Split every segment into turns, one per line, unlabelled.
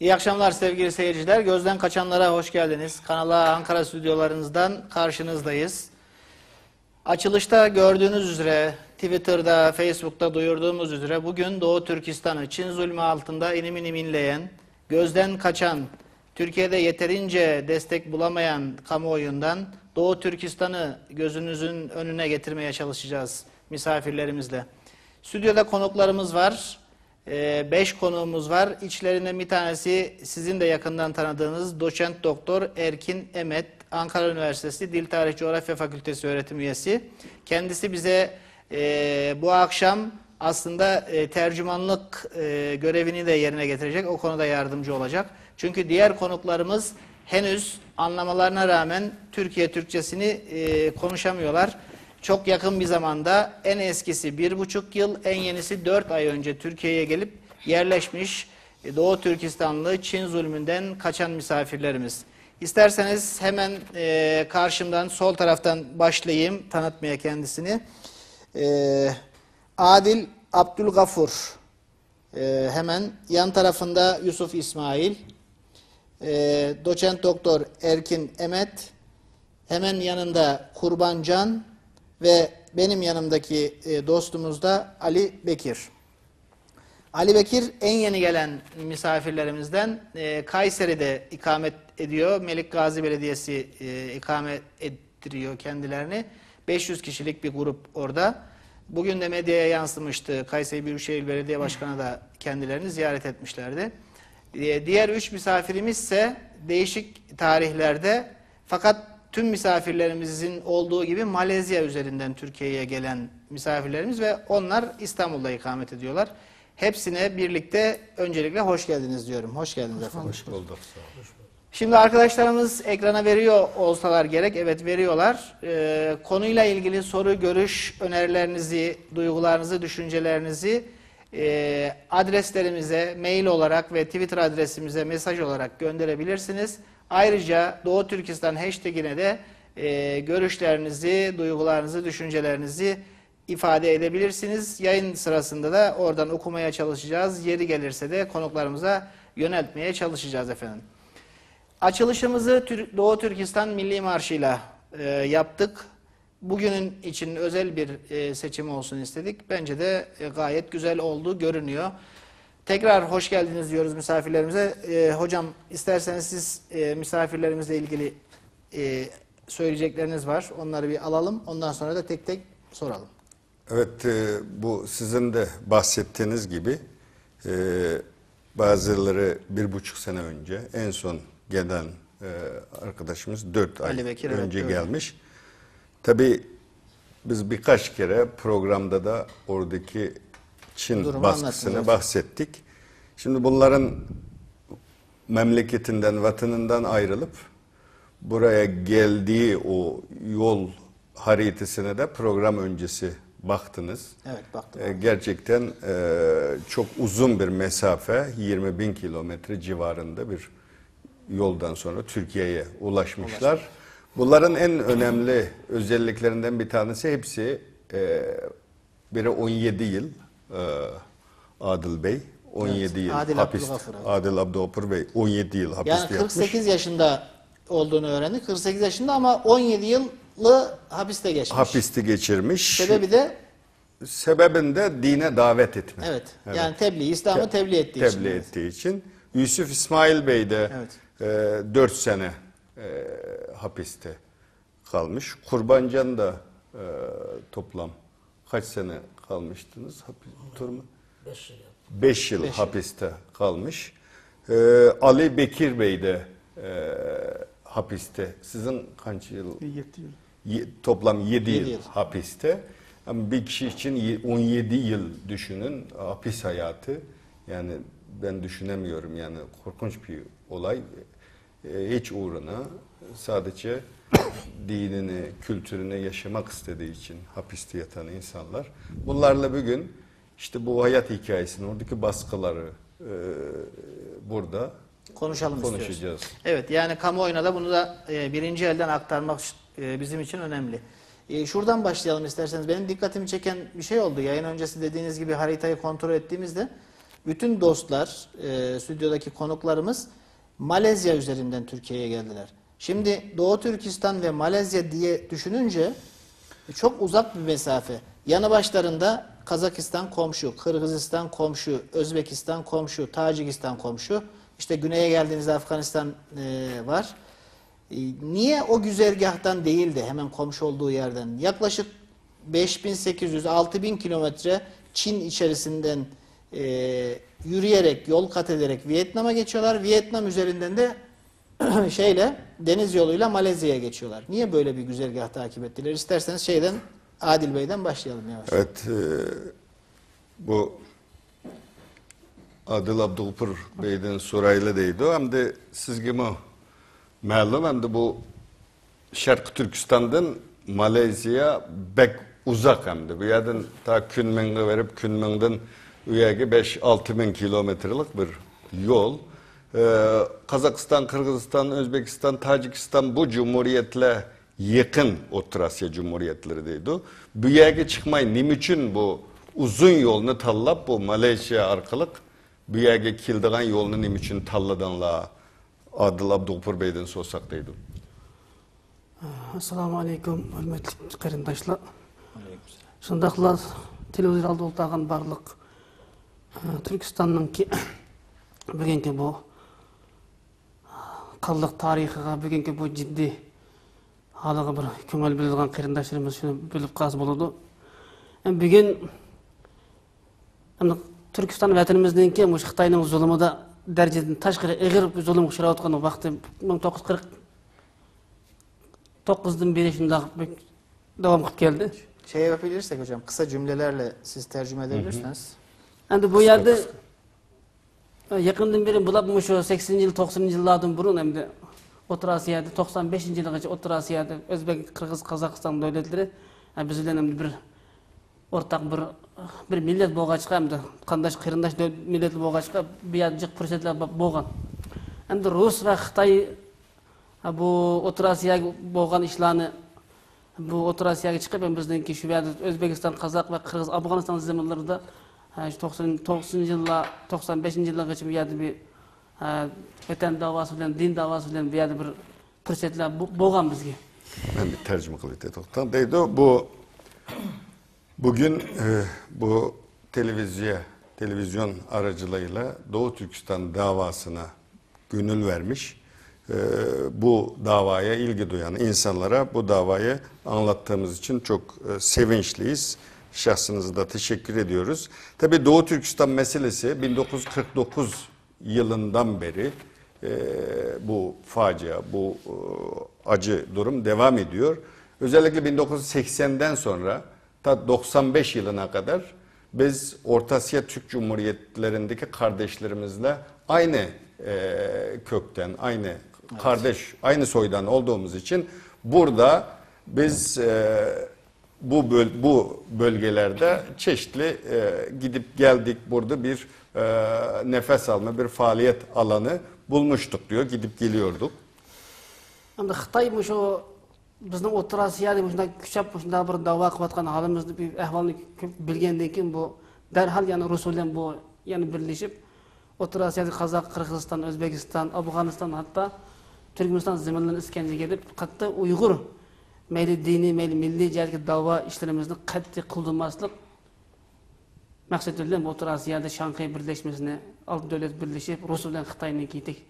İyi akşamlar sevgili seyirciler. Gözden kaçanlara hoş geldiniz. Kanala Ankara stüdyolarınızdan karşınızdayız. Açılışta gördüğünüz üzere Twitter'da, Facebook'ta duyurduğumuz üzere bugün Doğu Türkistan'ı Çin zulmü altında inim inim inleyen, gözden kaçan, Türkiye'de yeterince destek bulamayan kamuoyundan Doğu Türkistan'ı gözünüzün önüne getirmeye çalışacağız misafirlerimizle. Stüdyoda konuklarımız var. 5 konuğumuz var. İçlerinden bir tanesi sizin de yakından tanıdığınız doçent doktor Erkin Emet, Ankara Üniversitesi Dil Tarih Coğrafya Fakültesi öğretim üyesi. Kendisi bize bu akşam aslında tercümanlık görevini de yerine getirecek. O konuda yardımcı olacak. Çünkü diğer konuklarımız henüz anlamalarına rağmen Türkiye Türkçesini konuşamıyorlar. Çok yakın bir zamanda en eskisi 1,5 yıl, en yenisi 4 ay önce Türkiye'ye gelip yerleşmiş Doğu Türkistanlı Çin zulmünden kaçan misafirlerimiz. İsterseniz hemen karşımdan sol taraftan başlayayım tanıtmaya kendisini. Adil Abdülgafur, hemen yan tarafında Yusuf İsmail, doçent doktor Erkin Emet, hemen yanında Kurbancan ve benim yanımdaki dostumuz da Ali Bekir. Ali Bekir en yeni gelen misafirlerimizden, Kayseri'de ikamet ediyor. Melik Gazi Belediyesi ikamet ettiriyor kendilerini. 500 kişilik bir grup orada. Bugün de medyaya yansımıştı. Kayseri Büyükşehir Belediye Başkanı da kendilerini ziyaret etmişlerdi. Diğer 3 misafirimiz ise değişik tarihlerde, fakat tüm misafirlerimizin olduğu gibi Malezya üzerinden Türkiye'ye gelen misafirlerimiz ve onlar İstanbul'da ikamet ediyorlar. Hepsine birlikte öncelikle hoş geldiniz diyorum. Hoş geldiniz efendim.
Hoş bulduk.
Şimdi arkadaşlarımız ekrana veriyor olsalar gerek. Evet, veriyorlar. Konuyla ilgili soru, görüş, önerilerinizi, duygularınızı, düşüncelerinizi adreslerimize mail olarak ve Twitter adresimize mesaj olarak gönderebilirsiniz. Ayrıca Doğu Türkistan hashtag'ine de görüşlerinizi, duygularınızı, düşüncelerinizi ifade edebilirsiniz. Yayın sırasında da oradan okumaya çalışacağız. Yeri gelirse de konuklarımıza yöneltmeye çalışacağız efendim. Açılışımızı Doğu Türkistan Milli Marşı'yla yaptık. Bugünün için özel bir seçim olsun istedik. Bence de gayet güzel olduğu görünüyor. Tekrar hoş geldiniz diyoruz misafirlerimize. Hocam, isterseniz siz misafirlerimizle ilgili söyleyecekleriniz var. Onları bir alalım. Ondan sonra da tek tek soralım.
Evet, bu sizin de bahsettiğiniz gibi bazıları 1,5 sene önce, en son gelen arkadaşımız 4 ay önce gelmiş. Tabii biz birkaç kere programda da oradaki Çin baskısını bahsettik. Şimdi bunların memleketinden, vatanından ayrılıp buraya geldiği o yol haritasına da program öncesi baktınız.
Evet, baktım.
Gerçekten çok uzun bir mesafe, 20.000 kilometre civarında bir yoldan sonra Türkiye'ye ulaşmışlar. Bunların en önemli özelliklerinden bir tanesi, hepsi biri 17 yıl Adil Bey, 17 yıl hapis. Adil Abdülgafur Bey 17 yıl hapiste
yatmış. Yani 48 yaşında olduğunu öğrendik. 48 yaşında ama 17 yılı hapiste geçmiş.
Hapiste geçirmiş.
Sebebinde
dine davet etme.
Evet. Yani tebliğ, İslam'ı tebliğ ettiği için.
Tebliğ ettiği için. Yusuf İsmail Bey de 4 sene hapiste kalmış. Kurbancan da toplam kaç sene kalmıştınız? 5 yıl hapiste kalmış. Ali Bekir Bey de hapiste. Sizin kaç yıl?
7 yıl.
Toplam 7 yıl hapiste. Ama bir kişi için 17 yıl düşünün, hapis hayatı. Yani ben düşünemiyorum, yani korkunç bir olay. Hiç uğruna, sadece dinini, kültürünü yaşamak istediği için hapiste yatan insanlar. Bunlarla bugün işte bu hayat hikayesini, oradaki baskıları burada konuşacağız.
İstiyoruz. Evet, yani kamuoyuna da bunu da birinci elden aktarmak bizim için önemli. Şuradan başlayalım isterseniz. Benim dikkatimi çeken bir şey oldu. Yayın öncesi dediğiniz gibi haritayı kontrol ettiğimizde Bütün dostlar, stüdyodaki konuklarımız Malezya üzerinden Türkiye'ye geldiler. Şimdi Doğu Türkistan ve Malezya diye düşününce çok uzak bir mesafe. Yanı başlarında Kazakistan komşu, Kırgızistan komşu, Özbekistan komşu, Tacikistan komşu. İşte güneye geldiğinizde Afganistan var. Niye o güzergahtan değil de hemen komşu olduğu yerden yaklaşık 5800-6000 kilometre Çin içerisinden yürüyerek, yol kat ederek Vietnam'a geçiyorlar. Vietnam üzerinden de deniz yoluyla Malezya'ya geçiyorlar. Niye böyle bir güzergah takip ettiler? İsterseniz Adil Bey'den başlayalım yavaş.
Evet, bu Adil Abdülpür Bey'den sorayla deydi. Hem de sizge ma'lum, hem de bu Şarkı Türkistan'dan Malezya bek uzak hem de. Bu yerden ta Künmen'e verip Künmen'den üyege 5-6 bin kilometrelik bir yol. Kazakistan, Kırgızistan, Özbekistan, Tacikistan bu cumhuriyetle yakın Orta Asya cumhuriyetleri deydi. Bu yerge çıkmayı nim için bu uzun yolunu tallap bu Malezya arkalık bu yerge kildiğin yolunu nim için talladanla Adil Abdülpür Bey'den sorsak deydi.
Assalamu alaikum, hürmetli qarindaşlar. Şundaqla televizor aldı oltağın barlıq Türkistan'ın ki bugünkü bu qallıq tarixiga, bugünkü bu ciddi halığı bir köngül bildiğin qarindaşlarımız şunu bilip qaz boludu. Bugün Türkistan vatanimizden ki bu Xitayning zulmü da dereceden taşqiri ağır bir zulüm uçrab atqan vaqti 1949'dan beri şundaq devam qilib keldi.
Yapabilirsek hocam, kısa cümlelerle siz tercüme edebilirsiniz.
Endi bu yerde yakından beri bulab şu 80-ci yıl, 90-cı yıllardan burun hem de Orta Asya'da 95-ci yılgacha Orta Asya'da Özbek, Kırgız, Kazakistan devletleri biz bilen hem bir ortak bir millet bolgaçka hem de kandaş kırındaş millet bolgaçka bu yerде fırsatlar bolgan. Endi Rus ve Xitay bu Orta Asyaga bolgan işlerini bu Orta Asyaga çıkıp bizdenki şu yerде Özbekistan, Kazak ve Kırgız, Afganistan zamanlarında 90 yıllar, 95 yıllargacha bu yerде bir vatan davası bilen, din davası bilen bu yerде bir fırsatlar bolgan bizge.
Ben bir tercüme kılıp deydi. Bu bugün bu televizyon aracılığıyla Doğu Türkistan davasına gönül vermiş, bu davaya ilgi duyan insanlara bu davayı anlattığımız için çok sevinçliyiz. Şahsınıza da teşekkür ediyoruz. Tabii Doğu Türkistan meselesi 1949 yılından beri bu facia, bu acı durum devam ediyor. Özellikle 1980'den sonra ta 95 yılına kadar biz Orta Asya Türk Cumhuriyetlerindeki kardeşlerimizle aynı kökten, aynı kardeş, aynı soydan olduğumuz için burada biz bu bölgelerde çeşitli gidip geldik, burada bir nefes alma, bir faaliyet alanı bulmuştuk diyor, gidip geliyorduk.
Endi Xitay şu bizning Orta Asya'da shunday kuchab shunday bir da'vo qilayotgan holimizni bir ahvolni bilgandan keyin bu darhol yana Rus bilan bu yana birlashib Orta Asya'da Qozaq, Qirg'iziston, O'zbekiston, Afg'oniston hatto Turkmaniston zaminlarini iskanjaga kelib qattiq Uyg'ur mayli diniy, mayli milliy jihatga da'vo ishlarimizni qattiq qildirmaslik maqsad bilan Orta Asya'da Shanxay birlashmasini olti davlat birlashib Rus bilan Xitoyni kiydik.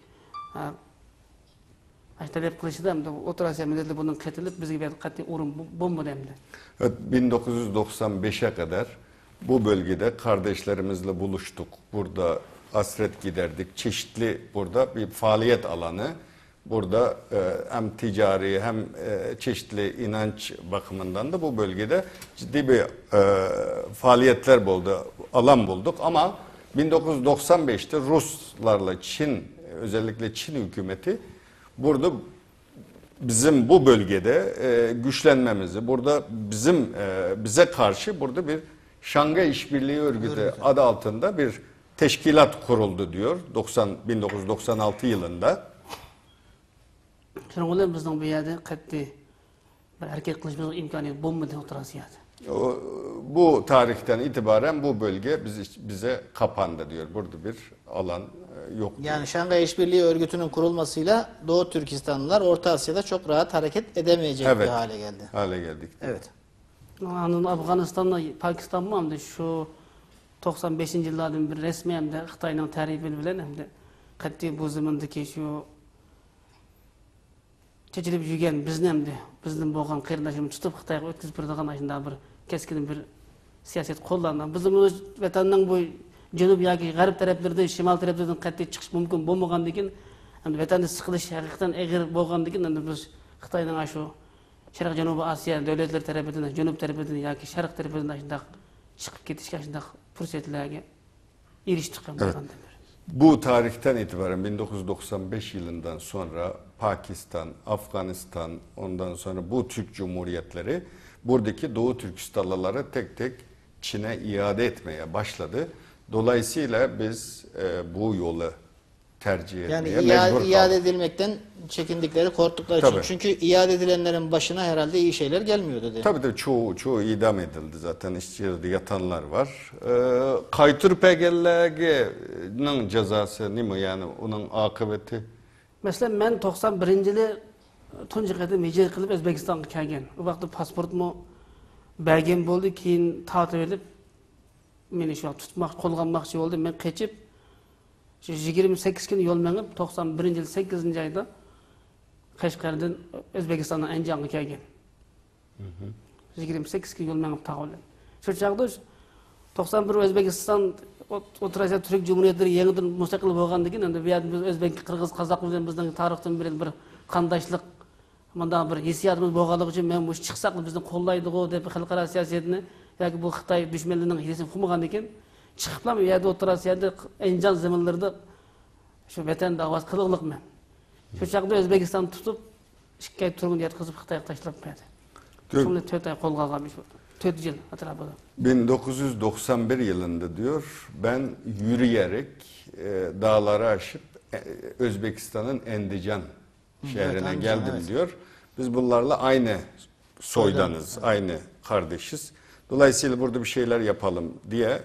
Talep kılışıda hem de Orta Asya milletleri bunun ketilip bizge bir katli uğrum bomba demdi.
Evet, 1995'e kadar bu bölgede kardeşlerimizle buluştuk. Burada hasret giderdik. Çeşitli burada bir faaliyet alanı. Burada hem ticari hem çeşitli inanç bakımından da bu bölgede ciddi bir faaliyetler alan bulduk. Ama 1995'te Ruslarla Çin, özellikle Çin hükümeti burada bizim bu bölgede güçlenmemizi, burada bize karşı burada bir Şangay İşbirliği Örgütü adı altında bir teşkilat kuruldu diyor 1996 yılında.
Şunun bizning bu yerda qat'iy bir hareket qilishimiz imkoniyati bo'lmadi Orta Asyada.
Bu tarihten itibaren bu bölge bize kapandı diyor. Burada bir alan yok diyor.
Yani Şangay İşbirliği Örgütü'nün kurulmasıyla Doğu Türkistanlılar Orta Asya'da çok rahat hareket edemeyecek bir
Evet.
hale geldi.
Hale geldik.
Evet.
Anın Afganistan'da Pakistan mı hem de şu 95 yıllardan bir resmi hem de Xitayning tarihi bilen hem de qat'iy bu zamandaki şu çeçilip yürgen bizni hem de bizden bolgan qeyrindaşımız tutup Xitayga ötküzüp berdigan aşında bir keskin bir siyaset qo'llangan. Bizim o'z vatanning bu janub yoki g'arb taraflarida, shimal taraflardan qat'iy chiqish mumkin bo'lmagandan keyin hamda vatanda siqilish haqiqatan eg'ir bo'lgandan keyin endi biz Xitoyning shu Sharq Janubiy Osiyo davlatlari tarafidan, janub tarafidan yoki sharq tarafidan shunday chiqib ketishga shunday fursatlarga erishdik ham bo'lganda.
Bu tarihten itibaren 1995 yılından sonra Pakistan, Afganistan, ondan sonra bu Türk Cumhuriyetleri buradaki Doğu Türkistanlıları tek tek Çin'e iade etmeye başladı. Dolayısıyla biz bu yolu tercih
Yani
etmeye mecbur kaldık.
iade edilmekten çekindikleri, korktukları için.
Tabii.
Çünkü iade edilenlerin başına herhalde iyi şeyler gelmiyordu değil mi?
Tabii çoğu idam edildi zaten, içeride yatanlar var. Kaytır PGL'nin cezası ne mi, yani onun akıbeti?
Mesela men 91-yili tunji qatim hijrat qilib O'zbekistonga kelgan. U vaqtda pasportmi bergan bo'ldi, keyin tortib olib meni shu tutmoq, qo'lganmoqchi bo'ldi. Men qechib shu 28 kun yo'l mengib 91-yil 8-oyda Qashqardan O'zbekistondan Andijonga kelgan. 28 kun yo'l mengib taqoldim. Shu chaqda 91 O'zbekiston O'rta Osiyo Türk Cumhuriyetleri yeniden mustaqil bo'lgandan keyin endi bu yerda biz o'zbek, qirg'iz, qozoq bilan bizning tarixdan bir qandashlik manda bir hissiyotimiz bo'lganligi uchun men bu chiqsaq bizni qo'llaydi-ku deb xalqaro siyosatni yoki bu Xitoy dushmanlarining hissini qilmagandan keyin chiqiblar bu yerda O'rta Osiyoda Andijon zaminlarida shu vatanda ovoz qiliqliqman. Shu chaqda O'zbekiston tutib 2 oy turgun yetkazib Xitoyga tashlab qo'ydi. Shuni 4 oy qo'lga olganmish. 4 yıl atrafında.
1991 yılında diyor, ben yürüyerek dağları aşıp Özbekistan'ın Endijan şehrine
Endijan,
geldim
evet.
diyor. Biz bunlarla aynı soydanız, aynı kardeşiz. Dolayısıyla burada bir şeyler yapalım diye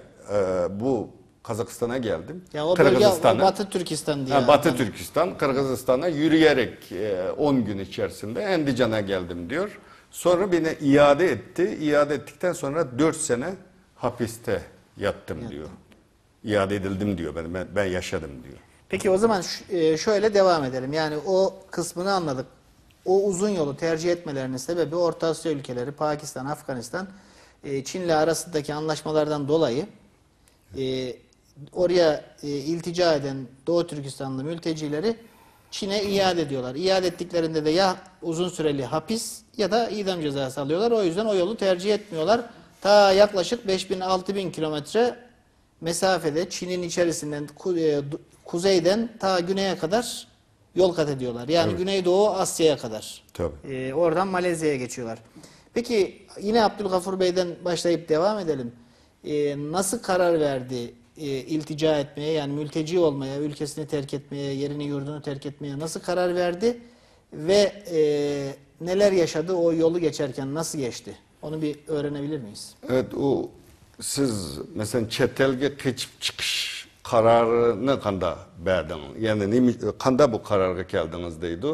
bu Kazakistan'a geldim.
Ya o bölge Batı Türkistan diye.
Batı Türkistan, Kırgızistan'a yürüyerek 10 gün içerisinde Endijan'a geldim diyor. Sonra beni iade etti. İade ettikten sonra 4 sene hapiste yattım diyor. İade edildim diyor. Ben yaşadım diyor.
Peki o zaman şöyle devam edelim. Yani o kısmını anladık. O uzun yolu tercih etmelerinin sebebi Orta Asya ülkeleri, Pakistan, Afganistan, Çin'le arasındaki anlaşmalardan dolayı oraya iltica eden Doğu Türkistanlı mültecileri Çin'e iade ediyorlar. İade ettiklerinde de ya uzun süreli hapis ya da idam cezası alıyorlar. O yüzden o yolu tercih etmiyorlar. Ta yaklaşık 5000-6000 kilometre mesafede Çin'in içerisinden kuzeyden ta güneye kadar yol kat ediyorlar. Yani
Evet.
Güneydoğu Asya'ya kadar.
Tabii.
Oradan Malezya'ya geçiyorlar. Peki yine Abdülgafur Bey'den başlayıp devam edelim. Nasıl karar verdi iltica etmeye, yani mülteci olmaya, ülkesini terk etmeye, yerini yurdunu terk etmeye nasıl karar verdi ve neler yaşadı, o yolu geçerken nasıl geçti? Onu bir öğrenebilir miyiz?
Evet, siz mesela çetelge geçip çıkış kararını kanda verdiniz. Yani kanda bu kararga geldiniz deydi.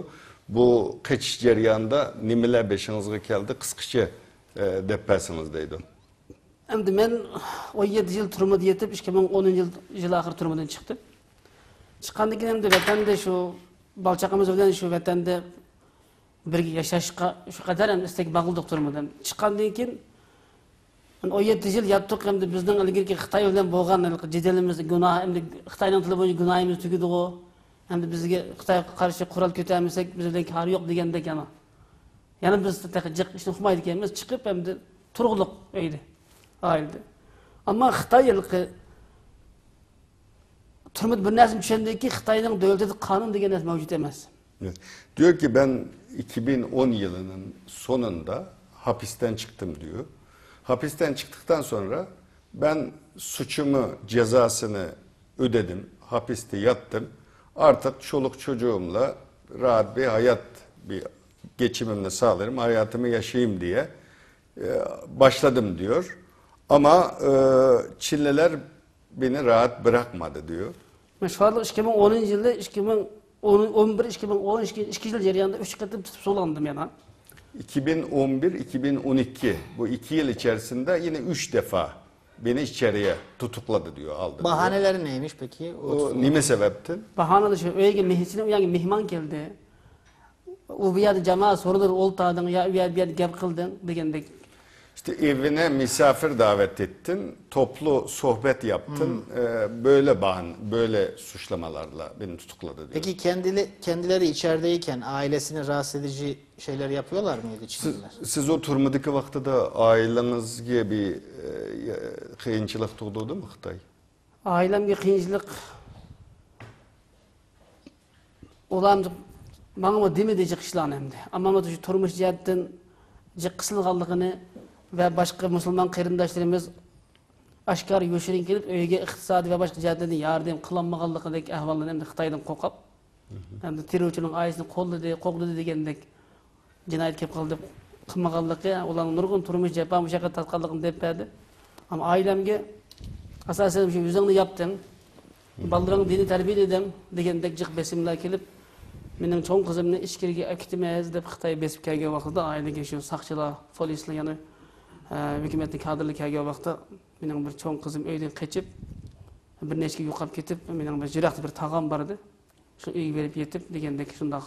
Bu geçiş jarayonida nimeler beşinizga keldi, kısqacha depasınız deydi.
Endi men 17 yıl turmada yetip 2010 yıl ahir turmadan çıktım. Çıkandan keyin endi vatanda şu balçaqamiz bilan şu vatanda birga yashashga şu qadar ham istak bag'ildik turmadan. Chiqqandan keyin 17 yıl yattık, endi bizning ilgirki Xitoy bilan bo'lgan jidalimiz, gunoh, endi Xitoyning tili bo'yicha gunohimiz tugadi-ku. Endi bizga Xitoyga qarshi qurol ko'tarmasak bizda kar yo'q degandek ana. Yana biz jiq ishni qilmaydi ekanmiz, chiqib endi turg'liq uyda. Ailede. Ama Xitoy ilqi turmada bir narsa tushundiki, Xitoyning davlatida qonun degan narsa mavjud emas.
Evet. Diyor ki ben 2010 yılının sonunda hapisten çıktım diyor. Hapisten çıktıktan sonra ben suçumu, cezasını ödedim. Hapiste yattım. Artık çoluk çocuğumla rahat bir hayat, bir geçimimle sağlarım, hayatımı yaşayayım diye başladım diyor. Ama Çinliler beni rahat bırakmadı diyor.
Men şu anda 2010 yılda 2011-2012 yıl jarayonida 3 qatim tutib so'landim yana.
2011-2012 bu 2 yıl içerisinde yine 3 defa beni içeriye tutukladı diyor, aldı.
Bahaneleri neymiş peki?
O nime sebeptin?
Bahanalı şu öyge mehsine yani mehman geldi. O bir yerde cemaat sorular oltadın ya bir yer gap kıldın degendek.
İşte evine misafir davet ettin, toplu sohbet yaptın, böyle suçlamalarla beni tutukladı diyor.
Peki kendileri içerideyken ailesini rahatsız edici şeyler yapıyorlar mıydı Çinliler?
Siz o turmudaki vaxtda ailenizge bir kıyınçılık tuğdurdu mu Xitay?
Ailemge kıyınçılık olamdı. Bana demedi çıkışlan hemde. Ama şu turmuş cihetten kısılganlığını ve başka Müslüman kıyırındaşlarımız aşkar göçerin gelip öyge iktisadi ve başka cihetlerden yardım kılanmağanlıqdaki ahvalını hem de Xitaydan kokap hem de terörçünün ailesini qoqladı degendek cinayet kep kıldı kılmağanlıqı olan nurgun turmuş cepa müşakkat tatkallıqını depedi. Ama ailemge asasen şu yüzünü yaptın baldıran dini terbiye edem degendek cık besimler kelip mening çoğun kızımını içkiriga akitmez deb Xitay besip kelgan vaqtda ailega shu saqchilar, polislar yana hukumatning kadrlari kelgan vaqtda mening bir çoğun kızım uydan qochib bir nechta yo'qolib ketib mening bir jiraqda bir tag'am bor edi. Shu uyga berib yetib degandek shundoq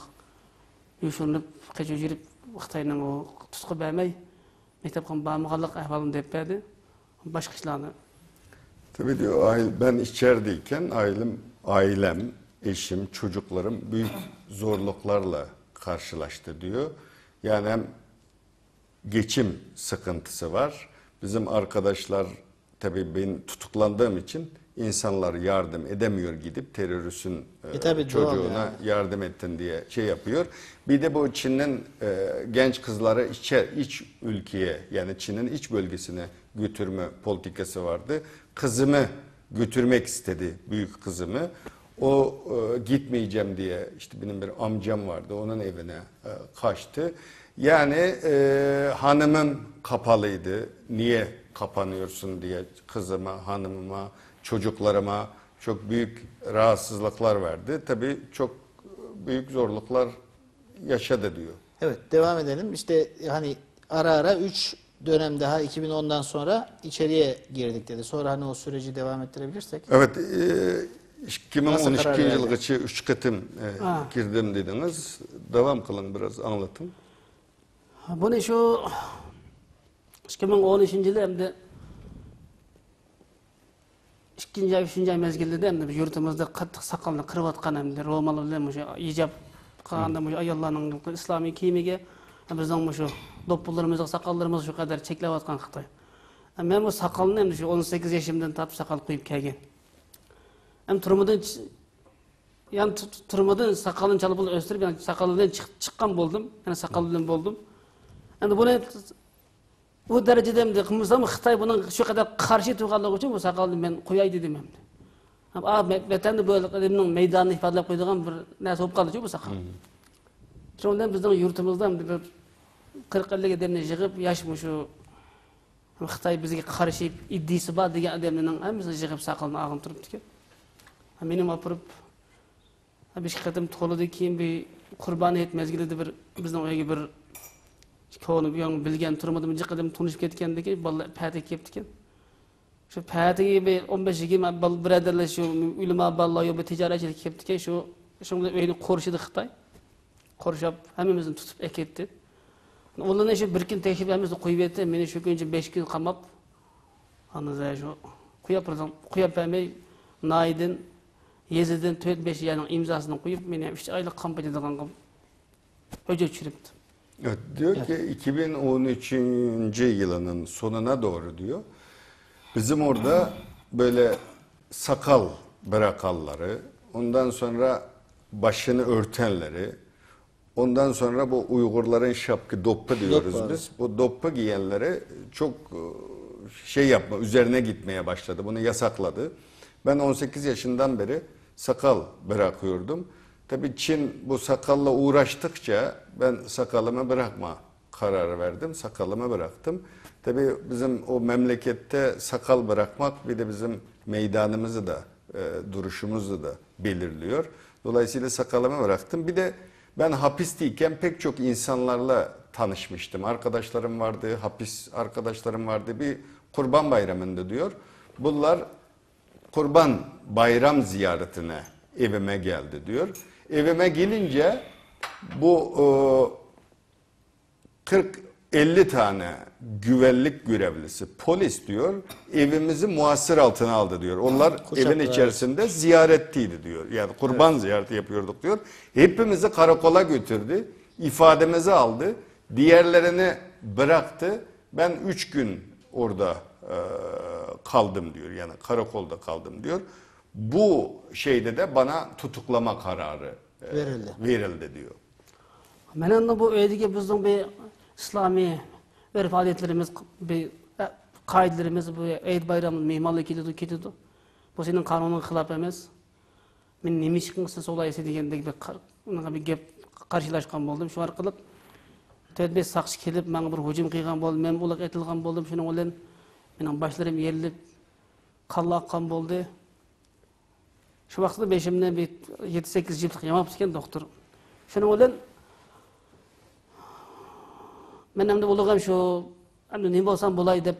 yushinib qochib yurib Xitoyning o tutqi bermay maktabga bormaganlik ahvolini deb berdi. Boshqa ishlarni.
Tabii diyor, ben içerideyken ailem, eşim, çocuklarım büyük zorluklarla karşılaştı diyor. Yani hem geçim sıkıntısı var. Bizim arkadaşlar tabii ben tutuklandığım için insanlar yardım edemiyor, gidip teröristin çocuğuna yardım ettin diye şey yapıyor. Bir de bu Çin'in genç kızları iç ülkeye, yani Çin'in iç bölgesine götürme politikası vardı. Kızımı götürmek istedi, büyük kızımı. O gitmeyeceğim diye, işte benim bir amcam vardı, onun evine kaçtı. Yani hanımım kapalıydı. Niye kapanıyorsun diye kızıma, hanımıma, çocuklarıma çok büyük rahatsızlıklar verdi. Tabii çok büyük zorluklar yaşadı diyor.
Evet, devam edelim. İşte hani ara 3 dönem daha 2010'dan sonra içeriye girdik dedi. Sonra hani o süreci devam ettirebilirsek.
Evet, 2012 yılgıçı 3 katım girdim dediniz. Devam kılın, biraz anlatın.
Bunu şu 2013 yılı hem de 2. ay 3. ay mezgilde hem de yurtumuzda qattiq sakalını kırıvatkan hem de Romalı bilen şu icap qanında şu ayollarının İslami kiyimiga bizning şu doppullarımız, sakallarımız şu kadar çeklevatkan Xitoy. Men bu sakalını hem de şu 18 yaşımdan tapıp sakal koyup kelgen. Hem turmadan sakalını çalıp östürüp yani sakalından çıkkan boldum. Yani sakalından boldum. Yani bunu bu derecede hem de kımırsam Xitay bunun şu kadar karşı turganlığı için bu sakalını ben koyay dedim hem de. Beten de böyle benim meydanını ifade koyduğum bir neyse olup kaldı bu sakal. Şundan bizden yurtumuzdan bir 40-50 adamını yığıp yaşmış şu Xitay bizge karşı iddisi var degan adamların hemisi yığıp sakalını ağın turup diken. Benim apırıp bir qatim to'ladi keyin bir qurban et mezgilida bir bizning uyga bir ko'ni bu bilgan turmadim jiqadim tunishib ketgandiki bolalar pati kelibdi ekan. Shu patiga bir 15-20 birodarlar shu ulamo bolalar yo bir tijoratchilik kelibdi ekan, shunga uyni qo'rishdi Xitoy. Qorishib hammamizni tutib eketdi. Ularni shu bir kun tekshirib hammamizni qo'yib etdi. Meni shu kuncha 5 kun qamab ana shu qo'yib bermay Naydin Yezid'in 4-5 yanın imzasını koyup beni 3 aylık kampanyada kankam hoca çürüptü.
Evet, diyor ki 2013. yılının sonuna doğru diyor. Bizim orada böyle sakal bırakalları, ondan sonra başını örtenleri, ondan sonra bu Uygurların şapkı doppa diyoruz biz. Bu doppa giyenleri çok üzerine gitmeye başladı. Bunu yasakladı. Ben 18 yaşından beri sakal bırakıyordum. Tabii Çin bu sakalla uğraştıkça ben sakalımı bırakma kararı verdim. Sakalımı bıraktım. Tabii bizim o memlekette sakal bırakmak bir de bizim meydanımızı da duruşumuzu da belirliyor. Dolayısıyla sakalımı bıraktım. Bir de ben hapisteyken pek çok insanlarla tanışmıştım. Arkadaşlarım vardı, hapis arkadaşlarım vardı. Bir Kurban Bayramı'nda diyor. Bunlar Kurban Bayram ziyaretine evime geldi diyor. Evime gelince bu 40-50 tane güvenlik görevlisi, polis diyor, evimizi muhasır altına aldı diyor. Onlar evin içerisinde ziyarettiydi diyor. Yani kurban ziyareti yapıyorduk diyor. Hepimizi karakola götürdü, ifademizi aldı, diğerlerini bıraktı. Ben 3 gün orada kaldım diyor. Yani karakolda kaldım diyor. Bu şeyde de bana tutuklama kararı verildi diyor.
Menen de bu öydeki bizden bir İslami örf adetlerimiz, bir kaidelerimiz, bu Eid bayramı mehmanlık ketidu. Bu senin kanunun hilaf emez. Men neme için siz olay degендek bir gep karşılaşkan boldum. Şu arkalık 4-5 sakçı kelip bana bir hücum kıygan boldum. Men bulak etilgan boldum. Şunun bilen menin başlarım yerilip kalla akkan boldu. Şu vaqtda beşimden bir 7-8 jillik yamap isken doktor. Şunun bilen men emdi bulagam şu emdi ne bolsam bolay dep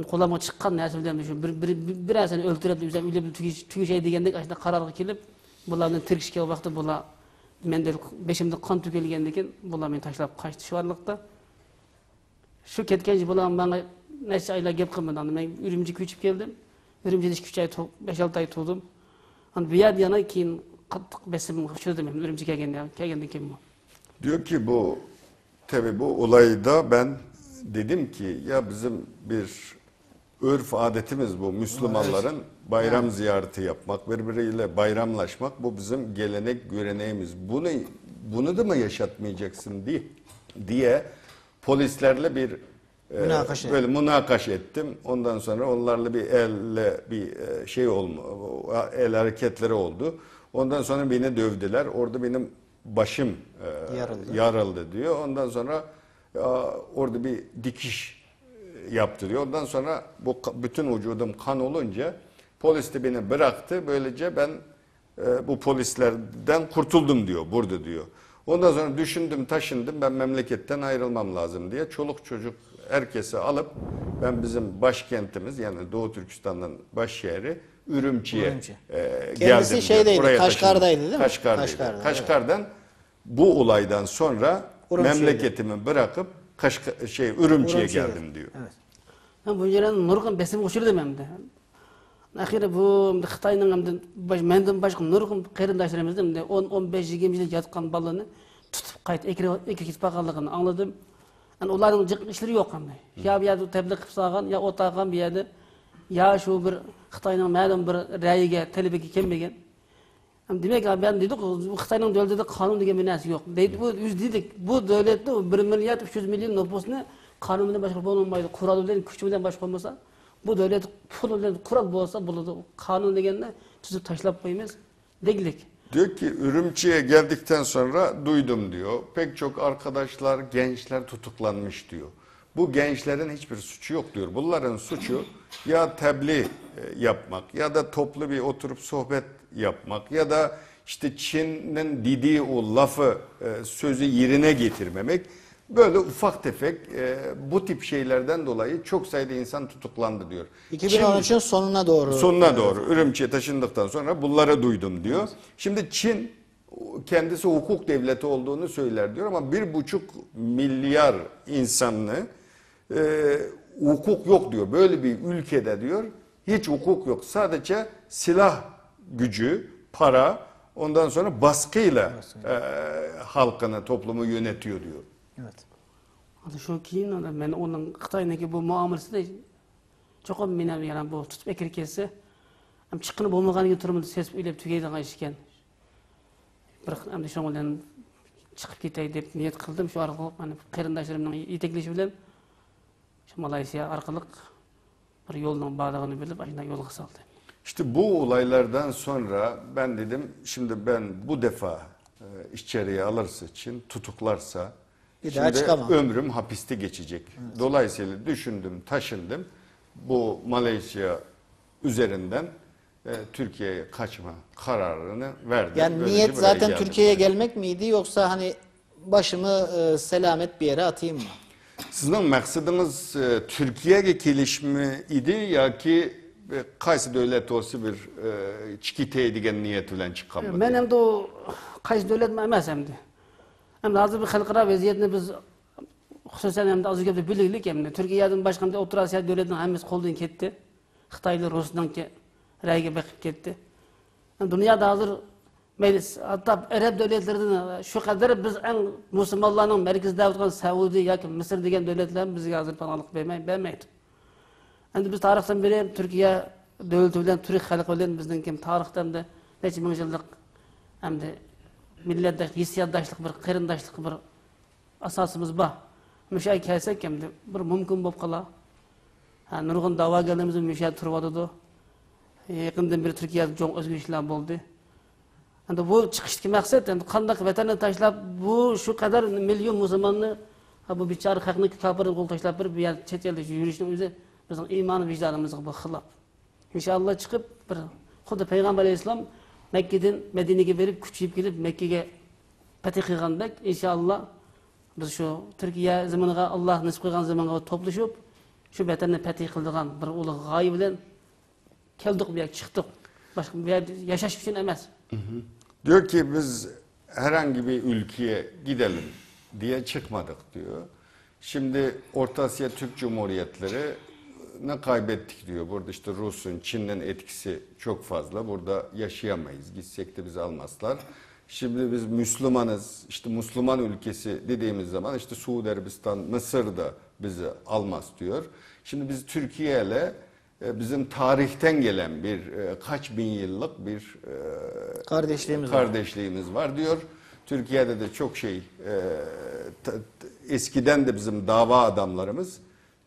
kolama çıkkan narsa bilen şu bir asını öldürüp bizem ile tügü şey degендek aşında kararga kelip bularni tirkişke vaqtda bular mende beşimde kan tükelgendeken bular men taşlap kaçtı şu arlıkta. Şu ketkenci bular bana neçe aylar gep kılmadan men Ürümçi küçüp geldim. Ürümçide 5-6 ay tuldum. Hani bir yer yana keyin qattiq besim çözdüm men Ürümçi kelgenden keyin bu.
Diyor ki bu tabii bu olayda ben dedim ki ya bizim bir örf adetimiz bu Müslümanların bayram ziyareti yapmak, birbiriyle bayramlaşmak bu bizim gelenek göreneğimiz. Bunu da mı yaşatmayacaksın diye polislerle bir böyle münakaşa ettim. Ondan sonra onlarla bir şey el hareketleri oldu. Ondan sonra beni dövdüler. Orada benim başım yarıldı diyor. Ondan sonra orada bir dikiş yaptırıyor. Ondan sonra bu bütün vücudum kan olunca polis de beni bıraktı. Böylece ben bu polislerden kurtuldum diyor burada diyor. Ondan sonra düşündüm taşındım ben memleketten ayrılmam lazım diye. Çoluk çocuk herkesi alıp ben bizim başkentimiz yani Doğu Türkistan'ın baş şehri Ürümçi'ye geldim.
Kendisi şeydeydi, Kaşgar'daydı değil mi?
Kaşgar'daydı. Kaşgar'dan bu olaydan sonra memleketimi bırakıp Ürümçi'ye geldim diyor.
Evet. Ben bu yerden nurgun besim uçurdum hem de. Ahire bu Xitay'nın hem de menden başka nurgun qarindaşlarımız hem de 10-15-20 yıl yatkan balını tutup qayt ekir kitpaqanlığını anladım. Yani onların cık işleri yok hem de. Ya bir yerde tebliğ qıpsağan ya otağan bir yerde ya şu bir Xitay'nın ma'lum bir ra'yiga talebeki kelmegen. Demek ki ben dedik Xitay'nın devletinde kanun degen bir narsa yok. Deydi bu yüz dedik. Bu devlette 1 milyar 300 milyon nüfusunu kanun bilen başka bolmaydı. Kural bilen güç bilen başka olmasa bu devlet pul bilen kural bolsa buladı. Kanun degende tüzüp taşlap koymayız. Deglik.
Diyor ki Ürümçi'ye geldikten sonra duydum diyor. Pek çok arkadaşlar, gençler tutuklanmış diyor. Bu gençlerin hiçbir suçu yok diyor. Bunların suçu ya tebliğ yapmak ya da toplu bir oturup sohbet yapmak ya da işte Çin'in dediği o lafı sözü yerine getirmemek. Böyle ufak tefek bu tip şeylerden dolayı çok sayıda insan tutuklandı diyor.
2013'ün sonuna doğru.
Sonuna doğru. Ürümçi'ye taşındıktan sonra bunları duydum diyor. Şimdi Çin kendisi hukuk devleti olduğunu söyler diyor ama 1,5 milyar insanlı hukuk yok diyor. Böyle bir ülkede diyor hiç hukuk yok. Sadece silah gücü, para ondan sonra baskıyla halkını, toplumu yönetiyor diyor.
Evet.
Hadi şu keyin men onun Xitay'daki bu muamelesi de çok meni yani bu tutup ekirkesi hem çıkını bolmagan gibi turumda ses öylep tügeydi qayışken. Bir hem de şoňdan çıkıp ketey dep niyet kıldım şu arkaly hani qarindaşlarımның yetekleşi bilen şu Malaysiya arkalık bir yoldan bağlığını bilip aşına yolga saldı.
İşte bu olaylardan sonra ben dedim şimdi ben bu defa içeriye alırsa Çin tutuklarsa
Bir daha çıkamam.
Ömrüm hapiste geçecek. Evet. Dolayısıyla düşündüm, taşındım. Bu Malezya üzerinden Türkiye'ye kaçma kararını verdim.
Yani
böylece
niyet
buraya
zaten
geldim.
Türkiye'ye gelmek miydi yoksa hani başımı selamet bir yere atayım mı?
Sizin maksadınız Türkiye'ye gelişmi idi ya ki qaysi devlet olsa bir çikite degan niyet bilen çıkanmadı.
Men hem de o qaysi devlet emas hem de. Hem de hazır bir halkara vaziyetini biz hususen hem de az önce bilaylik hem de Türkiye'den başka hem de Orta Asya devletinin hemmesi koldan ketdi. Xitaylı Rus'dan ki rayga bakıp ketdi. Dünyada hazır meclis hatta Arap devletlerinin şu kadar biz en Müslümanların merkezde oturan Saudi yoki Mısır degan devletler bizga hazır panohlik bermaydi. Endi biz tarixdan beri Türkiye devleti bilen, Türk halkı bilen bizden kim tarixten de neçe ming yıllık hem de milletdaşlık, hissiyatdaşlık bir qarindaşlık bir asasımız var. Müşay kelsek hem de bir mümkün bolup qala. Nurgun davagarlarımız müşay turwadı. Yakından beri Türkiye'de çok özgürlükler oldu. Endi bu çıkıştaki maksat endi qanday vatanni tashlab bu şu kadar milyon Müslümanını bu bichara haqni kafirni qo'l tashlab bir yer chet elda yurishning o'zi bizning iymon vijdonimizga bu xilop. İnşallah çıkıp bir xuddi Peygamber Aleyhisselam Mekke'den Medine'ye verip küçüyüp gelip Mekke'ye fatih qilgandek inşallah biz şu Türkiye zamanıga Allah nasip qilgan zamanга to'plashib şu vatanni fatih qildigan bir ulug' g'oya bilan keldik bu yerga chiqdik. Başka bir yerde yaşaş için emas.
Diyor ki biz herhangi bir ülkeye gidelim diye çıkmadık diyor. Şimdi Orta Asya Türk Cumhuriyetleri ne kaybettik diyor. Burada işte Rus'un, Çin'in etkisi çok fazla. Burada yaşayamayız. Gitsek de bizi almazlar. Şimdi biz Müslümanız. İşte Müslüman ülkesi dediğimiz zaman işte Suudi Arabistan, Mısır da bizi almaz diyor. Şimdi biz Türkiye ile bizim tarihten gelen bir kaç bin yıllık bir kardeşliğimiz var diyor. Türkiye'de de çok eskiden de bizim dava adamlarımız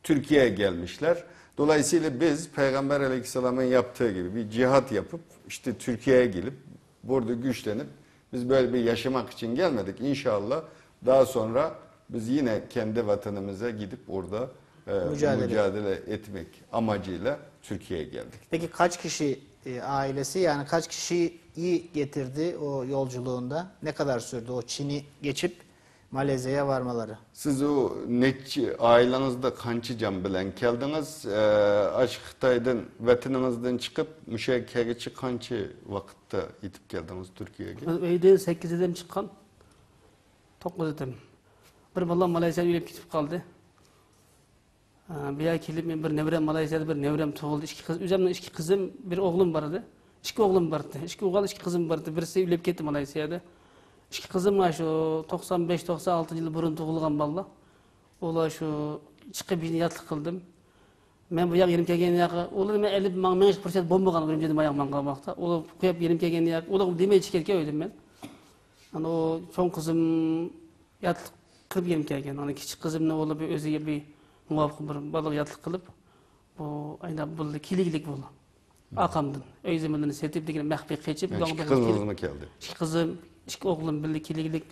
Türkiye'ye gelmişler. Dolayısıyla biz Peygamber Aleyhisselam'ın yaptığı gibi bir cihat yapıp işte Türkiye'ye gelip burada güçlenip biz böyle bir yaşamak için gelmedik. İnşallah daha sonra biz yine kendi vatanımıza gidip orada mücadele etmek amacıyla Türkiye'ye geldik.
Peki kaç kişi ailesi yani kaç kişiyi getirdi o yolculuğunda? Ne kadar sürdü o Çin'i geçip Malezya'ya varmaları?
Siz o ailenizde kançı can bilen geldiniz. Aşk Xitay'dan vatanınızdan çıkıp müşakkeye kançı vakitte yetip geldiniz Türkiye'ye?
Öyle 8'den çıkan 9'dan. Bir bala Malezya'ya yürüyüp gidip kaldı. Bir ay kelip men bir nevrem Malezya'da bir nevrem tug'ildi. Üzümden iki kızım, bir oğlum vardı. İki oğlum vardı. İki oğul, iki kızım vardı. Birisi ülep ketdi Malezya'da. İki kızım şu 95-96 yıl burun tug'ilgan balla. Olar şu chiqib yatlik qildim. Men bu yak yerim kelgan yoqqa, olar men 50% bo'lmagan birinchi nima yoqman qalmoqda. Olar qo'yib yerim kelgan yoqqa, olar demay chiqarga o'ydim men. Ana o cho'ng qizim yatlik qilib yerim kelgan. Ana kichik qizimni olar bir o'ziga bir muvafiq bir balık yatlık kılıp bu ayna buldu kiliglik buldu. Akamdan. Öy zamanını setip degen mahbek geçip
iki kızınız mı geldi?
İki kızım, iki oğlum bildi kiliglik.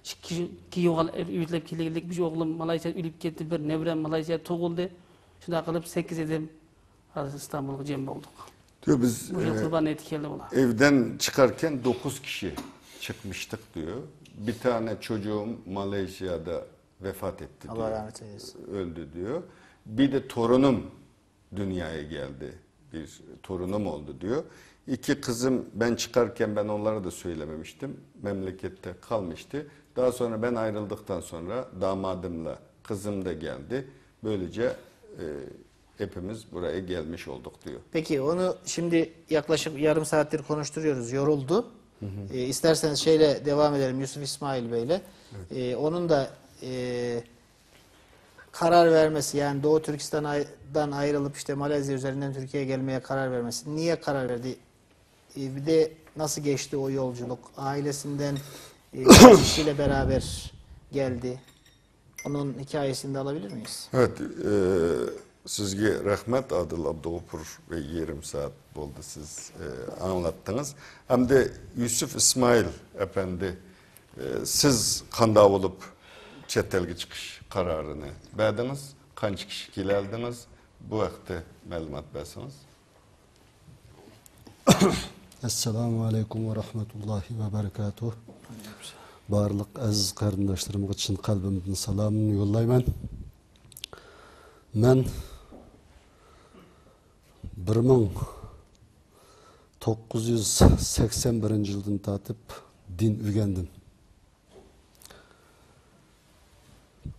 İki yoğal üyütlep kiliglik. Bir oğlum Malaysia ülüp gitti. Bir nevrem Malaysia tug'ildi. Şunda kılıp 8 edim İstanbul'a cem olduk.
Diyor biz evden çıkarken 9 kişi çıkmıştık diyor. Bir tane çocuğum Malezya'da vefat etti diyor.
Allah rahmet eylesin.
Öldü diyor. Bir de torunum dünyaya geldi. Bir torunum oldu diyor. İki kızım ben çıkarken ben onlara da söylememiştim. Memlekette kalmıştı. Daha sonra ben ayrıldıktan sonra damadımla kızım da geldi. Böylece hepimiz buraya gelmiş olduk diyor.
Peki onu şimdi yaklaşık yarım saattir konuşturuyoruz. Yoruldu. İsterseniz şeyle devam edelim Yusuf İsmail Bey'le. Evet. Onun da karar vermesi yani Doğu Türkistan'dan ayrılıp işte Malezya üzerinden Türkiye'ye gelmeye karar vermesi. Niye karar verdi? Bir de nasıl geçti o yolculuk? Ailesinden kaç kişiyle beraber geldi? Onun hikayesini de alabilir miyiz?
Evet. Sizge rahmet Adil Abdugupur ve yarım saat oldu siz anlattınız. Hem de Yusuf İsmail Efendi siz kanda olup chet elge chiqish qararini berdiniz? Qancha kishi keldiniz? Bu haqda ma'lumot bersangiz.
Assalamu alaikum ve rahmetullahi ve berekatuh. Barlık aziz kardeşlerim için kalbimden salamını yollayman. Men 1981 yıldan tatip din ügendim.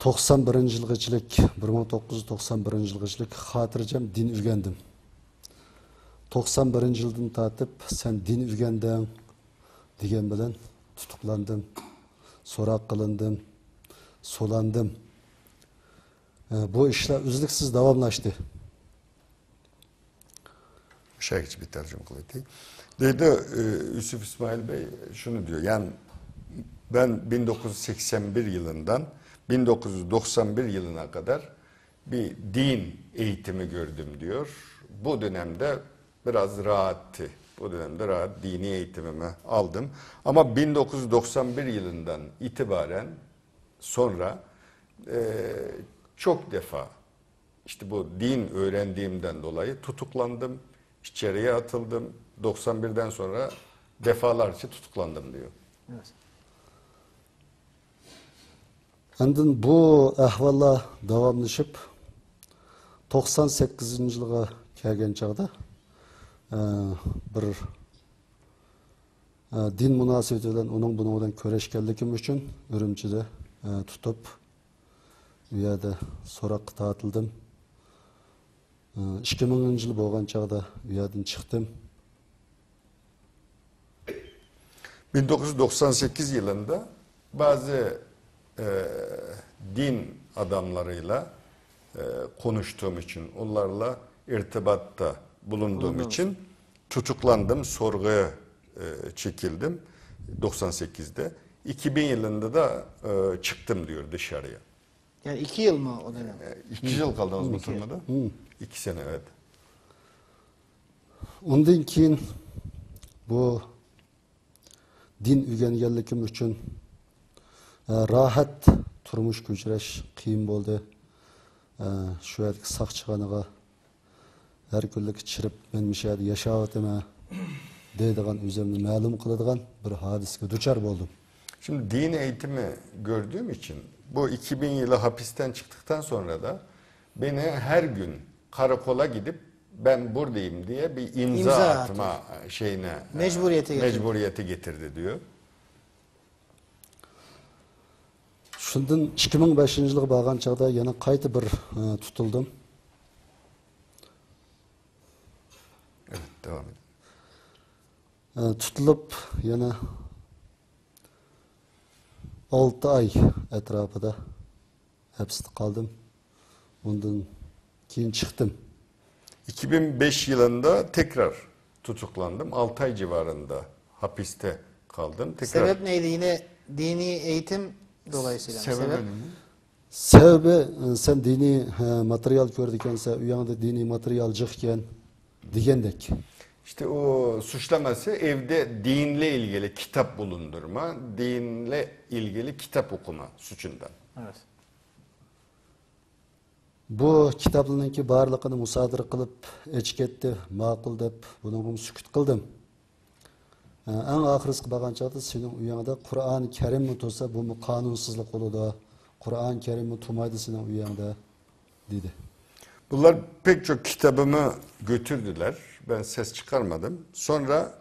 91 yılgıçlık 1991 yılgıçlık hatırlayacağım din ügendim. 91 yıldan tatip sen din ügenden digen bilen tutuklandım, sorak kılındım, solandım. Bu işler üzlüksüz davamlaştı.
Şey bir tercüme kılayım. Dedi Yusuf İsmail Bey şunu diyor. Yani ben 1981 yılından 1991 yılına kadar bir din eğitimi gördüm diyor. Bu dönemde biraz rahattı. Bu dönemde rahat dini eğitimimi aldım. Ama 1991 yılından itibaren sonra çok defa işte bu din öğrendiğimden dolayı tutuklandım, içeriye atıldım. 91'den sonra defalarca tutuklandım diyor.
Evet.
Andın bu ahvalla davamlaşıp 98 yılga kelgen çağda bir din münasebeti bilen onun bunun köreşkenlikim üçün Ürümçide tutup bu yerda sorak tatıldım. 2000 yıl bolgan çağda bu yerden çıktım.
1998 yılında bazı din adamlarıyla konuştuğum için, onlarla irtibatta bulunduğum için tutuklandım, sorguya çekildim 98'de. 2000 yılında da çıktım diyor dışarıya.
Yani 2 yıl mı o dönem?
2 yıl kaldınız mı turnada? 2 sene evet.
Ondan keyin bu din ügengenlikim üçün rahat turmuş köçüreş kıyım boldu. Şu yerdik sakçıganıga her günlük çirip men mişadi yaşavatıma deydigan üzerine ma'lum kıladigan bir hadisge duçar boldum.
Şimdi din eğitimi gördüğüm için bu 2000 yılı hapisten çıktıktan sonra da beni her gün karakola gidip ben buradayım diye bir imza atma şeyine mecburiyeti getirdi diyor.
Şundan 2005 yılga bargan çağda yana qayta bir tutuldum.
Evet, devam edin.
Tutulup yana 6 ay etrafında hapiste kaldım. Ondan keyin çıktım.
2005 yılında tekrar tutuklandım. 6 ay civarında hapiste kaldım. Tekrar.
Sebep neydi? Yine dini eğitim dolayısıyla.
Sebebi sen dini materyal gördükense, uyanında dini materyal çıkken digendek.
İşte o suçlaması evde dinle ilgili kitap bulundurma, dinle ilgili kitap okuma suçundan.
Evet.
Bu kitaplarınki barlığını musadır kılıp eçketdi, maqul dep bunun sükut kıldım. En ahirisi bagan çağda senin uyanında Kur'an-ı Kerim mi tutsa bu mu kanunsuzluk oluda, Kur'an-ı Kerim mi tumaydı senin uyanında dedi.
Bunlar pek çok kitabımı götürdüler. Ben ses çıkarmadım. Sonra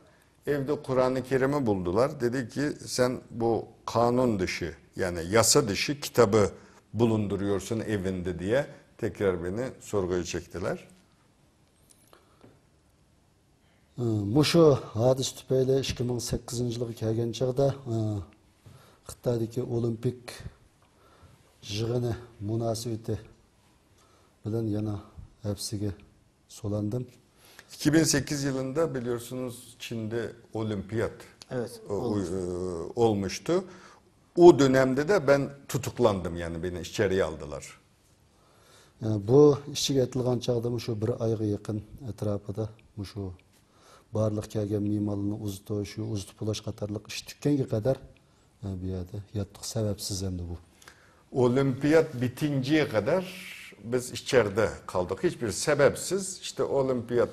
evde Kur'an-ı Kerim'i buldular. Dedi ki sen bu kanun dışı yani yasa dışı kitabı bulunduruyorsun evinde diye tekrar beni sorguya çektiler.
Muşu hadis tüpeyle 2008 yılga kelgen çağda Xitay'daki olimpik jığını münasebeti bilen yana hepsiga solandım.
2008 yılında biliyorsunuz Çin'de olimpiyat olmuştu. O dönemde de ben tutuklandım yani beni içeriye aldılar.
Yani bu işçiga etilgan çağda şu bir ayga yakın etrafında şu barlık kelgen mimalını uztu, şu uztu bulaş katarlık iş tükkenge kadar bir yerde yattık sebepsiz hem de bu.
Olimpiyat bitinceye kadar biz içeride kaldık. Hiçbir sebepsiz işte olimpiyat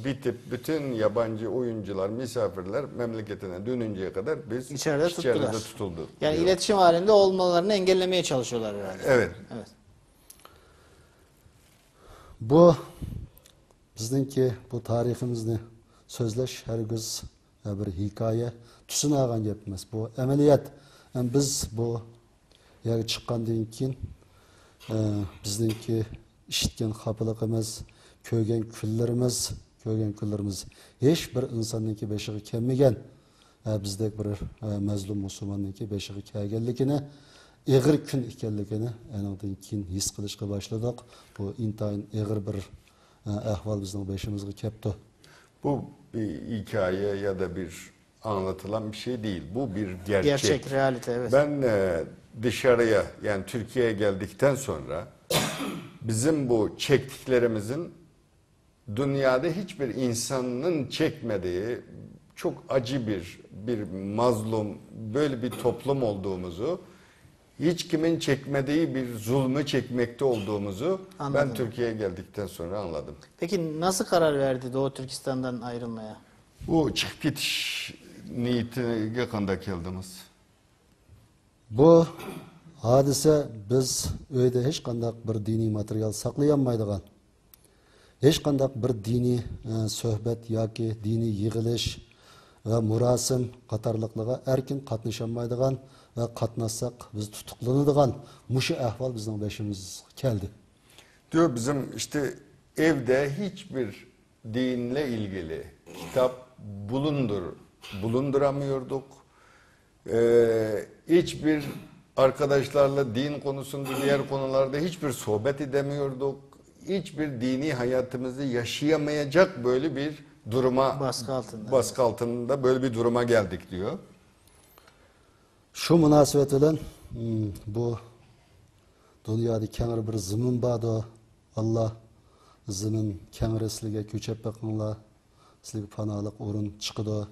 bitip bütün yabancı oyuncular, misafirler memleketine dönünceye kadar biz
İçeride tuttular.
tutulduk.
Yani
diyor.
iletişim halinde olmalarını engellemeye çalışıyorlar herhalde.
Evet.
Evet.
Bu bizdeki bu tariximizni so'zlash hargiz bir hikoya tusini olgan gap emas. Bu amaliyot. Yani biz bu yerga chiqqandan keyin bizniki eshitgan xafaligimiz, ko'rgan kunlarimiz hech bir insonniki beshig'i kelmagan bizdek bir mazlum musulmonniki beshig'i kelganligini, ig'ir kun ekanligini anidan keyin his qilishga boshladik. Bu intayin ig'ir bir ahvol bizning beshimizga kelibdi.
Bu bir hikaye ya da bir anlatılan bir şey değil. Bu bir gerçek.
Gerçek, realite, evet.
Ben dışarıya yani Türkiye'ye geldikten sonra bizim bu çektiklerimizin dünyada hiçbir insanın çekmediği çok acı bir mazlum böyle bir toplum olduğumuzu, hiç kimin çekmediği bir zulmü çekmekte olduğumuzu
Anladım.
ben Türkiye'ye geldikten sonra anladım.
Peki nasıl karar verdi Doğu Türkistan'dan ayrılmaya?
Bu çıkıp gidiş niyetine yakında geldiniz.
Bu hadise biz uyda hech qanday bir diniy material saqlayolmaydigan, hech qanday bir diniy suhbat yoki diniy yig'ilish va murosim qatorliqlarga erkin qatnasholmaydigan va qatnashsak biz tutuqlanadigan mushu ahvol bizning boshimizga keldi.
Diyor bizim işte evde hiçbir dinle ilgili kitap bulunduramıyorduk. Hiçbir arkadaşlarla din konusunda diğer konularda hiçbir sohbet edemiyorduk. Hiçbir dini hayatımızı yaşayamayacak böyle bir duruma baskı altında böyle bir duruma geldik diyor.
Şu münasebet bilan bu dünyada kengir bir zimin bado Allah zimin kengir sizlarga ko'chab boqinglar, sizlarga panolik o'rin chiqidi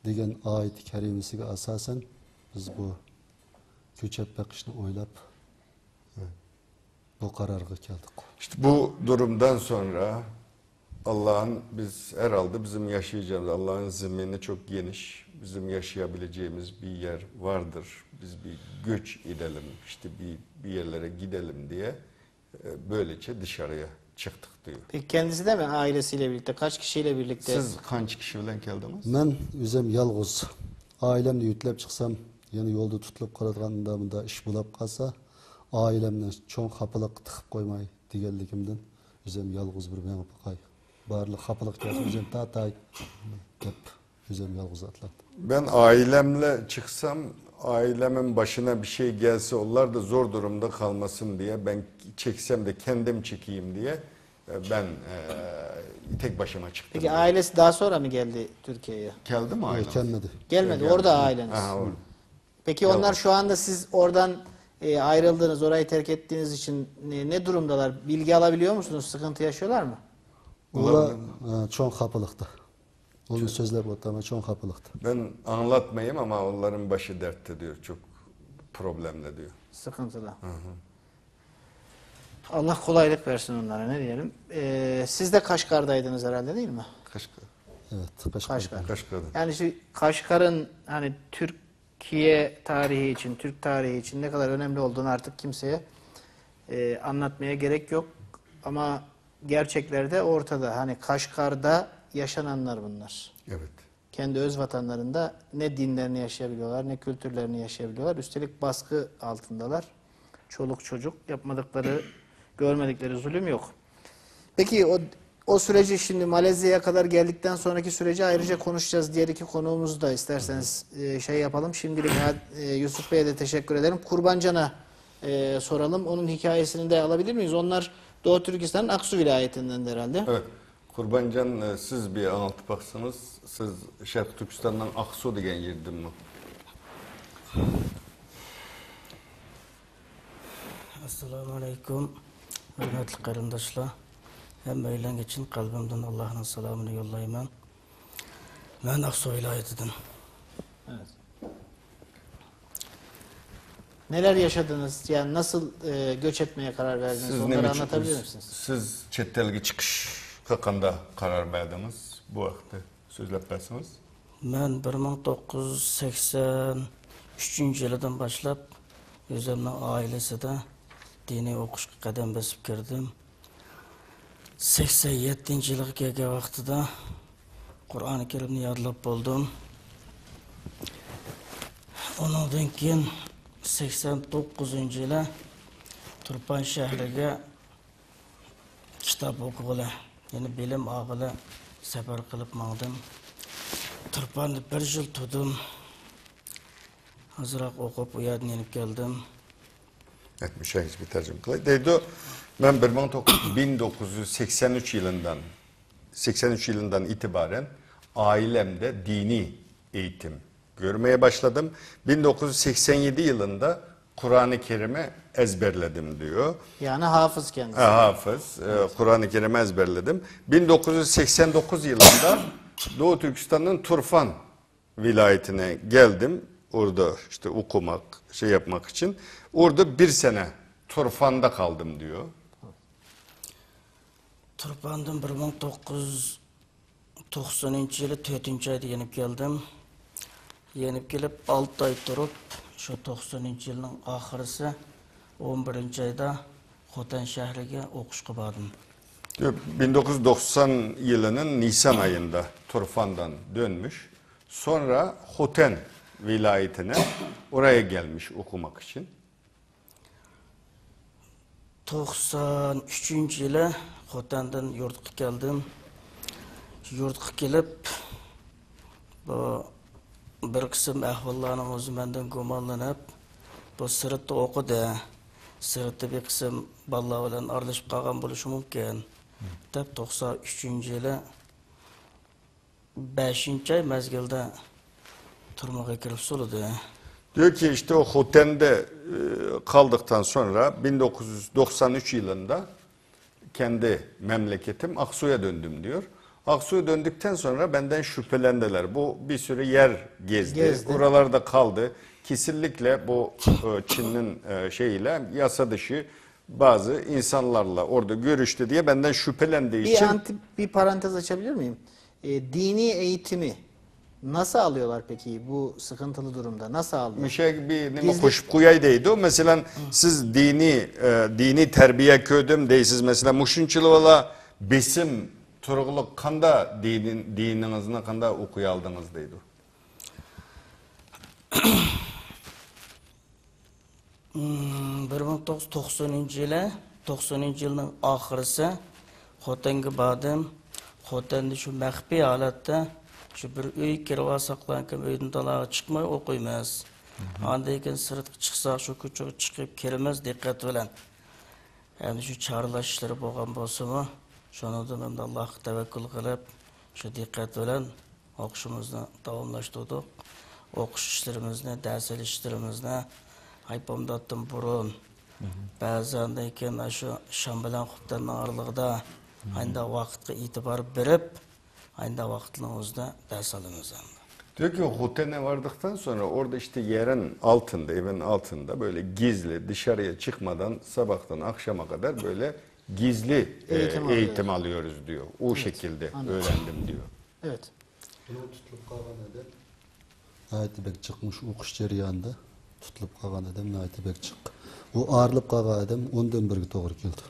degan oyat karimasiga asosan biz bu ko'chab boqishni o'ylab bu qarorga keldik.
İşte bu durumdan sonra Allah'ın biz herhalde bizim yaşayacağımız Allah'ın zemini çok geniş. Bizim yaşayabileceğimiz bir yer vardır. Biz bir göç edelim, işte bir yerlere gidelim diye böylece dışarıya çıktık diyor.
Peki kendisi de mi ailesiyle birlikte, kaç kişiyle birlikte?
Siz kaç kişiyle geldiniz?
Men o'zim yolg'iz. Ailemni yutlab chiqsam, yana yo'lda tutilib qoladiganimda bunda ish bo'lib qolsa, ailemni cho'ng xafalık tiqib qo'ymay deganligimdan o'zim yolg'iz bir mengib qo'y. Barliq xafalık kelsa o'zim tatay deb o'zim yolg'iz atladim.
Ben ailemle çıksam, ailemin başına bir şey gelse onlar da zor durumda kalmasın diye ben çeksem de kendim çekeyim diye ben tek başıma çıktım.
Peki ailesi daha sonra mı geldi Türkiye'ye?
Geldi mi ailem?
Gelmedi.
Gelmedi,
Gelmedi.
orada aileniz.
Aha, orada.
Peki onlar şu anda siz oradan ayrıldığınız, orayı terk ettiğiniz için ne durumdalar? Bilgi alabiliyor musunuz? Sıkıntı yaşıyorlar mı?
Ular cho'ng xafalıqda. Onu so'zlab o'taman, cho'ng xafalıqda.
Ben anlatmayayım ama onların başı dertte diyor. Çok problemle diyor.
Sıkıntıda. Allah kolaylık versin onlara, ne diyelim. Siz de Kaşgar'daydınız herhalde, değil mi?
Kaşkar.
Evet,
Kaşgar.
Kaşkar'da.
Yani şu Kaşgar'ın hani Türkiye tarihi için, Türk tarihi için ne kadar önemli olduğunu artık kimseye anlatmaya gerek yok. Ama gerçekler de ortada. Hani Kaşgar'da yaşananlar bunlar.
Evet.
Kendi öz vatanlarında ne dinlerini yaşayabiliyorlar, ne kültürlerini yaşayabiliyorlar. Üstelik baskı altındalar. Çoluk çocuk, yapmadıkları, görmedikleri zulüm yok. Peki o süreci, şimdi Malezya'ya kadar geldikten sonraki süreci ayrıca konuşacağız. Diğer iki konuğumuzu da isterseniz şey yapalım. Şimdilik Yusuf Bey'e de teşekkür ederim. Kurbancan'a soralım. Onun hikayesini de alabilir miyiz? Onlar Doğu Türkistan'ın Aksu vilayetinden de herhalde.
Evet. Kurbancan siz bir anlatıp baksanız, siz Şarkı Türkistan'dan Aksu degan yerden mi?
Assalomu alaykum, hurmatli qarindoshlar. Hammalar uchun qalbimdan Allohning salomini yo'llayman. Men Aksu viloyatidan.
Evet. Neler yaşadınız? Yani nasıl göç etmeye karar verdiniz?
Siz
Onları
nima
anlatabilir
uchun-
misiniz?
Siz chet elga chiqish haqida qarar berdingiz? Bu vaqtda so'zlab bersangiz.
Men 1983 yildan boshlab o'zimning oilasida diniy o'qishga qadam bosib kirdim. 87-yilga kelgan vaqtida Qur'oni Karimni yodlab bo'ldim. Ondan keyin 89-yili Turpan shahriga kitob o'qig'ili, ya'ni bilim olg'ili safar qilib mangdim. Turpanni 1 yil turdim. Azroq o'qib u yerdan yenib keldim.
Etmişseniz bir tercüme kılayım. Deydi, ben 1983 yılından itibaren ailemde dini eğitim görmeye başladım. 1987 yılında Kur'an-ı Kerim'i ezberledim diyor.
Yani hafız kendisi.
Hafız, Kur'an-ı Kerim'i ezberledim. 1989 yılında Doğu Türkistan'ın Turfan vilayetine geldim. Orada işte okumak, şey yapmak için. Orada 1 sene Turfan'da kaldım diyor.
Turpandan 1990-yili 4-oyda yenib keldim. Yenib kelib 6 oy turib, shu 90-yilning oxirisi 11-oyda Xotan shahriga o'qishga bordim.
Diyor, 1990 yılının Nisan ayında Turfan'dan dönmüş. Sonra Hoten vilayetine oraya gelmiş okumak için.
93-yili Xotandan yurtga keldim. Yurtga kelib, bu bir qism ahvollarning o'zi mendan gumonlanib, bu sirtda o'qidi. Sirtda bir qism bolalar bilan aralashib qolgan bo'lishi mumkin. deb 93-yili 5-oy mezgilda turmaga kirib so'ladi.
Diyor ki işte o Hoten'de kaldıktan sonra 1993 yılında kendi memleketim Aksu'ya döndüm diyor. Aksu'ya döndükten sonra benden şüphelendiler. Bu bir sürü yer gezdi. Oralarda kaldı. Kesinlikle bu Çin'in şeyiyle yasa dışı bazı insanlarla orada görüştü diye benden şüphelendiği için.
Bir parantez açabilir miyim? Dini eğitimi nasıl alıyorlar peki bu sıkıntılı durumda? Nasıl alıyor?
Bir şey bir nima koşup koyaydıydı. Mesela siz dini terbiye köydüm deysiz mesela muşunçılığa besim turguluk kanda dininizini kanda okuya aldınız deydi.
1990-yili 90-yilning oxirisi Xotanga bordim. Xotanda shu maxfiy holatda shu bir uy kirib saqlangan uydan taloga chiqmay o'qiymiz. Andan keyin sirtga chiqsak shu ko'chaga chiqib kiramiz diqqat bilan. Endi shu chorlash ishlari bo'lgan bo'lsa-mu, shundan ham Allohga tavakkul qilib, shu diqqat bilan o'qishimizni davomlashtirdik. O'qish ishlarimizni, dars ishlarimizni Haypomdatdan burun, ba'zan keyin shu Sham bilan Xubtanning oralig'ida ayda vaqtga e'tibor berib, ayda vaqtning o'zida dars olamiz.
Diyor ki Hoten'e vardıktan sonra orada işte yerin altında, evin altında böyle gizli dışarıya çıkmadan sabahtan akşama kadar böyle gizli eğitim alıyoruz diyor. O şekilde öğrendim diyor.
Evet.
Bunun tutulup kalgan adam Aytibek çıkmış okuş jarayonida tutulup kalgan adam Aytibek çık. O ağırılıp kalgan adam ondan birge doğru geldi.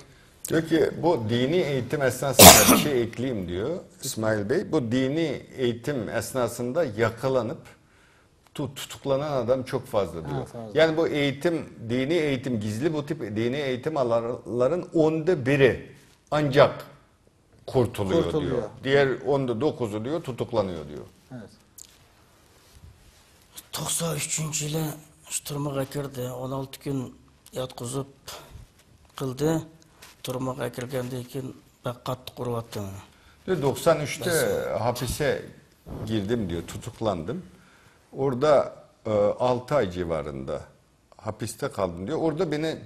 Diyor ki bu dini eğitim esnasında bir şey ekleyeyim diyor İsmail Bey. Bu dini eğitim esnasında yakalanıp tutuklanan adam çok fazla diyor. Yani bu dini eğitim gizli bu tip dini eğitim alanların 1/10 ancak kurtuluyor diyor. Diğer 9'u diyor tutuklanıyor diyor.
Evet.
93-yili turmaga kirdi. 16 kun yotqizib qildi. Turmaga kirgandan keyin qattiq uryapti.
93'te hapise girdim diyor, tutuklandım. Orada 6 ay civarında hapiste kaldım diyor. Orada beni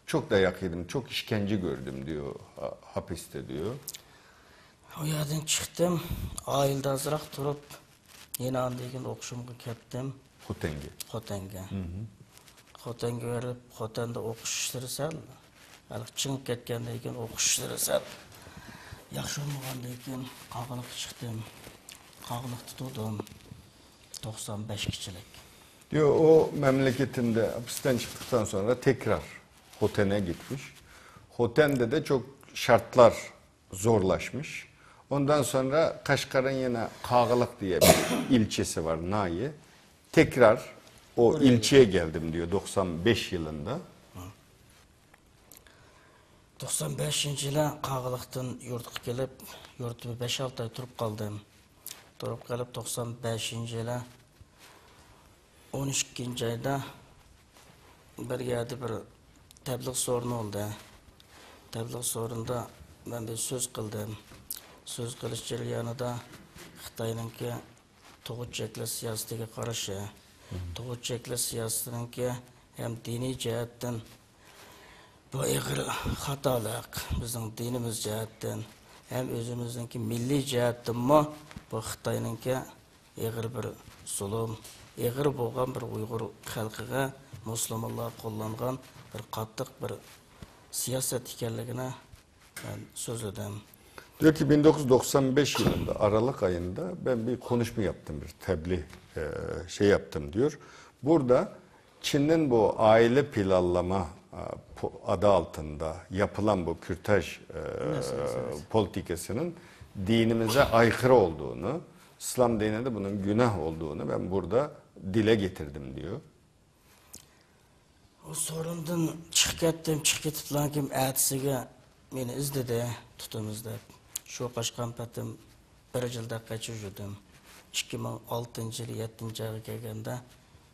çok dayak yedim, çok işkence gördüm diyor hapiste diyor.
O yerdan chiqdim, oilada azroq turib, yana andan keyin o'qishimga ketdim.
Xotanga.
Xotanga. Xotanga berib, Xotanda o'qish ishlari sal hali chiqib ketgandan keyin o'qish ishlari sal yaxshi bo'lmagandan keyin qog'iliqqa chiqdim. Qog'iliq tutdim. 95 kişilik.
Diyor o memleketinde hapisten çıktıktan sonra tekrar Hoten'e gitmiş. Hoten'de de çok şartlar zorlaşmış. Ondan sonra Kaşgar'ın yine Kağılık diye bir ilçesi var, Nayi. Tekrar o ilçeye geldim diyor 95 yılında.
95 yılı Qağılıqdan yurtqa kelib, yurtda 5-6 ay turib qoldim. Turib qolib 95 yılı 12 ayda bir yerda bir tabliğ sorunu oldu. Tabliğ sorununda ben bir söz qildim. Söz qilish jarayonida Xitoyninki tug'ut cheklash siyosatiga qarashi, tug'ut cheklash siyosatininki hem diniy jihatdan bu ig'ir xatolik, bizning dinimiz jihatdan hem o'zimizningki milliy jihatdanmi bu Xitoyninki ig'ir bir zulm, ig'ir bo'lgan bir Uyg'ur xalqiga musulmonlar qo'llangan bir qattiq bir siyosat ekanligini ben sözledim.
Diyor ki 1995 yılında Aralık ayında ben bir konuşma yaptım, bir tebliğ şey yaptım diyor. Burada Çin'in bu aile planlama adı altında yapılan bu kürtaj politikasının dinimize aykırı olduğunu, İslam dininde bunun günah olduğunu ben burada dile getirdim diyor.
O sorundan chiqib ketdim, chiqib ketibdilar kim ertasiga meni izladi, tutamiz deb. Shu Qashqampatim bir yilda qochib yurdim. 2006 yili 7 ayga kelganda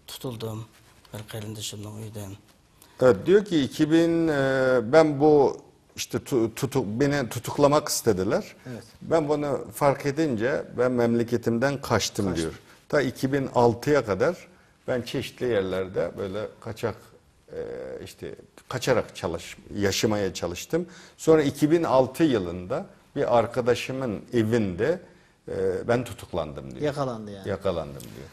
tutildim bir qarindishimning uyidan.
Evet, diyor ki ben bu işte beni tutuklamak istediler.
Evet.
Ben bunu fark edince ben memleketimden kaçtım diyor. Ta 2006'ya kadar ben çeşitli yerlerde böyle kaçarak yaşamaya çalıştım. Sonra 2006 yılında bir arkadaşımın evinde ben tutuklandım diyor.
Yakalandı yani.
Yakalandım diyor.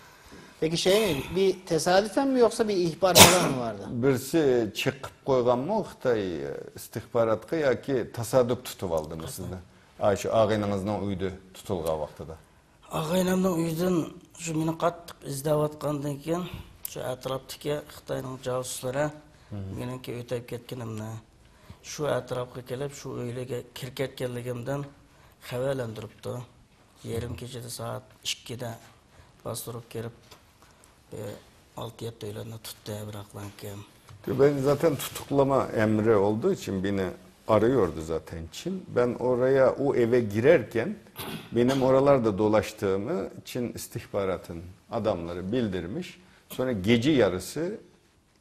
Peki bir tesadüfen mi yoksa bir ihbar falan mı vardı?
Birisi çıkıp koygan mı Xitay istihbaratı ya ki tasadüp tutup aldı mı sizni? Şu ağaynınızdan uydu tutulgan vaxtıda.
Ağaynamning uyidan shu meni qattiq izlayotgandan keyin shu atrofdagi Xitoyning josuslari meniki o'tib ketganimni, shu atrofga kelib shu uylarga kirib ketganligimdan xabarlantiribdi. Yarim kechada soat 2da bostirib kelib 6-7 uylarni tutdi biroqlanki.
Ben zaten tutuklama emri olduğu için beni arıyordu zaten Çin. Ben oraya o eve girerken benim oralarda dolaştığımı Çin istihbaratın adamları bildirmiş. Sonra gece yarısı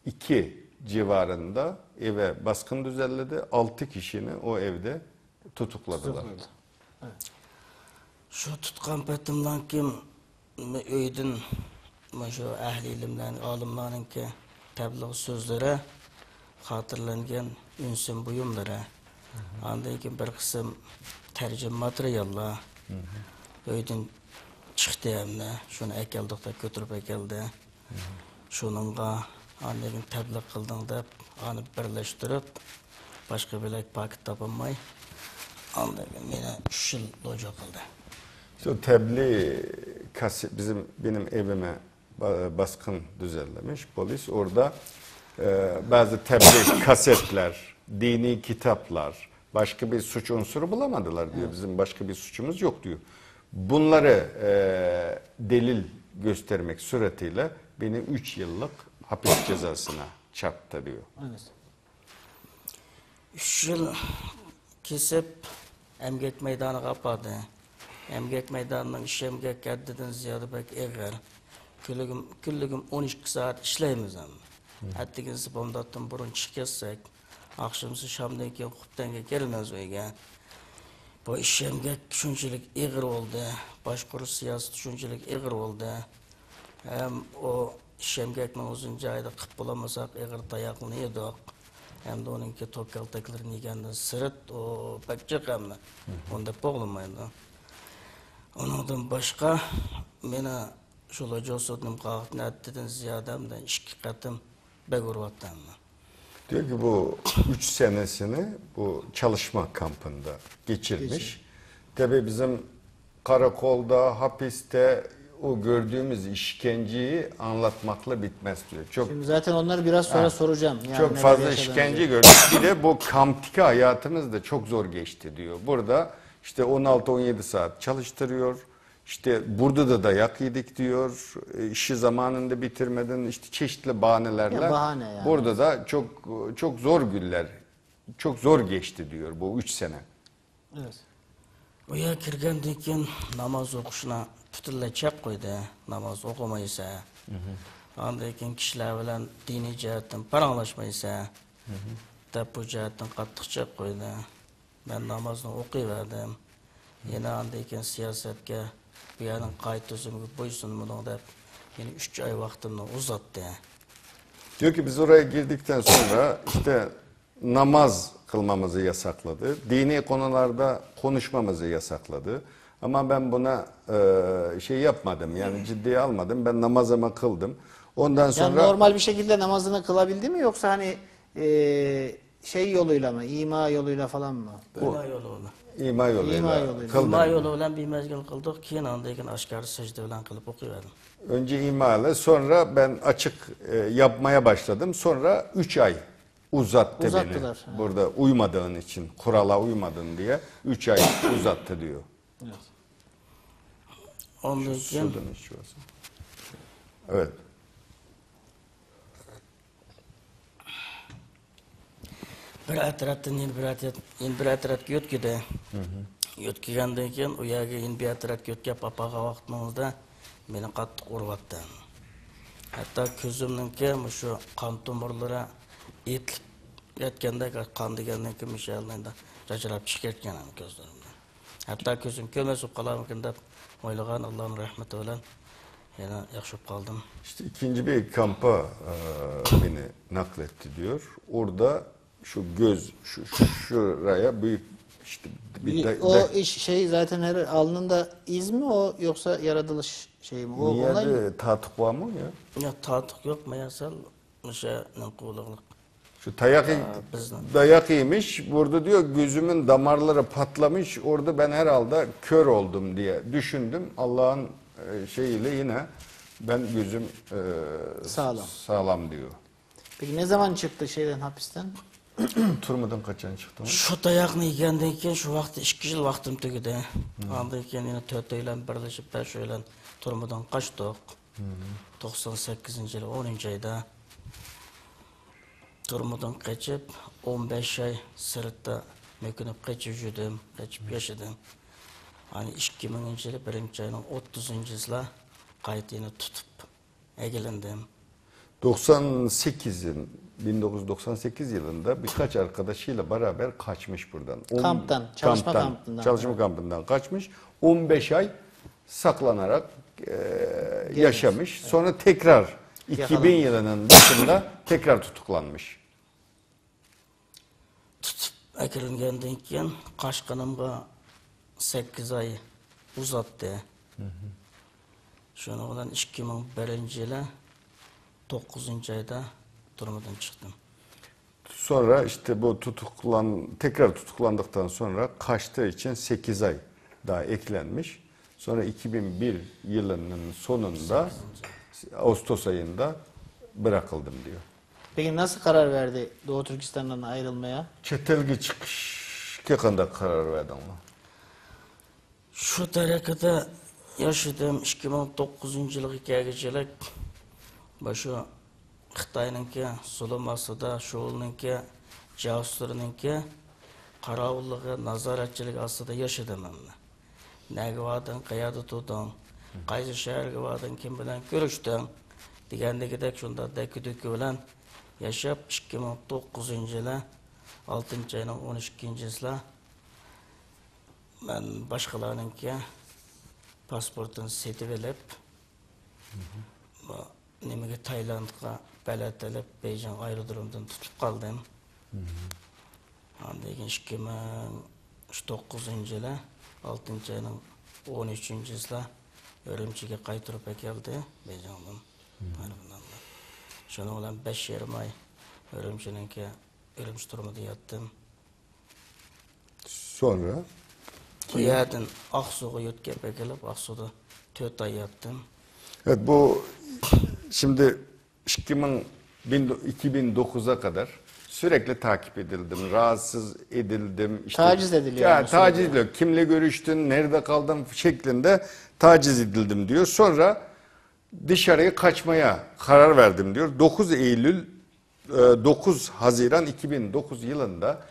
2 civarında eve baskın düzenledi. 6 kişini o evde tutukladılar.
Evet.
Şu tutkan patimdan kim uydan şu ahli ilimlerin, alimlerin tebliğ sözleri hatırlangan ünsün buyumları. Andan keyin bir qism tercüme materiallar uydan chiqdi hamda shuni akaldiqda ko'tarib akeldi. Shuningga andan keyin tebliğ qilding deb ani birlashtirib boshqa bilak paket topolmay andan keyin meni 3 yil loja qildi.
İşte o tebliğ benim evime baskın düzenlemiş polis. Orada bazı tebliğ kasetler, dini kitaplar, başka bir suç unsuru bulamadılar diyor. Bizim başka bir suçumuz yok diyor. Bunları delil göstermek suretiyle beni 3 yıllık hapis cezasına çarptı diyor.
Evet.
3 yıl kesip emgek meydanı kapadı. Emgek meydanının iş emgek haddidan ziyade pek eğer. Külligim 12 saat işleyimiz ama. Hatta bomdattan burun çıkırsak, akşamsı Şam'dan keyin Qubtanga kelmez uyga. Bu iş emgek shunchalik eğer oldu. Boshqaruv siyosati shunchalik eğer oldu. Hem o iş emgekning uzun joyida qilib bo'lamasak eğer tayoqni yedik. Hem de onunki tokaltaklarini yegandan sirt o bakcha qamni. Onda bo'g'lamaydi. Ondan başqa meni şula josudnim qaqtni attidan ziyodamdan 2 qatim bek urvattan.
Diyor ki bu 3 senesini bu çalışma kampında geçirmiş. Tabii bizim karakolda, hapiste o gördüğümüz işkenceyi anlatmakla bitmez diyor. Çok
Şimdi zaten onları biraz sonra soracağım. Yani
çok
neler
fazla
yaşadığınızı.
işkence gördük. Bir de bu kamptaki hayatımız da çok zor geçti diyor. Burada işte 16-17 saat çalıştırıyor. İşte burada da dayak yedik diyor. İşi zamanında bitirmedin işte çeşitli bahanelerle.
Ya bahane yani.
Burada da çok zor günler, çok zor geçti diyor bu 3 sene.
Evet.
Uya kirgandan keyin namoz o'qishni butunlay chap qo'ydi. Namoz o'qimaysa. Andan keyin kishilar bilan diniy jihatdan paranglashmaysa. Deb bu jihatdan qattiq chap qo'ydi. Men namozni o'qiyverdim. Yana andan keyin siyosatga bu yerdan qaytishimga bo'ysunmadim deb yana 3 oy vaqtimni uzatdi.
Diyor ki biz oraya girdikten sonra işte namaz kılmamızı yasakladı. Dini konularda konuşmamızı yasakladı. Ama ben buna şey yapmadım yani ciddiye almadım. Ben namazımı kıldım. Ondan
Yani
sonra
normal bir şekilde namazını kılabildi mi yoksa hani şey yoluyla mı, ima yoluyla falan mı?
İma yo'li bilan.
ima yoluyla
İma yoluyla.
kıldım.
İma yo'li bilan bemezgil qildik. Keyin andan keyin ashkari sajda bilan qilib o'qiyverdim.
Önce ima ile sonra ben açık yapmaya başladım. Sonra 3 ay uzattı
Uzattılar.
beni. Burada uymadığın için, kurala uymadın diye 3 ay uzattı diyor.
Ondan keyin
Sudan içiyorsun. Evet.
bir atrofdan endi bir atrofga yo'tkidi. Yo'tkigandan keyin u yerga endi bir atrofga yo'tkab papaga vaqtimizda meni qattiq uryapti. Hatto ko'zimninki shu qon tomirlari etlib yotganda qon degandan keyin mishallarda jajrab chiqib ketgan ko'zlarimdan. Hatto ko'zim ko'mas bo'lib qolarmikin deb o'ylagan Allohning rahmati bilan yana yaxshi bo'lib qoldim.
İşte ikinci bir kampa beni nakletti diyor. Orada şu göz, şuraya büyük işte
O iş şey zaten her alnında iz mi o yoksa yaratılış şey mi? O olay mı?
niyede tatık var mı ya?
Ya tatık yok mayasal müşanin quvluqliq.
Şu
bizden.
dayak yemiş. Burada diyor gözümün damarları patlamış. Orada ben herhalde kör oldum diye düşündüm. Allah'ın şeyiyle yine ben gözüm sağlam diyor.
Peki ne zaman çıktı şeyden hapisten?
Turmadan kaçan çıktı mı?
Shu tayoqni yegandan keyin shu vaqtda 2 yil vaqtim tugadi. Ondan keyin yana 4 oylan birlashib 5 oylan turmadan qochdik. 98-yil 10-oyda turmadan qochib 15 oy sirtda mekinib qochib yurdim, qochib yashadim. Hani 2000-yil 1-oyning 30-yilda qaytini tutib egilindim.
1998 yılında birkaç arkadaşıyla beraber kaçmış buradan.
Kamptan, çalışma kampından.
Çalışma kampından kaçmış. 15 ay saklanarak yaşamış. Sonra tekrar 2000 yılının başında tekrar tutuklanmış.
Tutib akilingandan keyin Qashqarimga 8 oy uzatdi. Şunu bilan 2001-yili 9-oyda turmadan chiqdim.
Sonra işte bu tekrar tutuklandıktan sonra kaçtığı için 8 ay daha eklenmiş. Sonra 2001 yılının sonunda Ağustos ayında bırakıldım diyor.
Peki nasıl karar verdi Doğu Türkistan'dan ayrılmaya?
Çetelge çıkışga qanday karar verdin lan?
Shu tariqada yaşadım 2009-yilga kelguncha shu Xitoyninki zulm ostida, sho'lninki jasuslarininki qaravulligi, nazoratchiligi ostida yashadim men. Nega varding, qayerda turding, qaysi shaharga varding, kim bilan ko'rishding degandagidek shunda dakki-dukki bilan yashab 2009-yili 6-oyning 12-yilida men boshqalarninki pasportini setib olib nimaga Taylandga balatalab Beyjing aerodromidan tutib qoldim. Ondan keyin 2009-yili 6-oyning 13-yilida Urumchiga qaytarib keldi Beyjingdan. Mana bundan. Şunu bilan 5,5 ay Ürümçi turmada yattım.
Sonra
Bu yerden Aksu'ya yötkebe gelip Aksu'da 4 ay yattım.
evet, bu şimdi 2009'a kadar sürekli takip edildim, rahatsız edildim. İşte,
Taciz ediliyor
Ya,
yani
taciz
sürekli.
ediliyor. Kimle görüştün, nerede kaldın şeklinde taciz edildim diyor. Sonra dışarıya kaçmaya karar verdim diyor. 9 Haziran 2009 yılında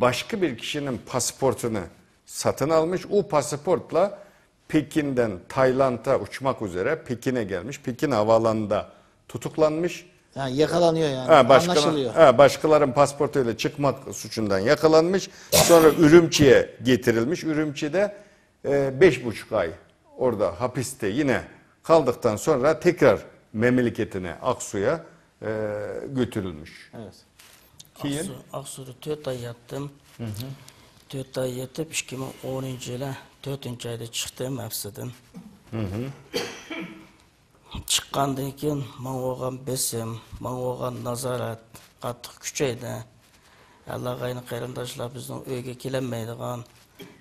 başka bir kişinin pasaportunu satın almış. O pasaportla Pekin'den Tayland'a uçmak üzere Pekin'e gelmiş. Pekin havaalanında tutuklanmış.
Yani yakalanıyor yani.
Başkalarının
Anlaşılıyor.
başkalarının pasaportuyla çıkmak suçundan yakalanmış. Sonra Ürümçi'ye getirilmiş. Ürümçi'de 5,5 ay orada hapiste yine kaldıktan sonra tekrar memleketine, Aksu'ya götürülmüş.
Evet.
Aksu'da 4 ay yattım. 4 ay yatıp 2010 yılı 4. ayda çıktım hapsiden. Çıqqandan keyin men olgan besim, men olgan nazarat qattiq kuchaydi. Allohgayni qarindoshlar bizning uyga kelinmaydigan,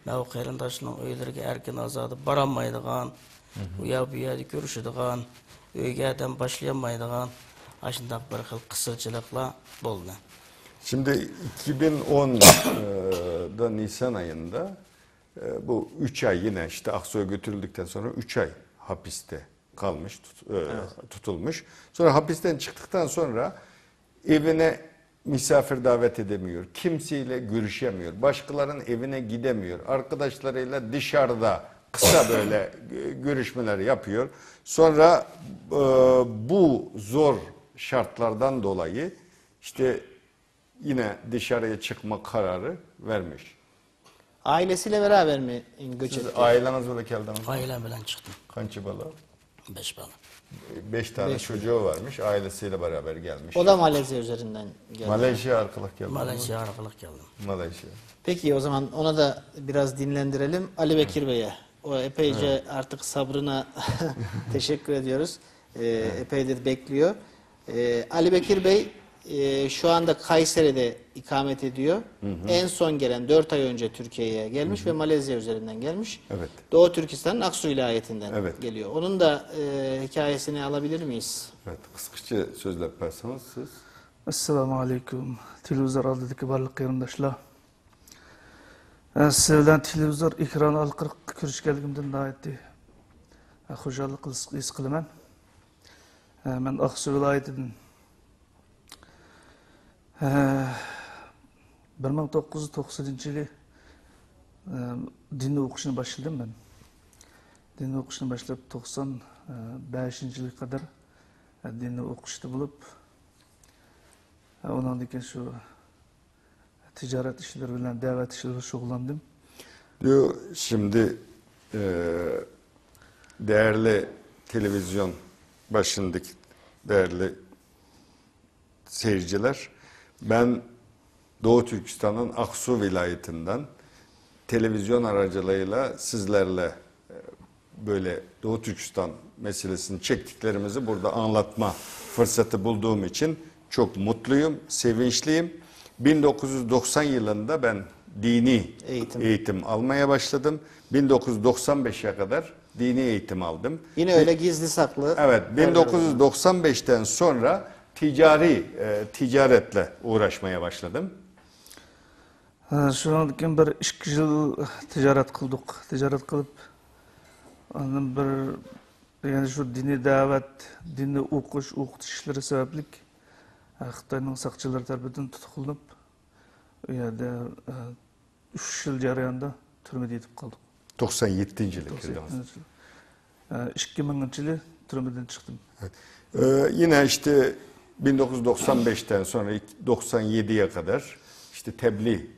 men o qarindoshlarning uylariga erkin ozodi borolmaydigan, u yer bu yerda ko'rishadigan, uygadan boshlanmaydigan, shunday bir xil qisirchiliklar bo'ldi.
Şimdi 2010'da Nisan ayında bu 3 ay yine işte Aksu'ya götürüldükten sonra 3 ay hapiste kalmış, tutulmuş. Sonra hapisten çıktıktan sonra evine misafir davet edemiyor. Kimseyle görüşemiyor. Başkalarının evine gidemiyor. Arkadaşlarıyla dışarıda kısa böyle görüşmeler yapıyor. Sonra bu zor şartlardan dolayı işte yine dışarıya çıkma kararı vermiş.
Ailesiyle beraber mi göç
Siz
etti?
ailenizle geldiniz.
Oilam bilan chiqdim.
Kaçı bala?
5 bola.
5 tane
Beş
çocuğu varmış. Ailesiyle beraber gelmiş.
O da Malezya üzerinden geldi.
Malezya arkalık geldi.
Malayziya orqali keldim.
Malezya.
Peki o zaman ona da biraz dinlendirelim. Ali Bekir Bey'e. O epeyce artık sabrına teşekkür ediyoruz. Epeydir bekliyor. Ali Bekir Bey şu anda Kayseri'de ikamet ediyor. En son gelen 4 ay önce Türkiye'ye gelmiş ve Malezya üzerinden gelmiş.
Evet.
Doğu Türkistan'ın Aksu vilayetinden
Evet.
geliyor. Onun da hikayesini alabilir miyiz?
Evet, kısaca sözler yaparsanız siz.
Assalomu alaykum. Televizor oldidagi barliq qarindoshlar. Siz bilan televizor ekrani orqali ko'rishganligimdan nihoyatda xursandlik his qilaman. Men Aksu viloyatidan 1990-yili dinni o'qishni boshladim men. Dinni o'qishni boshlab 95-yilga qadar dinni o'qishda bo'lib, ondan keyin shu ticaret işleri bilan davet işleri şug'ullandim.
Diyor şimdi değerli televizyon başındaki değerli seyirciler, ben Doğu Türkistan'ın Aksu vilayetinden televizyon aracılığıyla sizlerle böyle Doğu Türkistan meselesini çektiklerimizi burada anlatma fırsatı bulduğum için çok mutluyum, sevinçliyim. 1990 yılında ben dini eğitim almaya başladım. 1995'e kadar dini eğitim aldım.
Yine öyle gizli saklı.
Evet, 1995'ten sonra ticaretle uğraşmaya başladım.
Shundan keyin bir 2 yil tijorat qildik. Tijorat qilib, ondan bir yani shu diniy da'vat, dinni o'qitish ishlari sababli Xitoyning saqchilari tarafidan tutuqlanib, u yerda 3 yil jarayonida turmada yetib qoldik.
97. yıla girdiniz.
2000-yili turmadan chiqdim.
Evet. Yine işte 1995'ten sonra 97'ye kadar işte tebliğ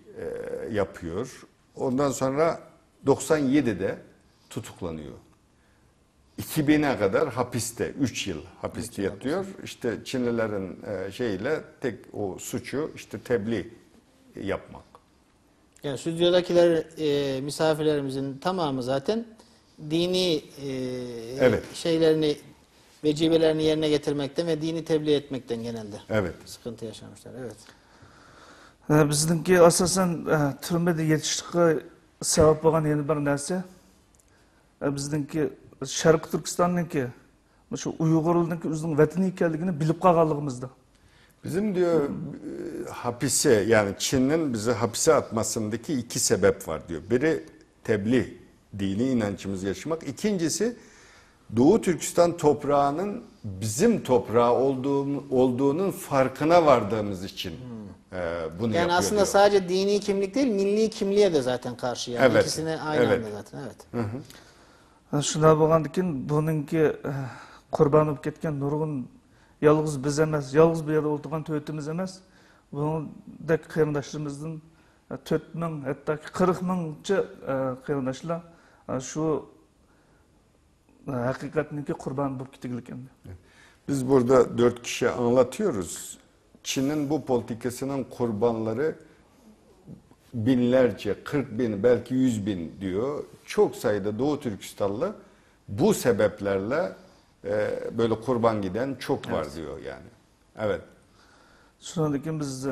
yapıyor. Ondan sonra 97'de tutuklanıyor. 2000'e kadar hapiste, 3 yıl hapiste yatıyor. İşte Çinlilerin şeyiyle tek o suçu işte tebliğ yapmak.
Yani stüdyodakiler misafirlerimizin tamamı zaten dini
Evet.
şeylerini vecibelerini yerine getirmekten ve dini tebliğ etmekten genelde
Evet.
sıkıntı yaşamışlar. Evet.
Bizdeki asasen türmede yetiştikçe sebep olan yeni bir narsa. Bizdeki Şarkı Türkistan'daki şu Uygurlu'daki özünün vatani ekanligini bilip kalganlığımızda.
Bizim diyor hapise yani Çin'in bizi hapise atmasındaki iki sebep var diyor. Biri tebliğ, dini inancımızı yaşamak. İkincisi Doğu Türkistan toprağının bizim toprağı olduğunun farkına vardığımız için bunu
Yani
yapıyor
aslında
diyor.
sadece dini kimlik değil, milli kimliğe de zaten karşı yani.
Evet,
İkisine aynı
evet.
anda zaten. Evet.
Şuna bolgandykin bununki kurban olup ketken nurgun yalnız biz emas, yalnız bir yerde oturgan tötümüz emas. Bunundaki kıyırdaşlarımızın 4.000 hatta 40.000 kıyırdaşlar şu hakikatinki kurban bulup ketigilken.
Biz burada 4 kişi anlatıyoruz. Çin'in bu politikasının kurbanları binlerce, 40 bin, belki 100 bin diyor. Çok sayıda Doğu Türkistanlı bu sebeplerle böyle kurban giden çok var diyor yani. Evet.
Şundan biz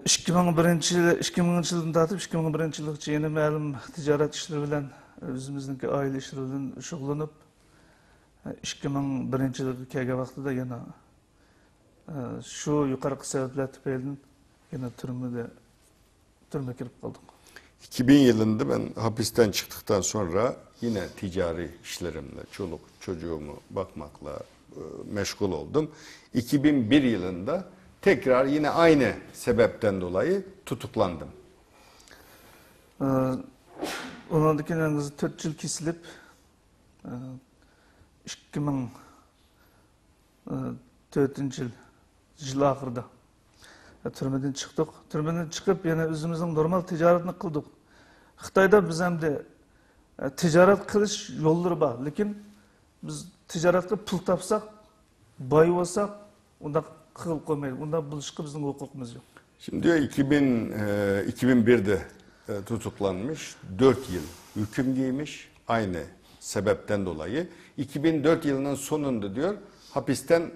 2001 yıldan tartip 2001 yılgacha yeni ma'lum ticaret işleri bilen özümüzdeki aile işleri bilen şug'ullanıp 2001 yılga kelgan vaqtida yana şu yuqorqi sabablar tufayli yana türme kirib qoldik.
2000 yılında ben hapisten çıktıktan sonra yine ticari işlerimle, çoluk çocuğumu bakmakla meşgul oldum. 2001 yılında tekrar yine aynı sebepten dolayı tutuklandım.
Ondan keyin 4 yıl kesilip 2004 yıl ahırda türmeden çıktık. Türmeden çıkıp yana özümüzün normal ticaretini kıldık. Xitayda biz hem de ticaret kılış yolları var. Lekin biz ticaretle pul tapsak, bay olsak, onda kıl koymayız. Onda buluşku bizim hukukumuz yok.
Şimdi diyor 2001'de tutuklanmış, 4 yıl hüküm giymiş aynı sebepten dolayı. 2004 yılının sonunda diyor hapisten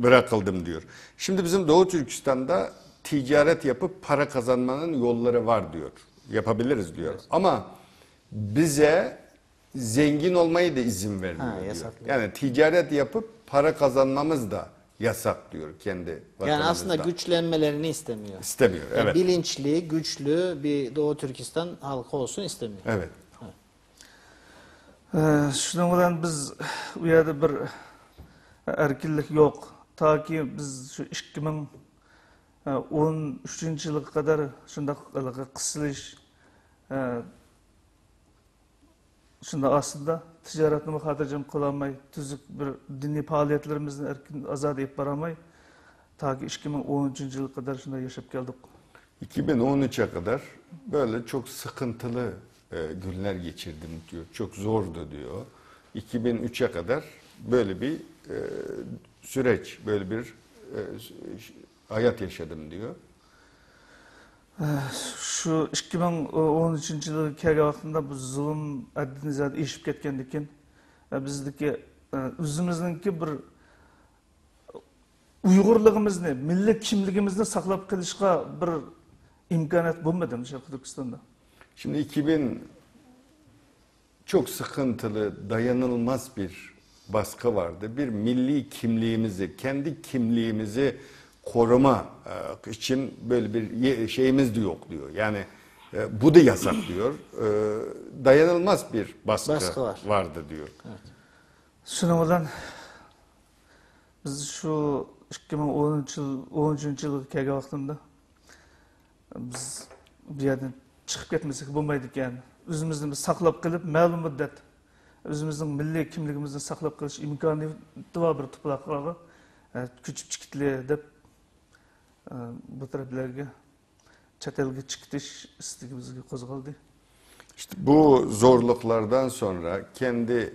bırakıldım diyor. Şimdi bizim Doğu Türkistan'da ticaret yapıp para kazanmanın yolları var diyor. Yapabiliriz diyor. Evet. Ama bize zengin olmayı da izin vermiyor diyor.
Yasaklıyor.
Yani ticaret yapıp para kazanmamız da yasak diyor kendi vatanımızda.
Yani aslında güçlenmelerini istemiyor.
İstemiyor,
Yani
evet.
bilinçli, güçlü bir Doğu Türkistan halkı olsun istemiyor.
Evet.
Şunun bilen biz u yerda bir erkinlik yok. Ta ki biz şu 2013 yılga kadar şunda kısılış şunda aslında ticaretini hatircem kılamay, tüzük bir dini faaliyetlerimizden erkin azad edip baramay ta ki 2013 yılga kadar şunda yaşap geldik.
2013'e kadar böyle çok sıkıntılı günler geçirdim diyor. Çok zordu diyor. 2003'e kadar böyle bir süreç, böyle bir hayat yaşadım diyor.
Şu 2013 yılı kelgan vaqtında bu zulüm adını zat eşip ketkendikin bizdeki özümüzdeki bir Uygurluğumuzni, millet kimligimizni saqlab qilishga bir imkoniyat bo'lmadi Şarkı Türkistan'da.
Şimdi 2000 çok sıkıntılı, dayanılmaz bir baskı vardı. Bir milli kimliğimizi, kendi kimliğimizi koruma için böyle bir şeyimiz de yok diyor. Yani bu da yasak diyor. Dayanılmaz bir baskı vardı diyor.
Evet.
Şunun bilen biz şu 2013 yılı kelgan vaqtında biz bir yerden çıkıp ketmesek bo'lmaydi ekan. Özümüzni biz saqlab qilib, ma'lum muddat özümüzün milliy kimligimizni saqlab qilish imkoniyati bor bir tuproqlarga ko'chib chiqitli deb bu taraflarga chet elga chiqitish istigimizga qo'zg'aldi.
İşte bu zorluklardan sonra kendi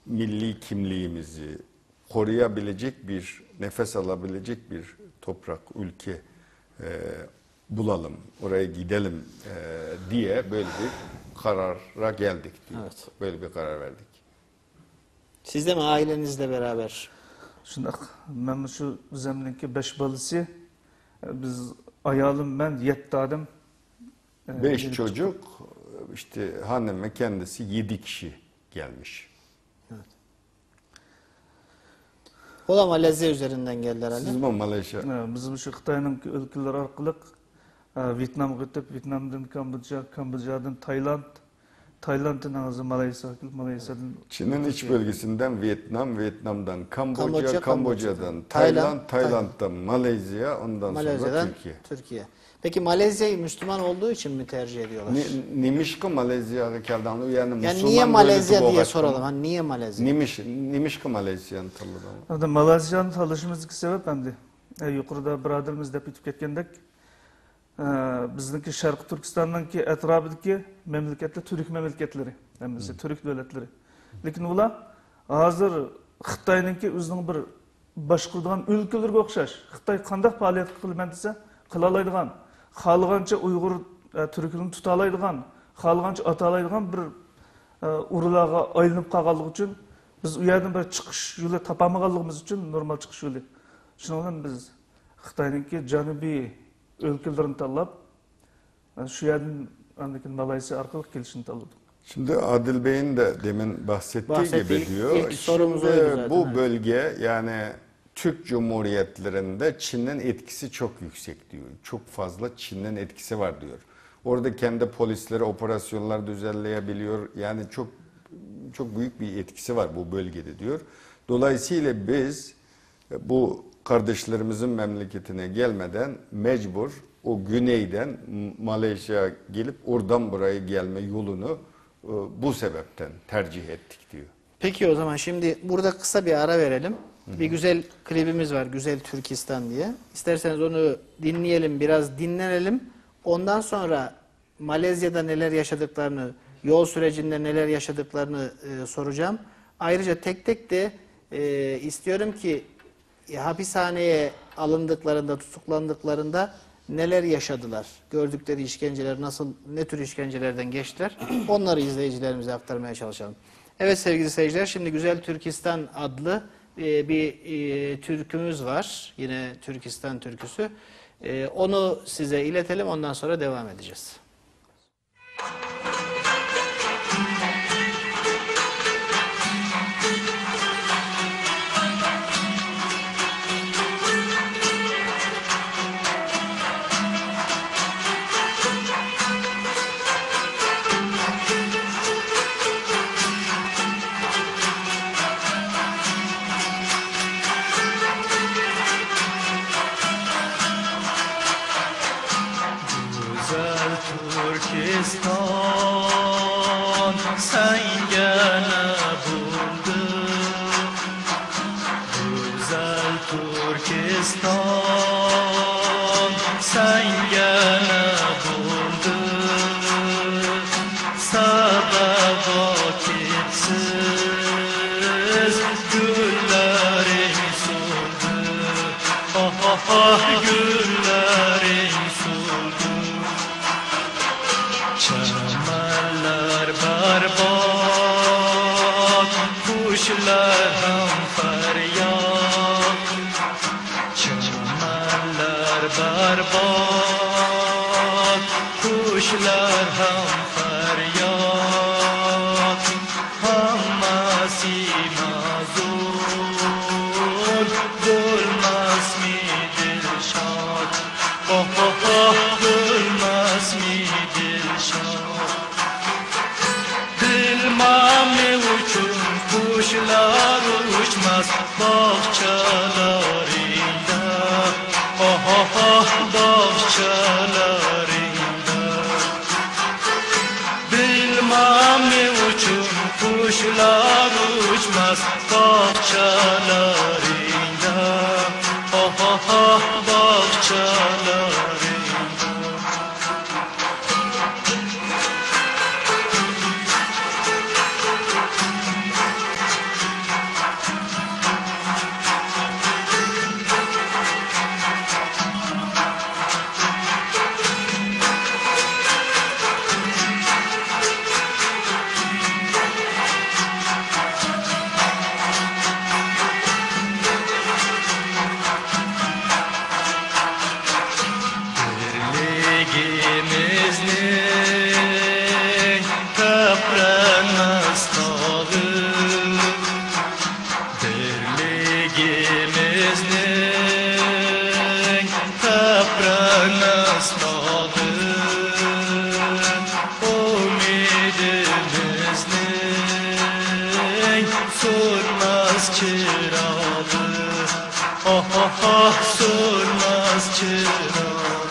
milli kimliğimizi koruyabilecek bir, nefes alabilecek bir toprak, ülke bulalım, oraya gidelim diye böyle bir karara geldik diyor.
Evet.
Böyle bir karar verdik.
Siz de mi ailenizle beraber?
Shundoq. Men shu bizamniki 5 balası. Biz ayolim ben 7 adam.
5 çocuk, işte hanım ve kendisi 7 kişi gelmiş.
O da Malezya üzerinden geldi herhalde.
Siz mi Malezya?
Bizim şu Xitoyning ülkeleri orqali Vyetnamga o'tib, Vyetnamdan Kamboja, Kambojadan Tayland, Taylanddan hozir Malayziya, Malayziyadan
Çin'in iç bölgesinden Vietnam, Vietnam'dan Kamboja,
Kamboja,
Kamboja'dan
Tayland,
Tayland'dan Malezya, ondan sonra
Malezya'dan
Türkiye.
Türkiye. Peki Malezya'yı Müslüman olduğu için mi tercih ediyorlar?
Nimişka Malezya'ya keldan yani
Yani
Müslüman
niye Malezya
bölgesi
diye
boğaz.
soralım. Hani niye Malezya?
Nimişka Malezya'nın tanıdım.
Hadi Malazya'nın tanışımızdaki sebep endi. Yuqorida birodarimiz deb aytib ketgandek, bizniki Sharq Turkistondanki atrofidagi mamlakatlar Türk mamlakatlari, hamda Türk davlatlari. Lekin ular hozir Xitoyniki o'zining bir boshqaradigan o'lkalarga o'xshash. Xitoy qanday faoliyat qilman desa, qila oladigan, xohlagancha Uyg'ur Türkini tuta oladigan, xohlagancha ata oladigan bir urug'larga aylanib qolganligi uchun biz u yerdan bir chiqish yo'li topolmaganligimiz uchun normal chiqish yo'li. Shuning uchun biz Xitoyniki janubiy ülkelerini tanlab, şu yerden Malaysia arkalı gelişini tanladık.
Şimdi Adil Bey'in de demin bahsettiği gibi diyor.
İlk sorumuz
Şimdi
oydu zaten,
bu
evet.
bölge yani Türk Cumhuriyetlerinde Çin'in etkisi çok yüksek diyor. Çok fazla Çin'in etkisi var diyor. Orada kendi polisleri operasyonlar düzenleyebiliyor. Yani çok büyük bir etkisi var bu bölgede diyor. Dolayısıyla biz bu kardeşlerimizin memleketine gelmeden mecbur o güneyden Malezya'ya gelip oradan buraya gelme yolunu bu sebepten tercih ettik diyor.
Peki o zaman şimdi burada kısa bir ara verelim. Bir güzel klibimiz var. Güzel Türkistan diye. İsterseniz onu dinleyelim, biraz dinlenelim. Ondan sonra Malezya'da neler yaşadıklarını, yol sürecinde neler yaşadıklarını soracağım. Ayrıca tek tek de istiyorum ki hapishaneye alındıklarında, tutuklandıklarında neler yaşadılar? Gördükleri işkenceler nasıl, ne tür işkencelerden geçtiler? Onları izleyicilerimize aktarmaya çalışalım. Evet sevgili seyirciler, şimdi Güzel Türkistan adlı bir türkümüz var. Yine Türkistan türküsü. Onu size iletelim, ondan sonra devam edeceğiz.
Türkistan sengene buldu. Güzel Türkistan sengene buldu. Sabah vakitsiz güllerin soldu. Ah ah ah güllerin soldu. Çemenler berbat, kuşlar hem feryat. Çemenler berbat, kuşlar hem feryat. Hammasi mazur, bulmaz mi dilşad? Oh oh oh, bulmaz mi dilşad? Bilmem ne uchun kuşlar uçmaz bahçelerinde. Oh oh oh, bahçelerinde. Bilmem ne uchun kuşlar uçmaz bahçelerinde. Oh oh oh, bahçelerinde. sönmez çırağım.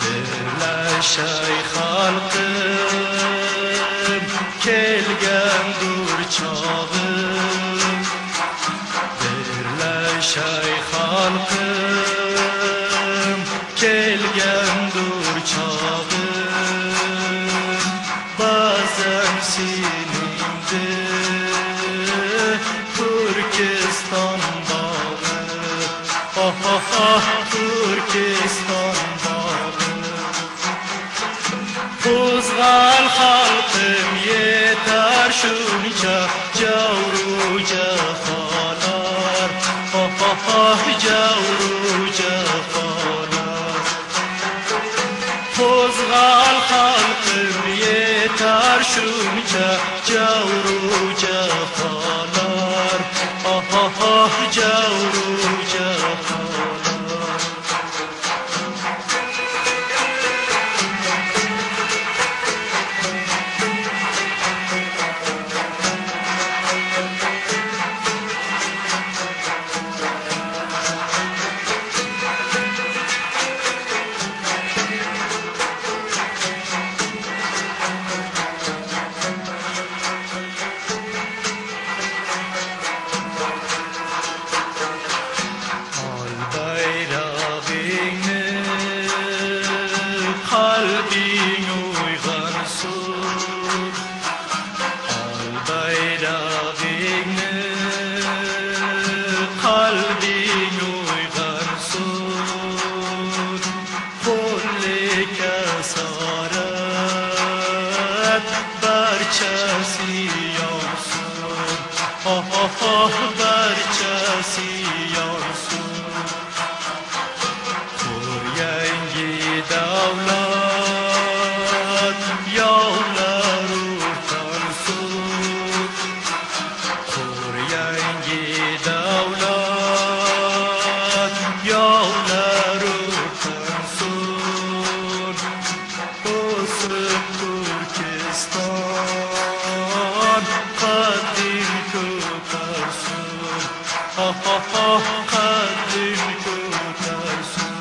Birleşey halkım, kelgendur çağım. Birleşey halkım, kelgendur çağım. Bazen sinimde Türkistan bağı, ah ah ah Türkistan bağı. Kuzgal halkım yeter şunca cavru cefalar, ah ah ah cavru cefalar. Kuzgal halkım yeter şunca cavru cefalar, ah ah ah cavru cefalar. Ay bayrağını kalbin uygansın. Ay bayrağını kalbin uygansın. Kulli kesaret berçesi yansın. Ah ah ah berçesi yansın. Kur yengi davlat yavlar utansın. Kur yengi davlat yavlar utansın. Olsun Türkistan kadrin kökarsın. Ah ah ah kadrin kökarsın.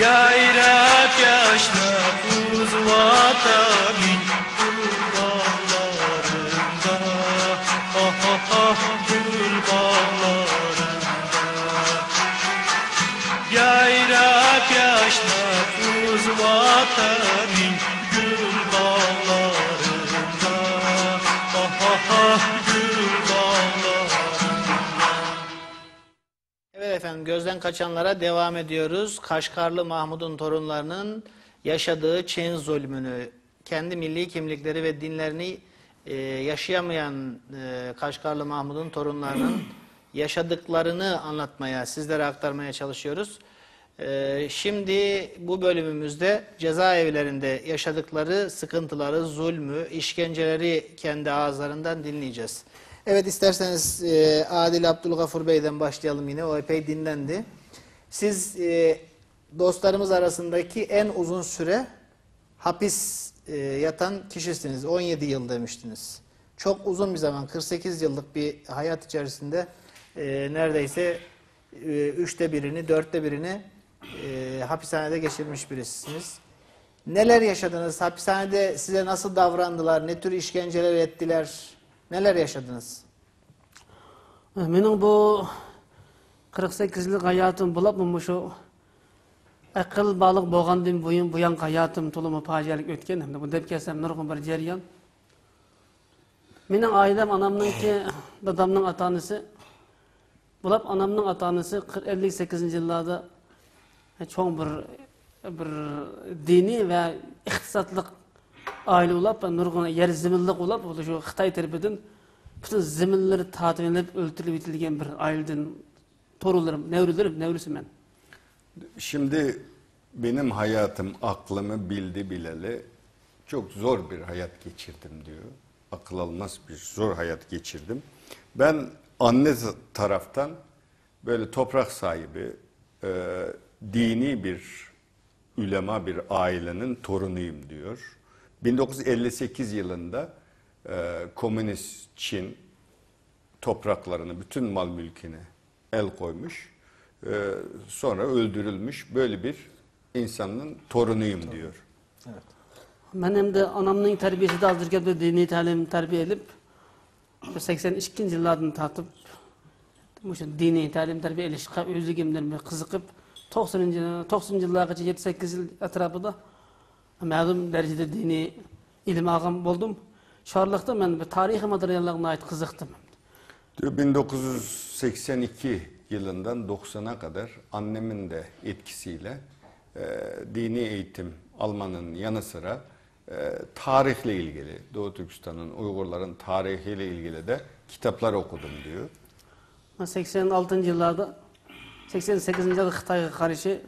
Yayrab yaşnab uz vatanın gül bağlarında, ah ah ah gül bağlarında. Yayrab yaşnab uz vatanın gül bağlarında, ah ah ah gül bağlarında.
Evet efendim, gözden kaçanlara devam ediyoruz. Kaşgarlı Mahmud'un torunlarının yaşadığı Çin zulmünü, kendi milli kimlikleri ve dinlerini yaşayamayan Kaşgarlı Mahmud'un torunlarının yaşadıklarını anlatmaya, sizlere aktarmaya çalışıyoruz. Şimdi bu bölümümüzde cezaevlerinde yaşadıkları sıkıntıları, zulmü, işkenceleri kendi ağızlarından dinleyeceğiz. Evet, isterseniz Adil Abdülgafur Bey'den başlayalım yine. O epey dinlendi. Siz dostlarımız arasındaki en uzun süre hapis yatan kişisiniz. 17 yıl demiştiniz. Çok uzun bir zaman, 48 yıllık bir hayat içerisinde neredeyse 3'te birini, 4'te birini hapishanede geçirmiş birisiniz. Neler yaşadınız? Hapishanede size nasıl davrandılar? Ne tür işkenceler ettiler? Neler yaşadınız?
Mening bu 48 yillik hayatim bulab şu akıl bağlıq bolgandan buyan buyan hayatim toluma facialik ötken. Hem bu dep kelsem nurgun bir jaryan. Mening ailem anamnınki, dadamның ata-anası. Bulab anamның ata-anası 58 yıllarda çoğun bir dini ve iktisatlık aile olap, nurgun yer ziminlik olap, şu Xitay tarafından bütün ziminleri tatminlenip öldürülüp bitilgen bir aileden torunlarım, nevrüsüm ben.
Şimdi benim hayatım aklımı bildi bileli çok zor bir hayat geçirdim diyor. Akıl almaz bir zor hayat geçirdim. Ben anne taraftan böyle toprak sahibi, dini bir ülema bir ailenin torunuyum diyor. 1958 yılında Komünist Çin topraklarını, bütün mal mülküne el koymuş. Sonra öldürülmüş. Böyle bir insanın torunuyum diyor.
Ben hem de anamның terbiyesi de azdırken de dini talim terbiye edip 82 yıllardan tatip dini talim terbiye ilişki özlüğümden kızıkıp 90 yıllargacha 7-8 yıl etrafında ma'lum derecede dini ilim algan boldum. Şarlıkta ben bir tarihi materyallarına ait kızıktım.
Diyor 1982 yılından 90'a kadar annemin de etkisiyle dini eğitim almanın yanı sıra tarihle ilgili, Doğu Türkistan'ın, Uygurların tarihiyle ilgili de kitaplar okudum diyor.
86 yıllarda 88 yılda Xitayga karşı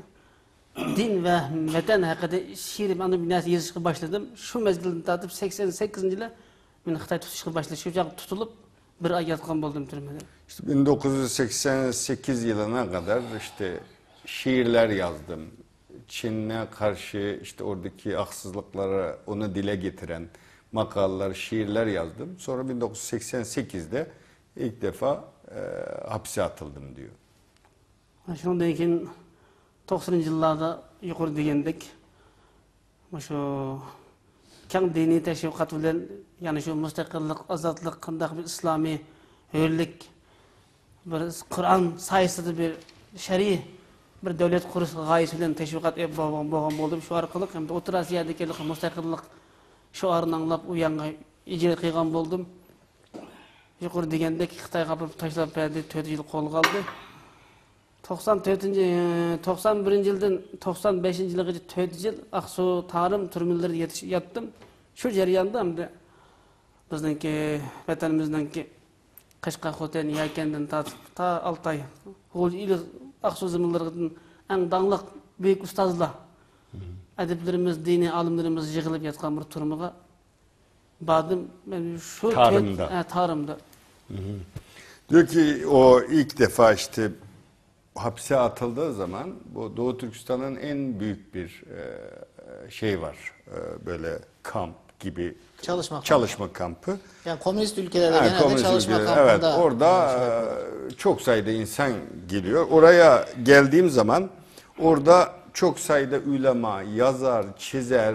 din ve vatan hakkında şiir anı binası yazışıp başladım. Şu mezgilini tatip 88 yılda ben Xitay tutuşup başladım. Şu ocak tutulup bir ay yatkan buldum türmede.
İşte 1988 yılına kadar işte şiirler yazdım. Çin'e karşı işte oradaki haksızlıkları onu dile getiren makaleler, şiirler yazdım. Sonra 1988'de ilk defa hapse atıldım diyor.
Şundan keyin 90 yıllarda yukarı degendek şu keng dini teşvikat bilen yani şu müstakillik, azatlık, kındak bir İslami hürlik bir Kur'an sayesinde bir şer'i bir devlet kuruş gayesi bilen teşvikat bolgan boldum. Şu arkalı hem de Orta Asya'daki müstakillik şuarını anlap uyanga icra kıygan boldum. Yukarı degendek Xitay kapıp taşlap berdi 4 yıl kol kaldı. 91 yıldan 95 yılgacha 4 yıl Aksu tarım türmelerinde yattım. Şu jarayonda hamda bizningki vatanimizningki Qashqa Xotan Yakandan ta Altay G'o'j il Aksu zamanlarından en dаңlıq büyük ustazlar adiblerimiz, dini alimlerimiz yığılıp yatkan bir turmuğa badım ben şu tarımda.
Diyor ki o ilk defa işte hapse atıldığı zaman bu Doğu Türkistan'ın en büyük bir şey var. Böyle kamp gibi çalışma kampı.
Yani komünist ülkelerde genelde çalışma kampında.
Evet, orada çok sayıda insan geliyor. Oraya geldiğim zaman orada çok sayıda ulema, yazar, çizer,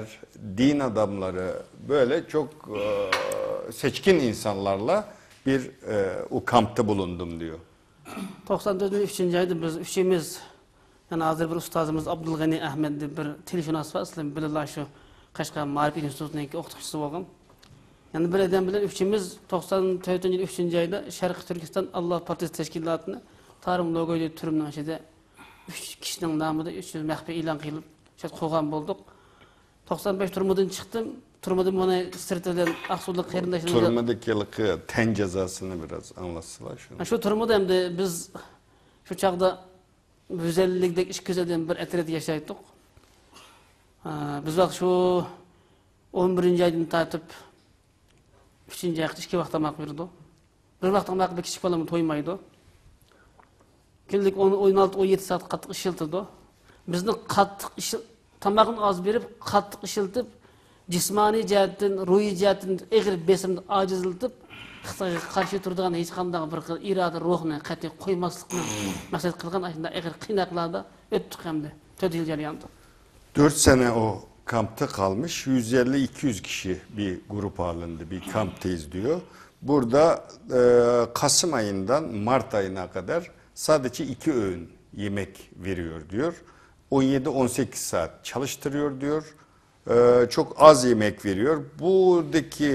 din adamları böyle çok seçkin insanlarla bir o kampta bulundum diyor.
94'ün 3. ayda biz üçümüz yani hazır bir ustazımız Abdülgani Ahmet'de bir telefon asfaslı bilirler şu Qashqa Ma'rif institutunun o'qituvchisi bo'lgan. Yani bir adam bilan üçümüz 94-yil 3. ayda Sharqiy Turkiston Allah partiyasi tashkilotini tarım logoyli turumdan içinde 3 kişinin namida 300 maxfiy e'lon qilib qo'ygan bo'ldik. 95 turmudan çıktım. Turmadan bana sırtından Aksu'luk qarindoshlarimiz.
Turmadaki ten cezasını biraz anlatsalar şunu.
Şu turmada hem de biz şu çağda 150'likdek iş güzelden bir etret yaşaydık. Biz bak şu 11. aydan tatip 3. ayda işki vaqt tamaq berdi. Bir vaqt tamaq bir kichik bolam to'ymaydi. Kunlik 16-17 saat qattiq ishiltirdi. Bizni qattiq ish tamaqni oz berib, qattiq ishiltib, jismoniy jihatdan, ruhiy jihatdan eg'ir besimni ojizlatib, Xitoyga qarshi turadigan hech qanday bir iroda ruhni qat'iy qo'ymaslikni maqsad qilgan ashunday eg'ir qiynaqlarda o'tdik hamda 4 yil jarayonida.
4 sene o kampta kalmış. 150-200 kişi bir grup halinde bir kamptayız diyor. Burada Kasım ayından Mart ayına kadar sadece 2 öğün yemek veriyor diyor. 17-18 saat çalıştırıyor diyor. Çok az yemek veriyor. Buradaki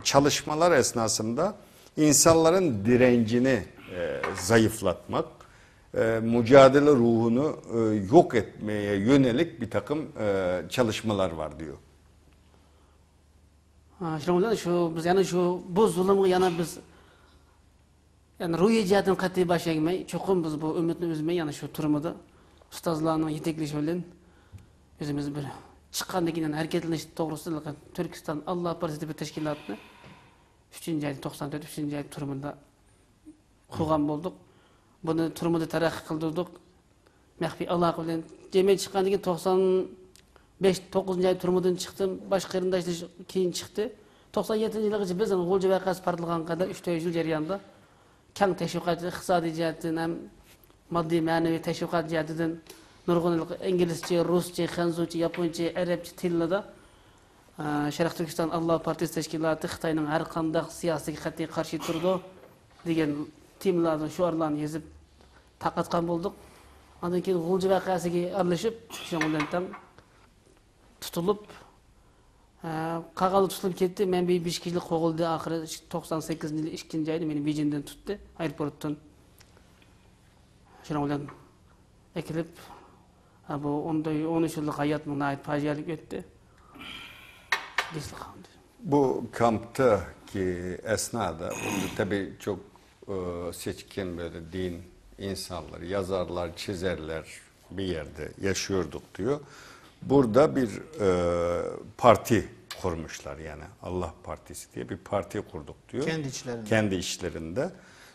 çalışmalar esnasında insanların direncini zayıflatmak, mücadele ruhunu yok etmeye yönelik bir takım çalışmalar var diyor.
Şu biz yani şu bu zulümü yana biz yani ruhiy jihatdan qat'iy başlamay, çoxum biz bu ümitni üzmey yani şu turmada ustazlarning yetakleshi bilan o'zimiz bir chiqqandan keyin harakatlanish to'g'risida Turkiston Allah partiyasi bir tashkilotni 3. ayda 94 3. ayda turmada qurgan bo'ldik. Buni turmada taraqqiy qildirdik. Maxfiy aloqa bilan jamiyat chiqqandan keyin 95 9. ay turmadan chiqdim. Boshqa qarindoshlar keyin chiqdi. 97 yilgacha biz G'o'lja vaqasi partilgan qadar 3 yil jarayonida keng teşviqat, iqtisadi jihatdan hem maddi manevi teşviqat jihatidan nurg'un inglizce, rusça, xanzucha, yaponcha, arabcha tillarda Şərq Türkistan Allah Partiyası Təşkilatı Xitayning har qanday siyosiy qat'iy qarshi turdi degan temlarni, shuarlarni yozib taqatgan bo'ldik. Ondan keyin G'ulji voqeasiga aralashib, shuning bilan ham tutilib, qag'al tutilib ketdi. Men 5 yil qo'g'ildi, oxiri 98-yil 2-oyda meni Beijingdan tutdi, aeroportdan. Shuning bilan ekilib, bu 13 yillik hayot menga fojialik o'tdi.
Bu kamptaki esnada tabii çok seçkin böyle din insanlar, yazarlar, çizerler bir yerde yaşıyorduk diyor. Burada bir parti kurmuşlar yani Allah Partisi diye bir parti kurduk diyor.
Kendi içlerinde.
Kendi içlerinde.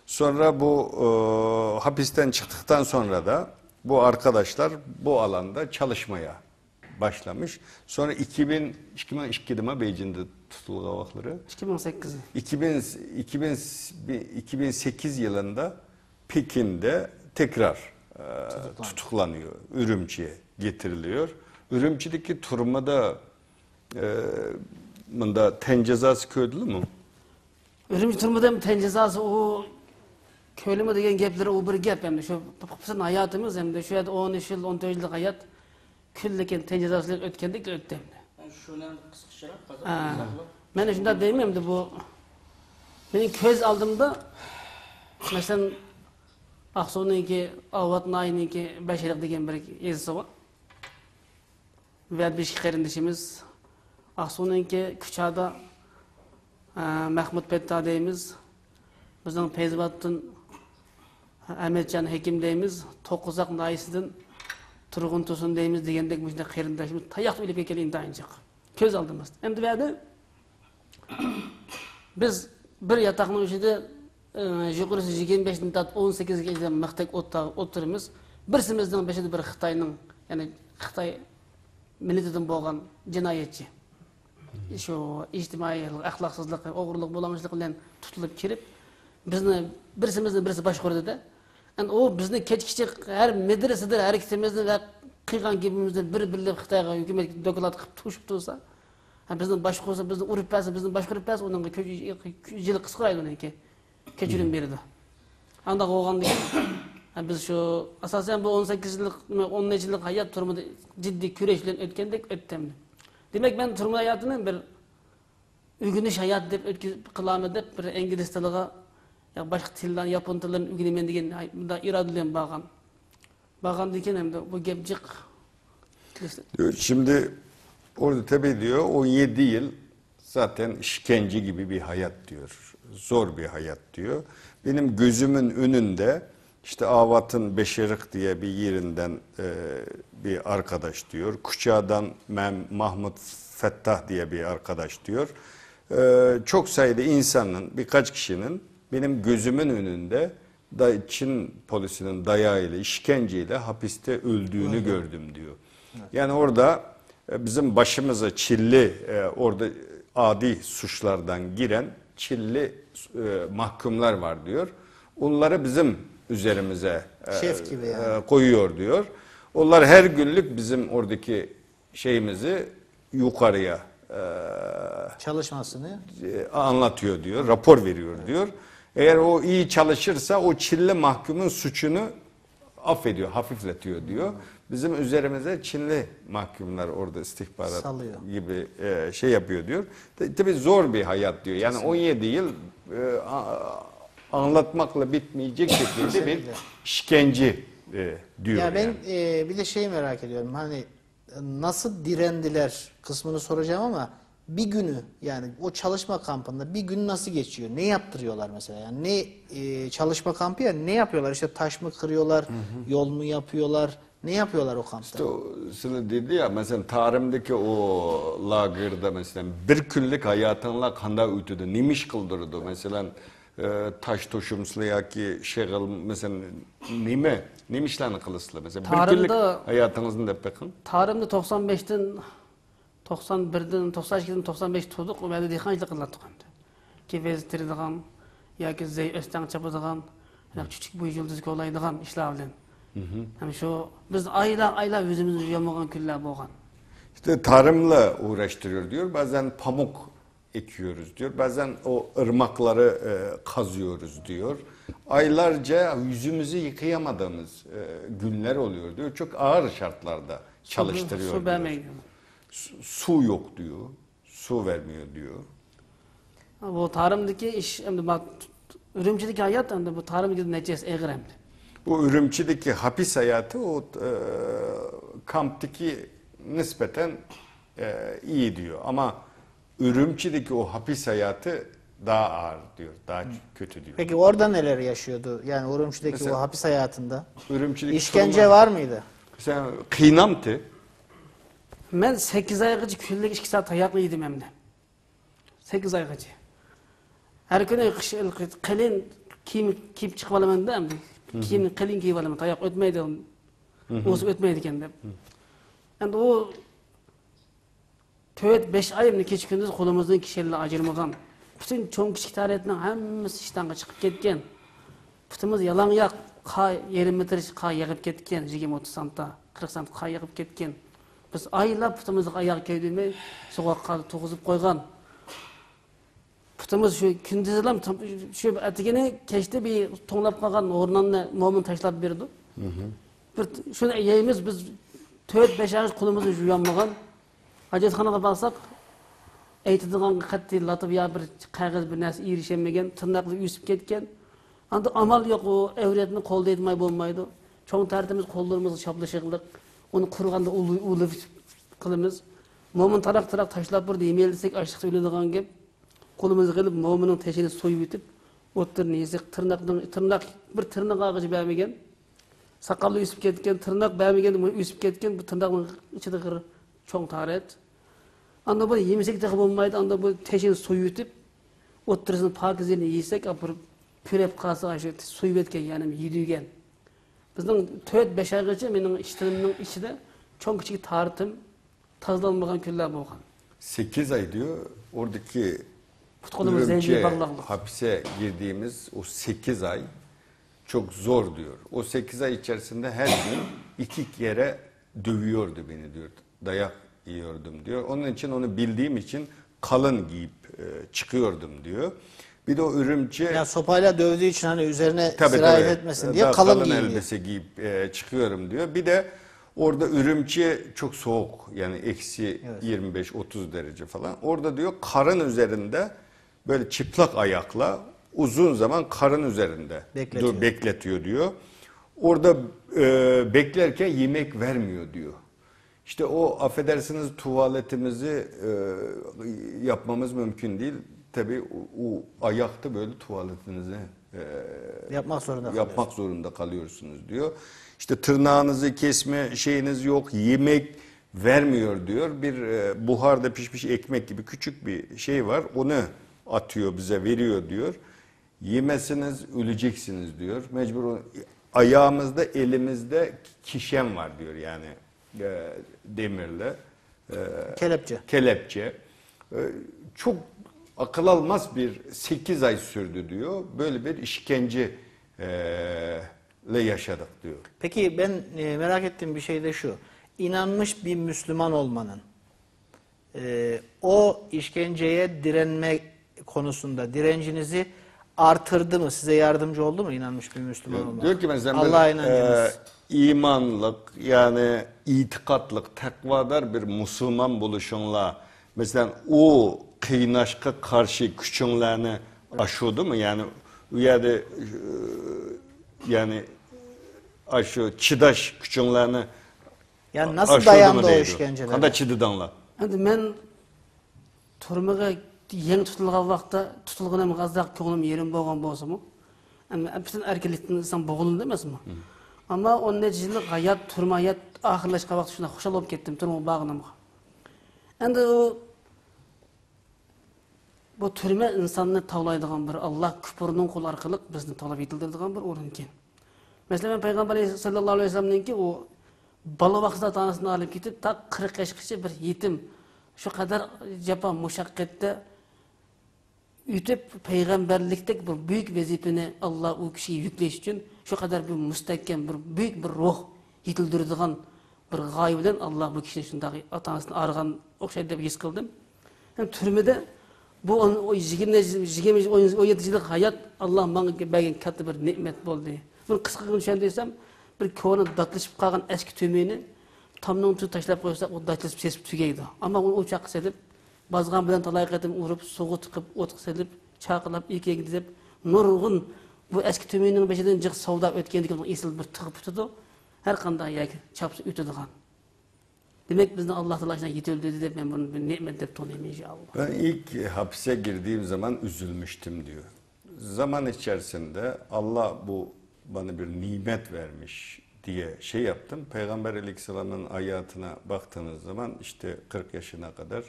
Sonra bu hapisten çıktıktan sonra da bu arkadaşlar bu alanda çalışmaya başlamış. Sonra 2002'de mi Beijing'de tutuldu vakları? 2008 yılında Pekin'de tekrar tutuklanıyor. Ürümçi'ye getiriliyor. Ürümçi'deki turmada bunda ten cezası köydülü mü?
Ürümçi turmada ten cezası o köylüme degen gepleri o bir gep hem de şu bizim hayatımız hem de şu 13 yıl 14 yıllık hayat külleken ten cezasıyla ötkendik öttü hem de.
Şundan kısıkçarak
Ben şunda demeyeyim de bu benim köz aldığımda mesela Aksu'nunki, Avat Nay'ınki Beşerik degen bir yazısı var. Ve bir kardeşimiz Aksu'nunki Küçada Mahmut Petta deyimiz. Bizden Peyzibat'tan Ahmetcan Hekim deyimiz. Tokuzak Nay'sıdan Turgun Tosun deyimiz degendek müjde kardeşimiz. Tayak öyle bir kere intayıncak. Köz aldığımız. Hem de verdi. Biz bir yatakın içinde yukarısı 25'den tat 18 gece mektek oturumuz. Birsimizden beşi bir Xitayning, yani Xitay milletinden bo'lgan cinayetçi. Şu ictimai ahlaksızlık, oğurluk, bulamışlık bilen tutulup kirip bizni birsimizden birisi başkurdu da. Yani o bizni keçkiçe her medresede her ikimizden ve kıygan gibimizden bir Xitayga hükümet dokulat kılıp tuşup dursa bizden başkursa, bizden urup pası, bizden başkurup pası onun jili kısqıraydı onun ki. Keçirim berdi. Anda qoğan degan. Biz şu asasen bu 18 yıllık, 10 yıllık hayat turumda ciddi küreşlen ötkendek öttemdi. Demek ben turumda hayatını bir ügünüş hayat dep kılamı dep bir İngiliz tiliga ya başka tilden Yapon tilden ügünemen degen da iradelen bağan. Bağan deken hem de bu gepcik.
Şimdi orada tabii diyor 17 yıl zaten işkence gibi bir hayat diyor. Zor bir hayat diyor. Benim gözümün önünde işte Avat'ın Beşerik diye bir yerinden bir arkadaş diyor. Kuşağı'dan Mahmut Fettah diye bir arkadaş diyor. Çok sayıda insanın, birkaç kişinin benim gözümün önünde Çin polisinin dayağıyla, işkenceyle hapiste öldüğünü gördüm diyor. Yani orada bizim başımıza Çilli orada adi suçlardan giren Çilli mahkumlar var diyor. Onları bizim üzerimize
şef gibi yani
koyuyor diyor. Onlar her günlük bizim oradaki şeyimizi yukarıya
çalışmasını
anlatıyor diyor, rapor veriyor diyor. Eğer o iyi çalışırsa o Çinli mahkumun suçunu affediyor, hafifletiyor diyor. Bizim üzerimize Çinli mahkumlar orada istihbarat
salıyor
gibi şey yapıyor diyor. Tabii zor bir hayat diyor. Yani 17 yıl anlatmakla bitmeyecek şekilde bir işkence diyor.
Ya ben
yani.
Bir de şeyi merak ediyorum. Hani nasıl direndiler kısmını soracağım ama bir günü yani o çalışma kampında bir gün nasıl geçiyor? Ne yaptırıyorlar mesela? Yani ne çalışma kampı ya ne yapıyorlar? İşte taş mı kırıyorlar, yol mu yapıyorlar? Ne yapıyorlar o kampta?
İşte o sana dedi ya mesela tarımdaki o lagırda mesela bir günlük hayatınla kanda ütüdü, nimiş kıldırdı mesela taş toşumslu ya ki şey mesela nimişlerini kılıslı mesela bir günlük hayatınızın da bakın.
Tarımda 95'ten 91'den 92'den 95 tutuq, o berde dehqanchilik qilyapti. Kefez teridigan, yoki zey o'stan chapadigan, küçük boy yulduz ko'laydigan ishlar bilan. Hem şu biz aylar o'zimizni uyamagan kunlar bo'lgan.
İşte tarımla uğraştırıyor diyor. Bazen pamuk ekiyoruz diyor. Bazen o ırmakları kazıyoruz diyor. Aylarca yüzümüzü yıkayamadığımız günler oluyor diyor. Çok ağır şartlarda çalıştırıyor
Su
diyor.
vermeyin.
Su yok diyor. Su vermiyor diyor.
Bu tarımdaki iş, hem bak ürümçideki hayat hem de bu tarımdaki neticesi eğir hem de.
Bu Ürümçi'deki hapis hayatı o kamptaki nispeten iyi diyor. Ama Ürümçi'deki o hapis hayatı daha ağır diyor. Daha kötü diyor.
Peki orada neler yaşıyordu? Yani Urumçi'deki
Mesela-
o hapis hayatında.
Ürümçi'deki
İşkence var mıydı?
Sen kıynamtı.
Ben 8 aygacha kunlik 2 saat tayoqni yedim hem de. 8 aygacha. Her kuni qalin kiyim chiqib olaman da hem de. Kiyimni qalin kiyib olaman, tayoq o'tmaydi. O'zi o'tmaydi ekan deb. Endi o 4-5 ayımni kecha kunduz qo'limizdan kishanlar ajramagan. Bütün cho'ng kichik tarixning hammasi ishdan chiqib ketgan. Putimiz yalangoyoq yerim metr qa yig'ib ketgan, 20-30 santa, 40 sant qa yig'ib ketgan. Biz aylab putimizni oyoq ko'ydimay, so'qqa to'g'izib qo'ygan. Putimiz shu kunduzlam shu atigini kechda bir to'nglab qolgan o'rnini mo'min tashlab berdi. Bir shuni yeymiz biz 4-5 ay qo'limizni yuvmagan. Hajatxonaga borsak, aytadigan qat'iy latib ya bir qog'oz bir narsa erishamagan, tirnoqli usib ketgan. Anda amal yo'q, o evretni qo'lda etmay bo'lmaydi. Cho'ng tartimiz qo'llarimizni shaplashig'liq, uni qurganda ulib qilamiz. Mo'min taraq tashlab bir yemeği desek açlık söylediğin gap. Qo'limizni qilib mo'minning teshini so'yib o'tib, o'ttirni yesek tırnak bir tırnak ağacı bermagan. Sakallı üsüp ketken, tırnak bermegen üsüp ketken, bu tırnağın içinde kır çoğun taret. Anda bu yemesek de olmaydı, anda bu teşini soyutup, oturursun pakizini yesek, apırıp pürep kalsa aşı soyup etken yani yediğen. Bizden 4-5 ay geçe benim işleriminin içinde çok küçük tartım, tazlanmayan küller bolgan.
8 ay diyor. Oradaki
Futkolumuz zenciye bağlandı.
hapise girdiğimiz o 8 ay çok zor diyor. O 8 ay içerisinde her gün 2 kere dövüyordu beni diyor. Dayak yiyordum diyor. Onun için onu bildiğim için kalın giyip çıkıyordum diyor. Bir de o Ürümçi
Yani sopayla dövdüğü için hani üzerine
tabii,
sirayet etmesin diye
daha
kalın giyiniyor.
elbise giyip çıkıyorum diyor. Bir de orada Ürümçi çok soğuk yani eksi 25-30 derece falan. Orada diyor karın üzerinde böyle çıplak ayakla uzun zaman karın üzerinde bekletiyor diyor. Orada beklerken yemek vermiyor diyor. İşte o affedersiniz tuvaletimizi yapmamız mümkün değil. Tabii o ayakta böyle tuvaletinizi yapmak zorunda kalıyorsunuz diyor. İşte tırnağınızı kesme şeyiniz yok, yemek vermiyor diyor. Bir buharda pişmiş ekmek gibi küçük bir şey var. Onu atıyor bize veriyor diyor. Yemezseniz öleceksiniz diyor. Mecbur ayağımızda elimizde kişem var diyor yani demirle. Kelepçe. Çok akıl almaz bir 8 ay sürdü diyor. Böyle bir işkence ile yaşadık diyor.
Peki ben merak ettiğim bir şey de şu. İnanmış bir Müslüman olmanın o işkenceye direnme konusunda direncinizi artırdı mı? Size yardımcı oldu mu inanmış bir Müslüman olmak?
Diyor ki mesela
Allah'a inanıyoruz.
İmanlık yani itikatlık, takvadar bir Müslüman buluşunla mesela o kıynaşka karşı küçüklerini aşıyordu mu? Yani aşı çıdaş küçüklerini
Yani nasıl dayandı o işkencelere?
Kanda çıdıdanla.
Endi men turmaga yeng tutilgan vaqtda tutilganim azaq ko'nglim yerim bo'lgan bo'lsa-mu, endi bütün erkeklikdan inson bo'g'ildi emasmi? Ammo onun neticesinde hayat, turma hayat ahirlashgan vaqt shuna xushal bo'lib ketdim turma bag'inimga. Endi bu turma insonni tavlaydigan bir Allah küfrünün qul orqali bizni talab etildirdigan bir o'rin ekan. Mesela ben Peygamber sallallohu alayhi vasallamninki o bala vaqtida tanasini olib ketib, ta 40 yoshgacha bir yetim şu kadar japa mushaqqatda ütüp peygamberliktek bir büyük vazifeni Allah o kişiye yükleş için şu kadar bir müstehkem, bir büyük bir ruh yetildirdiğin bir gaybeden Allah bu kişinin şundaki atanasını arıgan okşaydı dep his kıldım. Hem türmede bu o 17 yıllık hayat Allah bana bergen katta bir nimet boldu. Bunu kısa konuşan desem bir konu datlaşıp kalgan eski tümeni tamdan tutup taşlap koysak o datlaşıp sesip tügeydi. Ama onu uçak selip bazgan bilen talay qatim urup soğuk tıkıp otuk selip çakılap ikiye gidip nurgun bu eski tümünün beşiden jık savda ötkendikin esil bir tıkıp tutudu. Her kanda yak çapsı ütüdügan. Demek bizden Allah Teala'dan yetildi de ben bunu bir nimet dep tanıyım inşallah.
Ben ilk hapse girdiğim zaman üzülmüştüm diyor. Zaman içerisinde Allah bu bana bir nimet vermiş diye şey yaptım. Peygamber Aleyhisselam'ın hayatına baktığınız zaman işte 40 yaşına kadar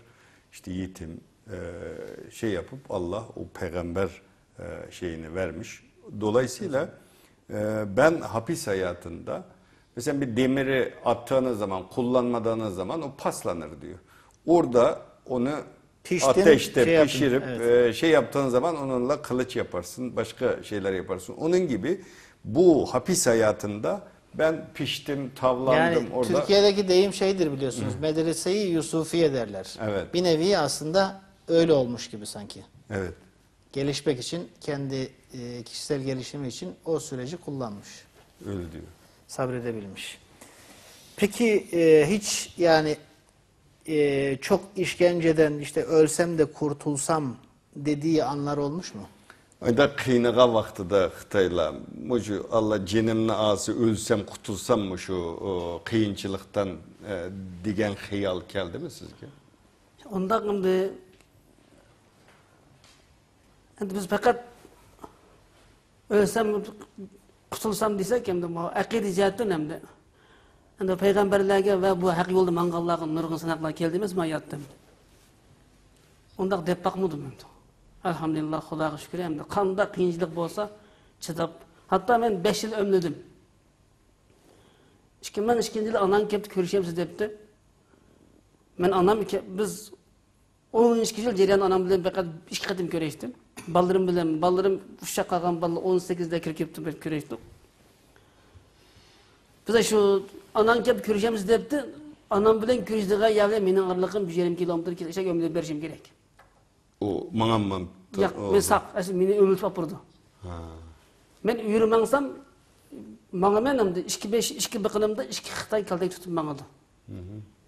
işte yetim şey yapıp Allah o peygamber şeyini vermiş. Dolayısıyla ben hapis hayatında mesela bir demiri attığınız zaman, kullanmadığınız zaman o paslanır diyor. Orada onu ateşte
şey
pişirip
yapın,
şey yaptığın zaman onunla kılıç yaparsın, başka şeyler yaparsın. Onun gibi bu hapis hayatında ben piştim, tavlandım
Yani
orada.
Türkiye'deki deyim şeydir biliyorsunuz. Medrese-i Yusufiye derler.
Evet.
Bir nevi aslında öyle olmuş gibi sanki.
Evet.
Gelişmek için, kendi kişisel gelişimi için o süreci kullanmış.
Öyle diyor.
Sabredebilmiş. Peki hiç yani çok işkenceden işte ölsem de kurtulsam dediği anlar olmuş mu?
Ayda kıynağa vaxtıda Xitayla, mucu Allah cenimni ağzı ölsem kutulsam mı şu kıyınçılıktan digen xiyal geldi mi sizge?
Onda şimdi biz fakat ölsem kutulsam desek hem de bu akidi cihattan hem de peygamberlerge ve bu hak yolda mangallarga nurgun sanaklar keldi emas mı hayatta? Onda dep bakmadım hem de. Elhamdülillah, Xudoga şükür hem de qanda qiyinchilik bolsa chidab. Hatta men 5 yil ömledim. Men ikkinchi yil anam kelib ko'rishamiz debdi. Men anam biz 12 yil jarayon anam bilan faqat 2 qatim ko'rishdim. Balalarım uşak qalgan balalar 18'de kirib kelib ko'rishdik. Biz şu anam kelib ko'rishamiz debdi. Anam bilan ko'rishdigan yerda mening aralığım 1,5 kilometr kelsa ömlep berishim kerak.
O manamman.
Yok, ben sağ, beni ömürtüp apırdı. Ben yürümengsem, bana ben hem de 2 bakınımda 2 Xitay kaldık tutup bana da.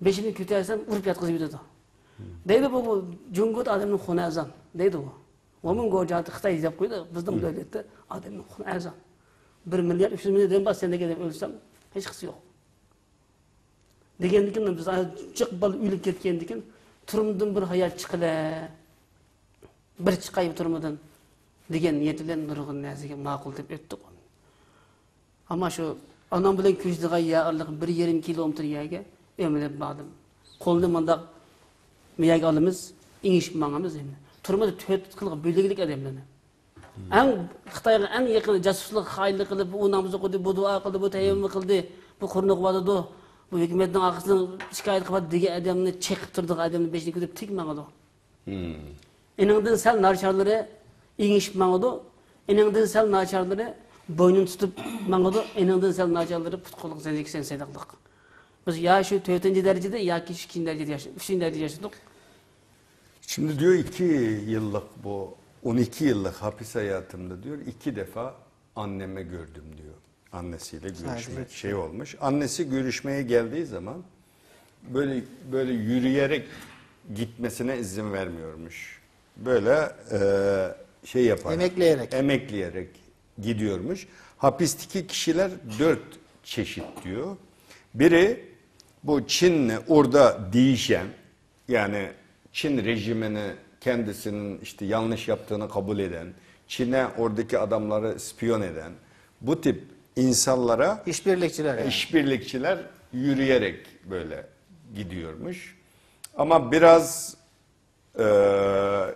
5'ini kütüyersem vurup yatkızı bir dedi. Deydi bu Cumhuriyet adamın konu ezan. Deydi bu. Onun gocaatı Xitay izlep koydu, bizden devlette adamın konu ezan. 1 milyar 300 milyon den bas sende gelip ölsem hiç kısı yok. Degendikin biz çık bal ülüp ketkendikin turumdan bir hayat çıkıla. Bir çıkayıp turmadan degen niyetilen nurgun naziga maqul deb öttük. Ama şu anam bilen küjdiga ya arlyk 1,5 kilometr yaga ömlep badım. Kolda manda miyag alımız, iňiş maňamız endi. Turmada töt kılgyp böleglik adamlarni. Xitayga en yakın casuslyk, haýlyk kılıp, bu namazı kıldı, bu dua kıldı, bu tayammum kıldı, bu kurnuq wadadı, bu hükümetin arkasyny şikayet kılat degen adamny çekip turdyk adamny beşini kütüp tikmaňydy. Eningden sel narçarları iňiş maňydy. Eningden sel narçarları boynun tutup maňydy. Eningden sel narçarları putkuluk sen sedaklyk. Biz ya şu 4-nji derejede ya ki 2-nji derejede yaşadık, 3-nji derejede yaşadık.
Şimdi diyor 2 yıllık bu 12 yıllık hapis hayatımda diyor 2 defa anneme gördüm diyor. Annesiyle görüşmek şey olmuş. Annesi görüşmeye geldiği zaman böyle yürüyerek gitmesine izin vermiyormuş. Böyle şey yapar. Emekleyerek gidiyormuş. Hapisteki kişiler 4 çeşit diyor. Biri bu Çin'le orada değişen, yani Çin rejimini kendisinin işte yanlış yaptığını kabul eden, Çin'e oradaki adamları spiyon eden, bu tip insanlara işbirlikçiler yürüyerek böyle gidiyormuş. Ama biraz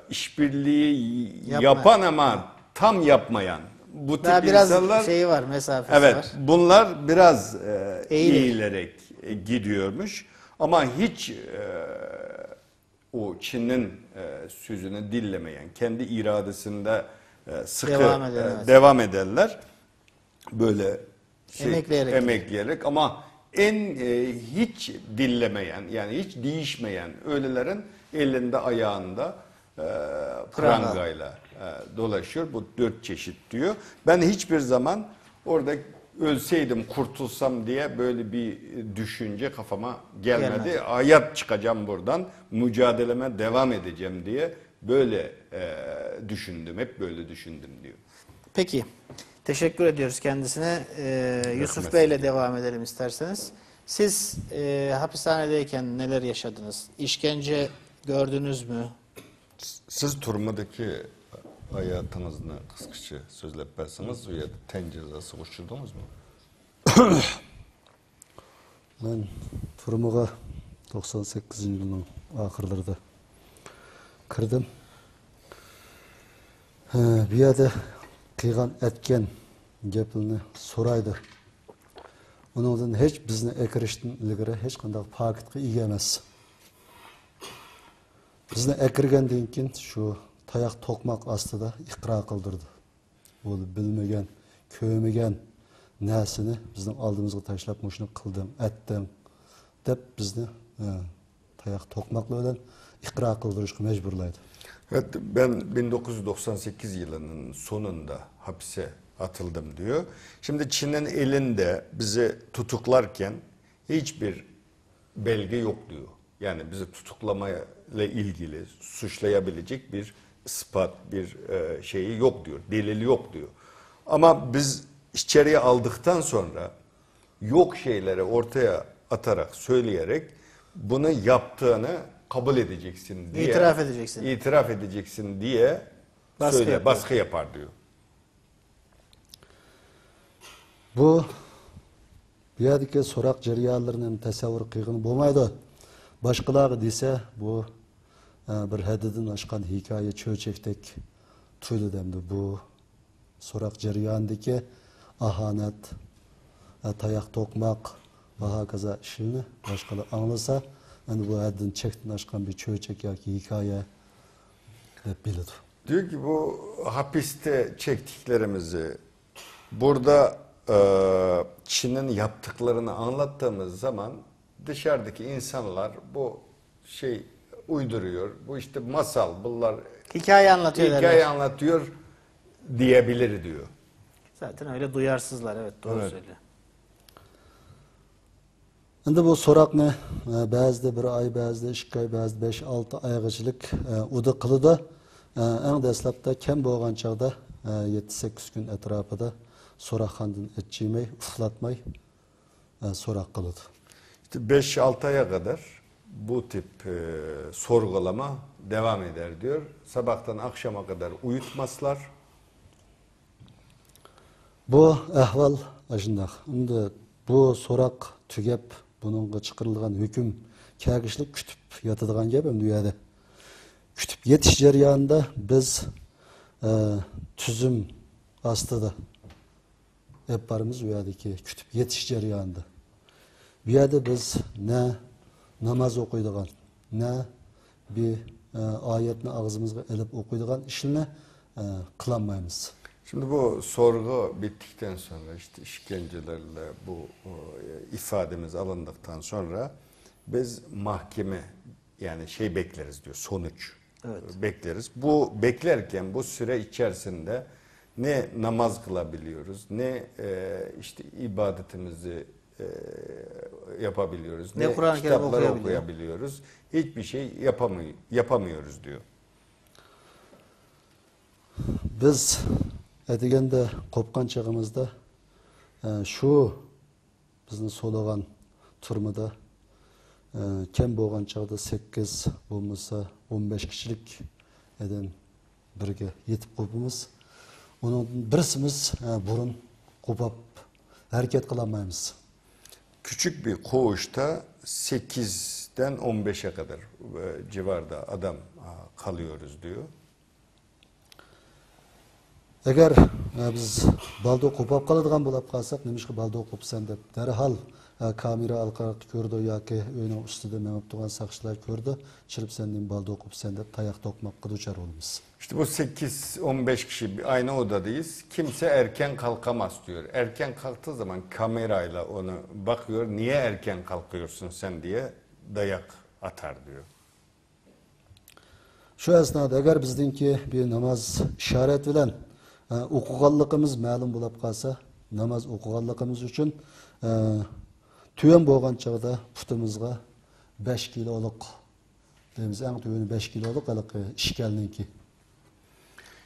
işbirliği yapan ama tam yapmayan bu tip
daha biraz
insanlar
şeyi var, mesafesi
evet,
var.
bunlar biraz eğilerek gidiyormuş. Ama hiç o Çin'in sözünü dinlemeyen, kendi iradesinde sıkı
Devam eden,
ederler. Böyle emekleyerek ama hiç dinlemeyen, yani hiç değişmeyen öylelerin elinde ayağında prangayla dolaşıyor. Bu 4 çeşit diyor. Ben hiçbir zaman orada ölseydim, kurtulsam diye böyle bir düşünce kafama gelmedi. Hayat çıkacağım buradan, mücadeleme devam edeceğim diye böyle düşündüm. Hep böyle düşündüm diyor.
Peki. Teşekkür ediyoruz kendisine. Yusuf Bey ile devam edelim isterseniz. Siz hapishanedeyken neler yaşadınız? İşkence gördünüz mü?
Siz turmadaki hayatınızını kıskıça sözlep versiniz ya da ten cezası uçurdunuz mu?
Ben turmaga 98 yılının ahırlarda kirdim. Bir yerde kıygan etken gepini soraydı. Onundan hiç bizni ekirişten ilgiri hiç qanday paketga ega emas. Bizni ekirgandan keyin shu tayoq to'qmoq ostida iqro qildirdi. U bilmagan, ko'rmagan narsani bizning oldimizga tashlab, shuni qildim, etdim deb bizni tayoq to'qmoqlar bilan iqro qildirishga majburlaydi.
Evet, ben 1998 yılının sonunda hapse atıldım diyor. Şimdi Çin'in elinde bizi tutuklarken hiçbir belge yok diyor. Yani bizi tutuklamayla ilgili suçlayabilecek bir ispat, bir şeyi yok diyor. Delili yok diyor. Ama biz içeriye aldıktan sonra yok şeyleri ortaya atarak, söyleyerek bunu yaptığını kabul edeceksin diye. İtiraf edeceksin diye baskı yapar diyor.
Bu yerdagi so'roq jarayonlarini tasavvur qilgani bo'lmaydi. Boshqalar desa bu bir haddidan oshgan hikoya cho'chakdek tuyuladi endi bu so'roq jarayonidagi ahonat, tayoq to'qmoq va hokazo ishini boshqalar anglasa, endi bu haddidan chekdan oshgan bir cho'chak yoki hikoya deb biladi.
Diyor ki bu hapiste çektiklerimizi burada Çin'in yaptıklarını anlattığımız zaman dışarıdaki insanlar bu şey uyduruyor. Bu işte masal, bunlar
hikaye
anlatıyor diyebilir diyor.
Zaten öyle duyarsızlar, evet, doğru söylüyor.
Endi bu so'roqni ba'zida 1 oy, ba'zida 2 oy, ba'zida 5-6 oygachilik udi qiladi. Eng dastlabda kam bo'lgan chog'da 7-8 kun atrofida so'roqxonadan etchimay, uxlatmay so'roq qiladi.
İşte 5-6 aya kadar bu tip sorgulama devam eder diyor. Sabahtan akşama kadar uyutmazlar.
Bu ahvol shundoq. Endi bu so'roq tugab, buningga chiqarilgan hukm kelgishlik kutib yotadigan gap endi u yerda. Kutib yetish jarayonida biz tuzum ostida hep barımız u yerdagi kutib yetish jarayonida. Bu yerda biz ne namoz o'qiydigan, ne bir oyatni og'zimizga ilib o'qiydigan ishni qilolmaymiz.
Şimdi bu sorgu bittikten sonra işte işkencelerle bu ifademiz alındıktan sonra biz mahkeme yani şey bekleriz diyor, sonuç bekleriz. Bu beklerken bu süre içerisinde ne namaz kılabiliyoruz, ne işte ibadetimizi yapabiliyoruz, ne kitapları okuyabiliyoruz. Hiçbir şey yapamıyoruz diyor.
Biz adiganda qo'pqan chog'imizda shu bizni so'lagan turmada kam bo'lgan chog'da 8 bo'lmasa 15 kishilik adam birga yetib qo'yibmiz. Uning birisimiz burun qo'pab harakat qilolmaymiz.
Küçük bir koğuşta 8'den 15'e kadar civarda adam kalıyoruz diyor.
Agar biz baldo qo'pab qoladigan bo'lib qolsak, nimishqa baldo qo'psan deb darhol kamera arkalı gördü yoki uyning ustida menip turgan saqchilar ko'rdi. Chirib senden balda o'qib sen deb tayoq tokmoqqa duchor bo'lamiz.
İşte bu 8-15 kişi aynı odadayız. Kimse erken kalkamaz diyor. Erken kalktığı zaman kamerayla onu bakıyor. Niye erken kalkıyorsun sen diye dayak atar diyor.
Şu esnada agar bizdinki bir namoz ishorat bilan o'qiganligimiz ma'lum bo'lib qolsa, namoz o'qiganligimiz uchun tuyan bo'lgan chog'da putimizga 5 kiloluk deymiz, eng tuvani 5 kiloluk haliqi ishkalninki.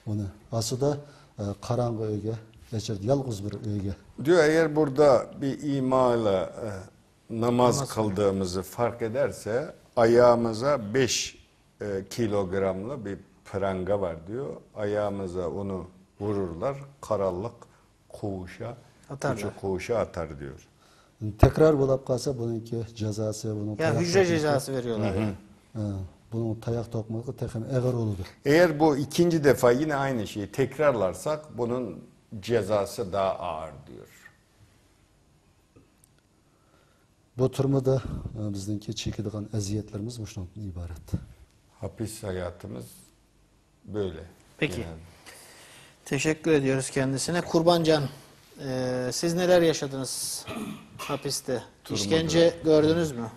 Onu aslında qarang'i uyga, yalnız bir uyga.
Diyor eğer burada bir imala namaz kıldığımızı fark ederse ayağımıza 5 kilogramlı bir pranga var diyor. Ayağımıza onu vururlar. Karanlık koğuşa, küçük koğuşa atar diyor.
Tekrar bo'lib qolsa buningki jazosi, bunun
Yani hücre cezası veriyorlar.
bunun tayoq tokmoqi texim ağır oldu.
Eğer bu ikinci defa yine aynı şeyi tekrarlarsak bunun cezası daha ağır diyor.
Bu turmada bizdinki chekadigan aziyatlarimiz bundan ibaret.
Hapis hayatımız böyle.
Peki.
Yani.
Teşekkür ediyoruz kendisine. Kurbancan, siz neler yaşadınız hapiste? İşkence gördünüz mü?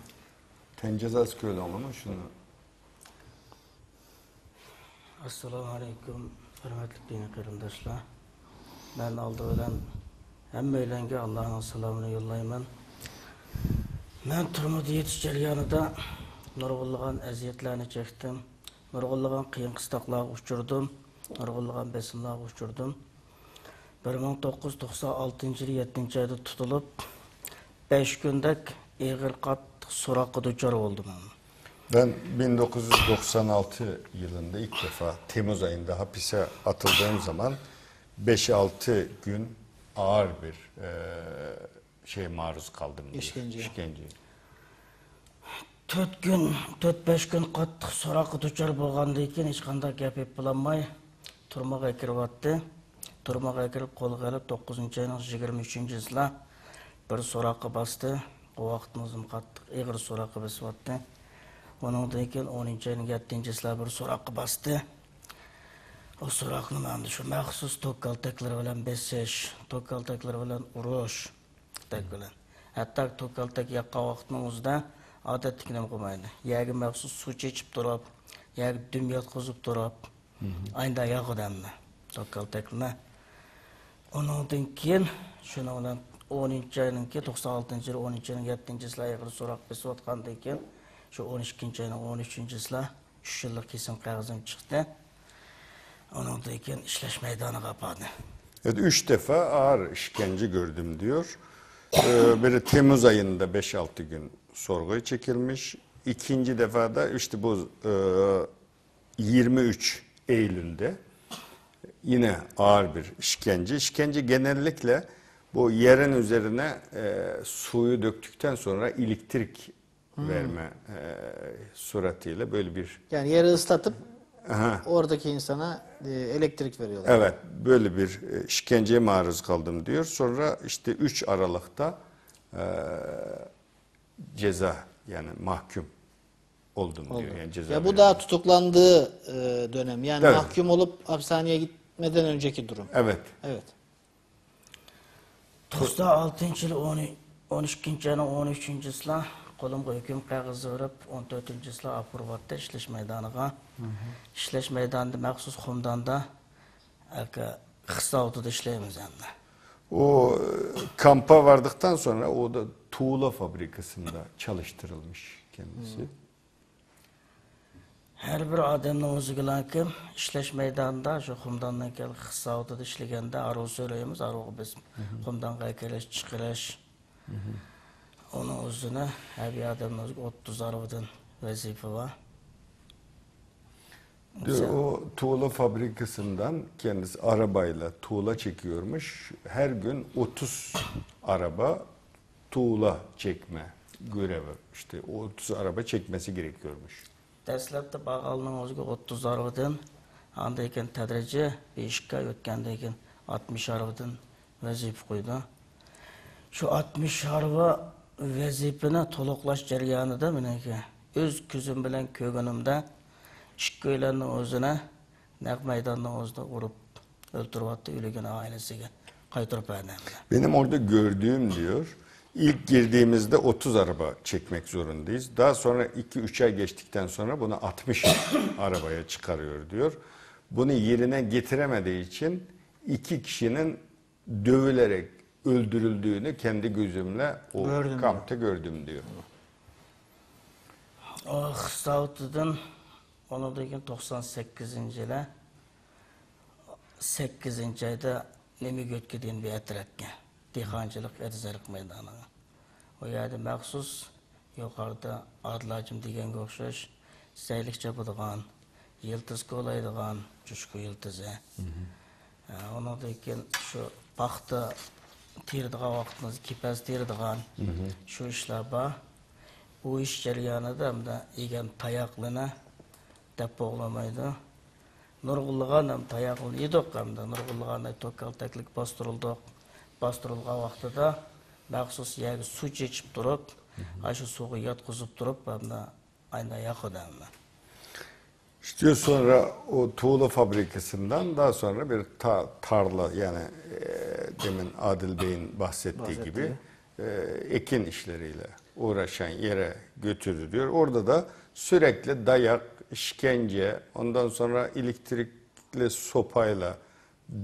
Ten cezası köyle olma şunu.
Assalomu alaykum, hurmatli diniy qarindoshlar. Men oldi bilan hammalarga Allohning salomini yo'llayman. Men turmuda yetish jarayonida nurg'unlagan aziyatlarni chekdim, nurg'unlagan qiyin qistoqlarga uchirdim, nurg'unlagan besimlarga uchirdim. 1996 yil 7 oyda tutilib 5 kundak ig'ir qattiq so'roqqa duchor bo'ldim.
Ben 1996 yılında ilk defa Temmuz ayında hapise atıldığım zaman 5-6 gün ağır bir maruz kaldım diyor. İşkence.
4-5 gün qattiq so'roqqa duchor bo'lgandan keyin hech qanday gap bo'lmay turmaga kiryapti. Turmaga kirib qo'lga olib 9-oyning 23-yilda bir so'roqqa bosdi. O vaqtimizim qattiq ig'ir so'roqqa bosyapti. Onundan keyin 10-oyning 7-yilda bir so'roqqa bosdi. O so'roqni mana shu maxsus to'kaltaklar bilan besish, to'kaltaklar bilan urish bilan. Hatto to'kaltak yaqqan vaqtning o'zida odatda nima qilmaydi. Yagi maxsus suv ichib turib, yagi dum yotqizib turib, ayda yog'idamni to'kaltakni. Onundan keyin shuni bilan 10-oyning 96-yil 10-oyning 7-yilda ig'ir so'roq besayotgandan keyin şu 12-oyning 13-yilda 3 yillik kesim qog'ozim chiqdi. Onundan keyin ishlash maydoniga apadi.
Evet, 3 defa ağır işkence gördüm diyor. Böyle Temmuz ayında 5-6 gün sorguya çekilmiş. İkinci defa da işte bu 23 Eylül'de yine ağır bir işkence. İşkence genellikle bu yerin üzerine suyu döktükten sonra elektrik verme suratıyla böyle bir...
Yani yeri ıslatıp oradaki insana elektrik veriyorlar.
Evet, böyle bir işkenceye maruz kaldım diyor. Sonra işte 3 Aralık'ta ceza yani mahkum oldum diyor. Yani ceza
ya bu daha tutuklandığı dönem. Yani
evet.
Mahkum olup hapishaneye gitmeden önceki durum.
Evet.
Evet.
96 yil 12-oyning 13-yilda qo'limga hukm qog'ozi berib 14-yilda apurvatda ishlash maydoniga. İşleş maydonida maxsus xumdonda hisobida ishlaymiz endi.
O kampa vardıktan sonra o da tuğla fabrikasında çalıştırılmış kendisi.
Her bir odamning o'ziga lankim ishlash maydonida shu xumdondan kelib hisobida ishlaganda arov so'raymiz, arovga biz xumdonga kelish, chiqarish. Onun o'zini her bir odamning o'ziga 30 arovdan vazifa var.
Diyor, o tuğla fabrikasından kendisi arabayla tuğla çekiyormuş. Her gün 30 araba tuğla çekme görevi. İşte 30 araba çekmesi gerekiyormuş.
Dastlabda bag'alning o'ziga 30 aravadan, andan keyin tadrijiy 5 oy o'tgandan keyin 60 aravadan vazifa qo'ydi. Shu 60 arava vazifani to'liqlash jarayonida meniki o'z ko'zim bilan ko'rganimda ikkovlarning o'zini naq maydonning o'zida urib o'ltiryapti, o'lgan ailesiga qaytarib berdi.
Benim orada gördüğüm diyor, ilk girdiğimizde 30 araba çekmek zorundayız. Daha sonra 2-3 ay geçtikten sonra bunu 60 arabaya çıkarıyor diyor. Bunu yerine getiremediği için 2 kişinin dövülerek öldürüldüğünü kendi gözümle o
Gördüm
kampta gördüm diyor.
Ah, Saud'dan onu da 98-yili 8 ayda nemi götkediğin bir etrekke. Dehqonchilik erzalik maydoniga. O yerda maxsus yuqorida Adilacım deganga o'xshash saylik chopadigan, yildiz qo'laydigan Jushku yildizi. Ondan keyin shu paxta teradigan vaqtimiz kepaz teradigan shu ishlar bor. Bu ish jarayonida hamda egan tayoqlarni deb bog'lamaydi. Nurg'ulg'an ham tayoqni yedik hamda nurg'ulg'anday to'kaltaklik bostirildik. Bastırılgan vaqtida maxsus yerga suv chechib turib, shu suvga yotqizib turib, ayna yoqadan.
İşte sonra o tuğla fabrikasından daha sonra bir tarla yani demin Adil Bey'in bahsettiği gibi ekin işleriyle uğraşan yere götürülüyor. Orada da sürekli dayak, işkence, ondan sonra elektrikli sopayla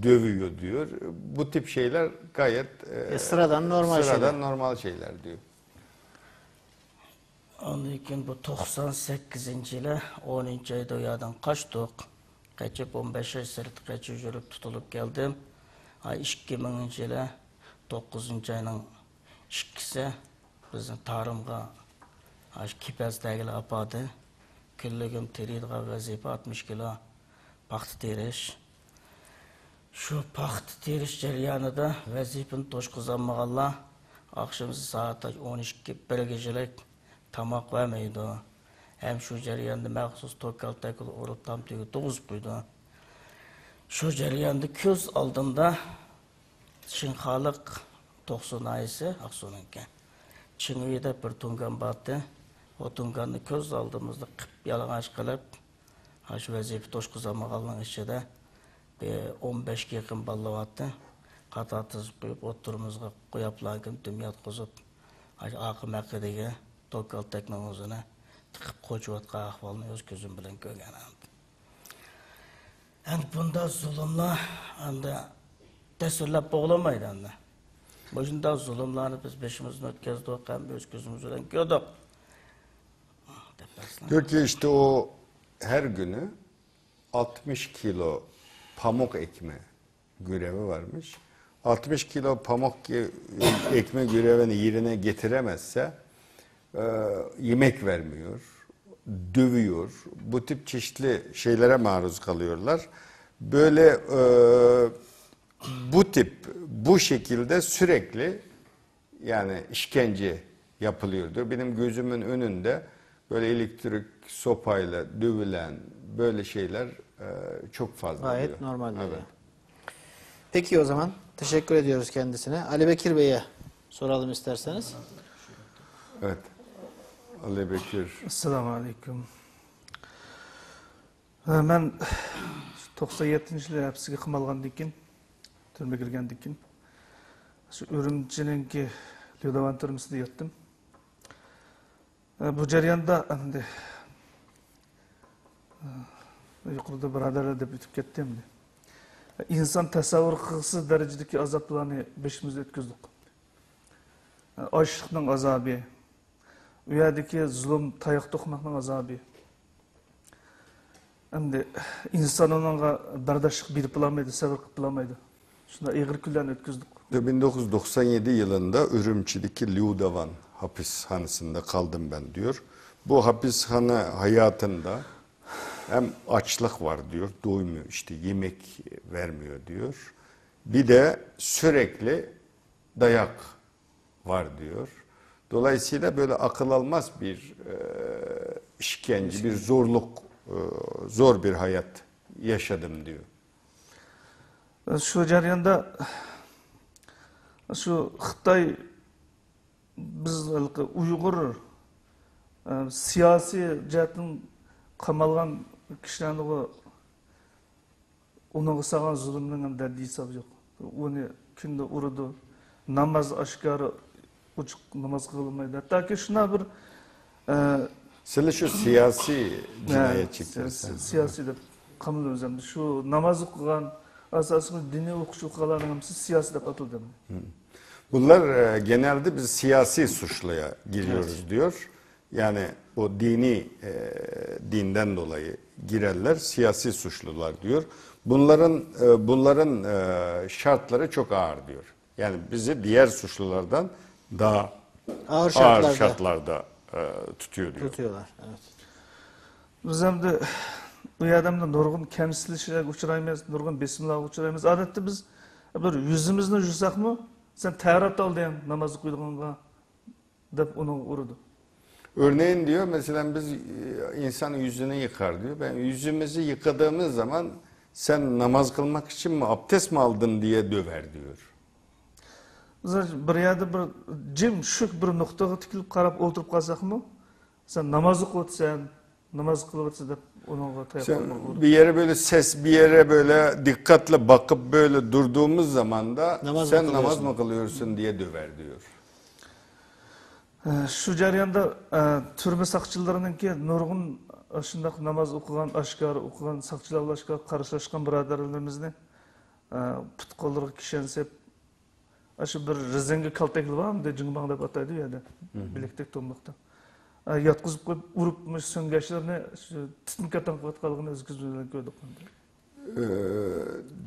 dövüyor diyor. Bu tip şeyler gayet
sıradan normal
normal şeyler diyor.
Ondan keyin bu 98-yili 10 ayda u yerdan qochdik. Qochib 15 oy sirtgacha yurib tutilib keldim. 2000-yili 9-ayning 2-si bizning tarimga kepasdagilar apadi. Kunligim teriydigan vazifa 60 kilo paxta terish. Şu paxta terish jarayonida vazifani to'shqizolmaganlar akşam saat 12-1gacha tamoq vermeydi. Hem şu jarayonda maxsus to'kaltakul urib tamtiga to'g'izib qo'ydi. Şu jarayonda ko'z oldimda Shinxaliq 90 oyisi Aqsu'ningki. Chingvida bir tungan bordi. O tunganni ko'z oldimizda qip yalang'och qilib, shu vazifa to'shqizolmaganlar ichida 15 yaqin ballayapti. Qator tizib qo'yib o'tirmizga qo'yaplarkim dumyot qozib. Aqimaqidagi to'kaltakning o'zini tiqib qo'yayotgan ahvolni o'z ko'zim bilan ko'rganim. Endi bunda zulmlar endi tasvirlab bo'g'lamaydi endi. Bunda zulmlarni biz beshimizni o'tkazdik, ham o'z ko'zimiz bilan ko'rdik.
Diyor ki işte o her günü 60 kilo pamuk ekme görevi varmış. 60 kilo pamuk ekme görevini yerine getiremezse yemek vermiyor, dövüyor. Bu tip çeşitli şeylere maruz kalıyorlar. Böyle bu şekilde sürekli yani işkence yapılıyordur. Benim gözümün önünde böyle elektrik sopayla dövülen böyle şeyler çok fazla.
Gayet
diyor.
normal.
Evet.
Peki o zaman teşekkür ediyoruz kendisine. Ali Bekir Bey'e soralım isterseniz.
Evet. Ali Bekir.
Assalomu alaykum. Men 97-yili hapsiga qamalgandan keyin, turmaga kirgandan keyin shu Urumchininki Lyudovan turmasida yotdim. Bu jarayonda endi yuqorida birodarlar deb o'tib ketdi endi. İnsan tasavvur qilsiz darajadagi azoblarni beshimizda o'tkazdik. Ochliqning azobi, u yerdagi zulm, tayoq to'qmoqning azobi. Endi inson onunla bardoshlik berib bo'lmaydi, sabr qilib bo'lmaydi. Shunday ig'ir kunlarni o'tkazdik.
1997 yılında Ürümçi'deki Lyudovan hapishanesinde kaldım ben diyor. Bu hapishane hayatında hem açlık var diyor, doymuyor işte yemek vermiyor diyor. Bir de sürekli dayak var diyor. Dolayısıyla böyle akıl almaz bir işkence, bir zorluk, zor bir hayat yaşadım diyor.
Şu jarayonda şu Xitoy biz Uyghur siyasi jihatdan qamalgan kishilarni onun qilgan zulmning ham daddi hisobi yo'q. Uni kunda urdi, namoz oshkora ochiq namoz qilmaydi. Hattoki shuna bir
Sizlar şu siyasi cinayet çıktınız.
siyasi deb qabul o'zimda shu namoz o'qigan asosiy diniy o'qish o'qiganlarning hamsi siyasi deb ataldi.
Bunlar genelde biz siyasi suçluya giriyoruz diyor. Yani o dinden dolayı girerler, siyasi suçlular diyor. Bunların şartları çok ağır diyor. Yani bizi diğer suçlulardan daha
Ağır
ağır
şartlarda,
şartlarda tutuyor diyor.
tutuyorlar. Evet.
Biz hamda bu adamda nurg'un kamsitishlarga uchraymiz, nurg'un besimlarga uchraymiz. Odatda biz bir yuzimizni yuvsakmi, sen tahorat ol degan namoz o'qiydiganga deb uni urdi.
Örneğin diyor mesela biz insan yüzünü yıkar diyor. Ben yüzümüzü yıkadığımız zaman sen namaz kılmak için mi abdest mi aldın diye döver diyor.
Biz bir yerda bir jim shuk bir nuqtaga tikilib qarab o'tirib qolsakmi, sen namoz o'qiyotsan, namoz qilyapsan deb unaga
Sen
tayoq
bir yere böyle bir yere böyle dikkatle bakıp böyle durduğumuz zaman da
Namaz mı
sen namaz
kılıyorsun?
mı kılıyorsun diye döver diyor.
Shu jarayonda turma saqchilarininki nurg'un shundoq namoz o'qigan, oshkora o'qigan saqchilar bilan oshkora qarashishgan birodarlarimizni put qo'llariga kishansib, shu bir rizanga kaltaklabamdi, jingbang deb ataydi u yerda, bilakdek to'mliqda. Yotqizib qo'yib, uribmish so'ngashlarni shu titnikatan qilayotganligini o'z ko'z bilan ko'rdik.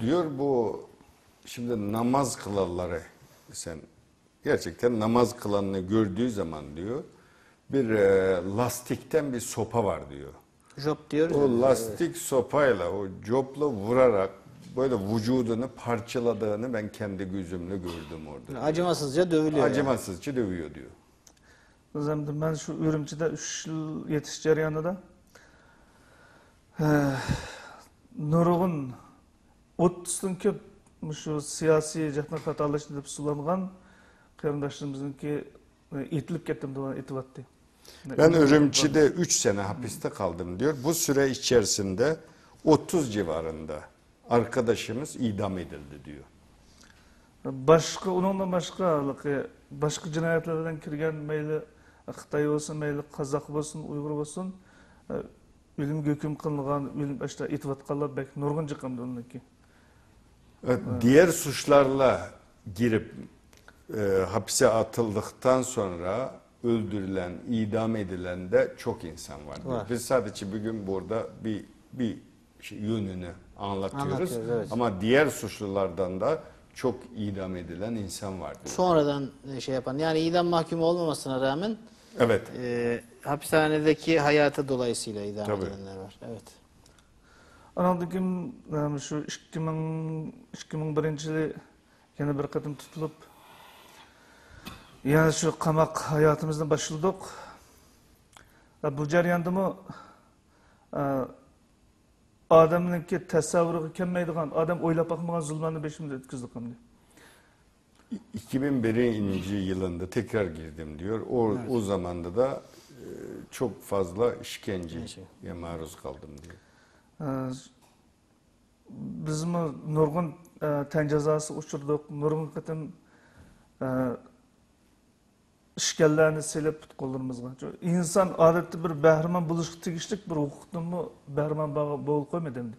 Diyor bu şimdi namaz kılanları sen gerçekten namaz kılanını gördüğü zaman diyor bir lastikten bir sopa var diyor.
Job diyoruz.
O
ya,
lastik sopayla o copla vurarak böyle vücudunu parçaladığını ben kendi gözümle gördüm orada.
evet. Acımasızca dövülüyor. yani.
Acımasızca dövüyor diyor.
Biz hamda men shu Urumchida 3 yil yetish jarayonida nurg'un 30dan ko'p shu siyosiy jihatdan xatolashdi deb sulangan qarindoshlarimizniki etilib ketdim deb aytyapti.
Ben Ürümçi'de 3 sene hapiste kaldım diyor. Bu süre içerisinde 30 civarında arkadaşımız idam edildi diyor.
Undan başqa jinoyatlardan kirgan mayli Xitoy bo'lsin, mayli Qozoq bo'lsin, Uyg'ur bo'lsin, o'limga hukm qilingan, o'lim ashta aytayotganlar bek nurg'un chiqamdi uniki.
Evet, diğer suçlarla girip hapse atıldıktan sonra öldürülen, idam edilen de çok insan var.
Var.
Biz sadece bugün burada bir yönünü anlatıyoruz.
Anlatıyoruz, evet.
Ama diğer suçlulardan da çok idam edilen insan var. diyor.
Sonradan şey yapan, yani idam mahkumu olmamasına rağmen
Evet.
hapishanedeki hayatı dolayısıyla idam
Tabii.
edilenler var. Evet.
Anandan keyin shu 2001-yili yana bir qatim tutilib, yana shu qamoq hayotimizdan boshladik. Bu jarayondami odamningki tasavvuriga kelmaydigan, odam o'ylab bakmagan zulmlarni beshimizga o'tkazdik hamda.
2001 yılında tekrar girdim diyor. O zamanda da çok fazla işkenceye maruz kaldım diyor.
Bizmi nurg'un tan jazosi uchirdik, nurg'un qatim ishkallarni silib qo'llarimizga. İnsan odatda bir bahramon bo'lishga tegishlik bir huquqdanmi bahramon bo'lib qo'ymaydi endi.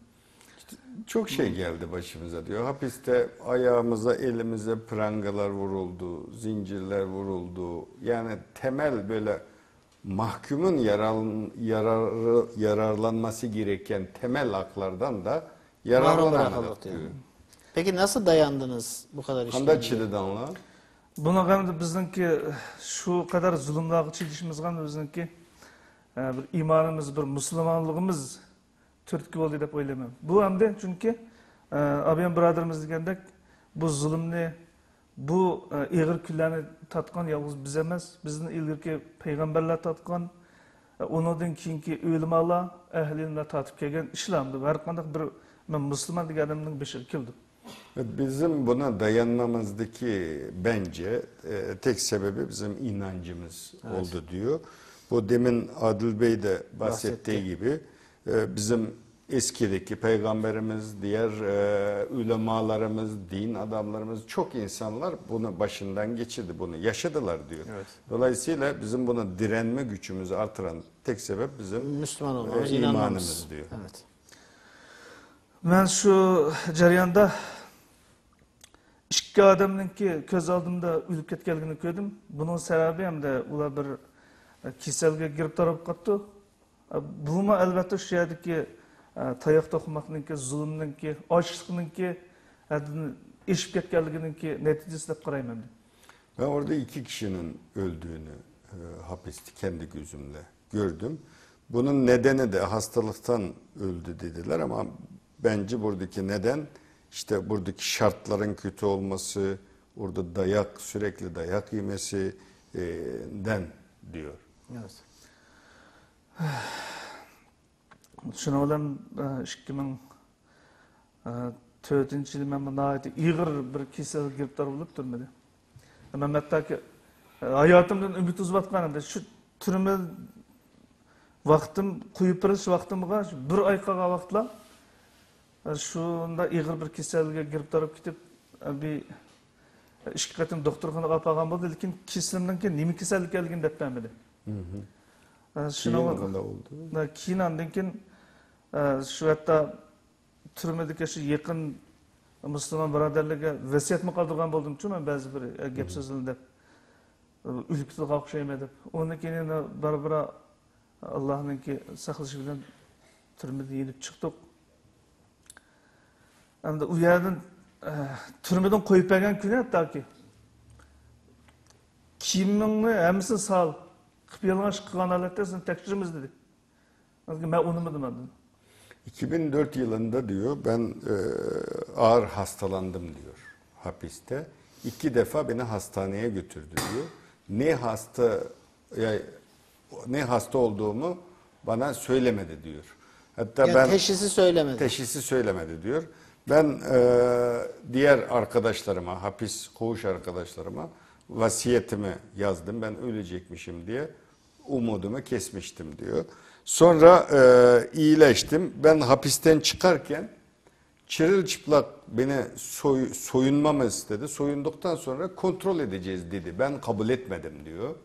Çok şey geldi başımıza diyor. Hapiste ayağımıza, elimize prangalar vuruldu, zincirler vuruldu. Yani temel böyle mahkumun yararlanması gereken temel haklardan da
Mahrum
yararlanamadık
bırakıldık
diyor.
diyor. Peki nasıl dayandınız bu kadar
Kanda
işkenceye?
çiledanla.
Buna hamda bizningki shu qadar zulmlarga chidishimizga bizningki bir iymonimiz, bir musulmonligimiz turtki bo'ldi deb o'ylayman. Bu hamda chunki Abiyan birodarimiz degandek bu zulmni, bu ig'ir kunlarni tatgan yolg'iz biz emas, bizni ilgirki payg'ambarlar tatgan, undan keyingi o'limalar, ahli ilmlar tatib kelgan ishlarni har qanday bir men musulmon degan odamning beshiga keldim.
Bizim buna dayanmamızdaki bence tek sebebi bizim inancımız oldu diyor. Bu demin Adil Bey de bahsettiği gibi bizim eskideki peygamberimiz, diğer ulemalarımız, din adamlarımız, çok insanlar bunu başından geçirdi, bunu yaşadılar diyor.
Evet.
Dolayısıyla bizim buna direnme gücümüzü artıran tek sebep bizim
Müslüman olmamız,
imanımız
inanmamız
diyor.
Evet.
Ben şu jarayanda ikki adamninki ko'z oldimda o'lib ketganligini ko'rdim. Buning sababi hamda ular bir kasalga giribtor bo'lib qolibdi. Bumi albatta shu yerdagi tayoq to'qimoqninki, zulmninki, ochliqninki eshib ketganliginiki neticesi deb qarayman.
Ben orada 2 kişinin öldüğünü hapiste kendi gözümle gördüm. Bunun nedeni de hastalıktan öldü dediler ama bence buradaki neden işte buradaki şartların kötü olması, orada sürekli dayak yemesinden diyor.
Evet.
Şuna bilan 2004-yili men bunday ig'ir bir kasal giribtor bo'lib turmadi. Men hattoki hayotimdan umid uzayotgan endi shu turma vaqtim qo'yib berish vaqtimga bir oy qolgan vaqtlar shunda ig'ir bir kasalga giribtor bo'lib ketib bir ikki qatim doktorxonaga olib borgan bo'ldi, lekin kasalimdan keyin nima kasal ekanligini deb bilmadi.
Keyin qanday oldu?
Keyin ondan keyin shu yerda turmadagi shu yaqin musulmon birodarlarga vasiyatmi qoldirgan bo'ldim-ku men ba'zi bir gap so'zlarni deb ulkitga o'xshayman deb. Undan keyin baribir Allohninki saqlashi bilan turmadan yenib chiqdik. Endi u yerdan turmadan qo'yib bergan kuni hattoki kiyimimni hammasini sol qilib yalang'och qilgan holatda seni tekshiramiz dedi. Ben unutmadım adını.
2004 yılında diyor ben ağır hastalandım diyor hapiste. 2 defa beni hastaneye götürdü diyor. Ne hasta olduğumu bana söylemedi diyor. Hatta
Yani
ben
teşhisi söylemedi.
teşhisi söylemedi diyor. Ben diğer arkadaşlarıma, hapis koğuş arkadaşlarıma vasiyetimi yazdım. Ben ölecekmişim diye umudumu kesmiştim diyor. Sonra iyileştim. Ben hapisten çıkarken çırılçıplak beni soyunmamı istedi. Soyunduktan sonra kontrol edeceğiz dedi. Ben kabul etmedim diyor.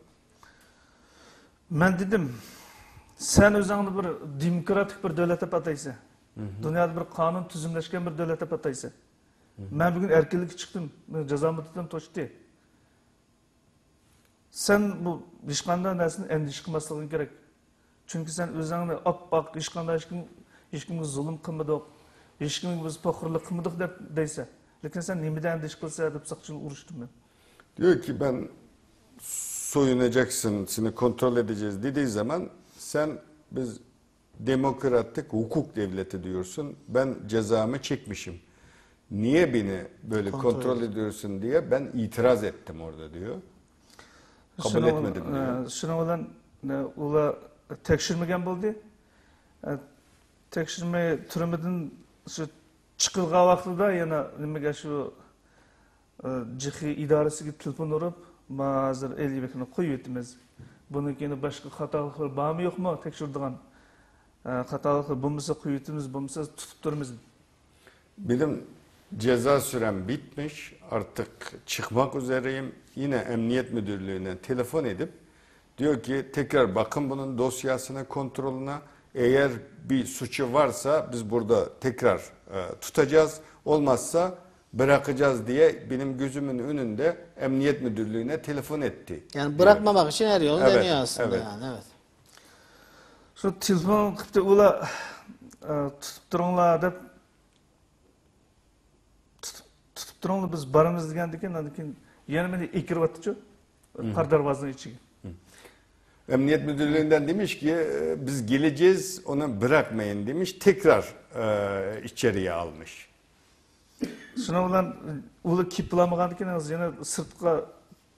Ben dedim, sen özünü bir demokratik bir devlete pataysa, dünyada bir kanun tüzümleşken bir devlete pataysa. Ben bugün erkelik çıktım, cezamı tutum toştu. Sen bu işkandan dersin endişe kılmasın gerek. Çünkü sen özünü bak işkanda hiç kim zulüm kılmadık, hiç kim biz pokurluk kılmadık deyse. Lakin sen nimeden endişe kılsa edip sakçılık uğraştım ben.
Diyor ki ben soyunacaksın, seni kontrol edeceğiz dediği zaman biz demokratik hukuk devleti diyorsun. Ben cezamı çekmişim. Niye beni böyle kontrol ediyorsun diye ben itiraz ettim orada diyor. Kabul etmedim diyor.
Şuna olan ula tekşirmegen buldu. Tekşirme türümüdün şu çıkılga vaxtıda yana nimaga şu jihi idorasiga telefon urib, hozir 50 bekini qo'yib etimiz. Bundan keyin boshqa xatoliklar bormi yo'qmi tekshiradigan? Xatoliklar bo'lmasa qo'yib etimiz, bo'lmasa tutib turamiz.
Benim ceza sürem bitmiş. Artık çıkmak üzereyim. Yine Emniyet Müdürlüğü'ne telefon edip diyor ki tekrar bakın bunun dosyasına, kontrolüne. Eğer bir suçu varsa biz burada tekrar tutacağız. Olmazsa bırakacağız diye benim gözümün önünde Emniyet Müdürlüğü'ne telefon etti.
Yani bırakmamak için her yolu
Evet,
deniyor aslında
evet.
yani. Evet.
Şu telefon qilibdi ular tutib turinglar deb tutib turinglar biz boramiz degandan keyin yana meni ekiryapti-ku qor darvozaning ichiga.
Emniyet Müdürlüğü'nden demiş ki biz geleceğiz onu bırakmayın demiş. Tekrar içeriye almış.
Shuna bilan ular kelib bo'lmagandan keyin yana sirtqa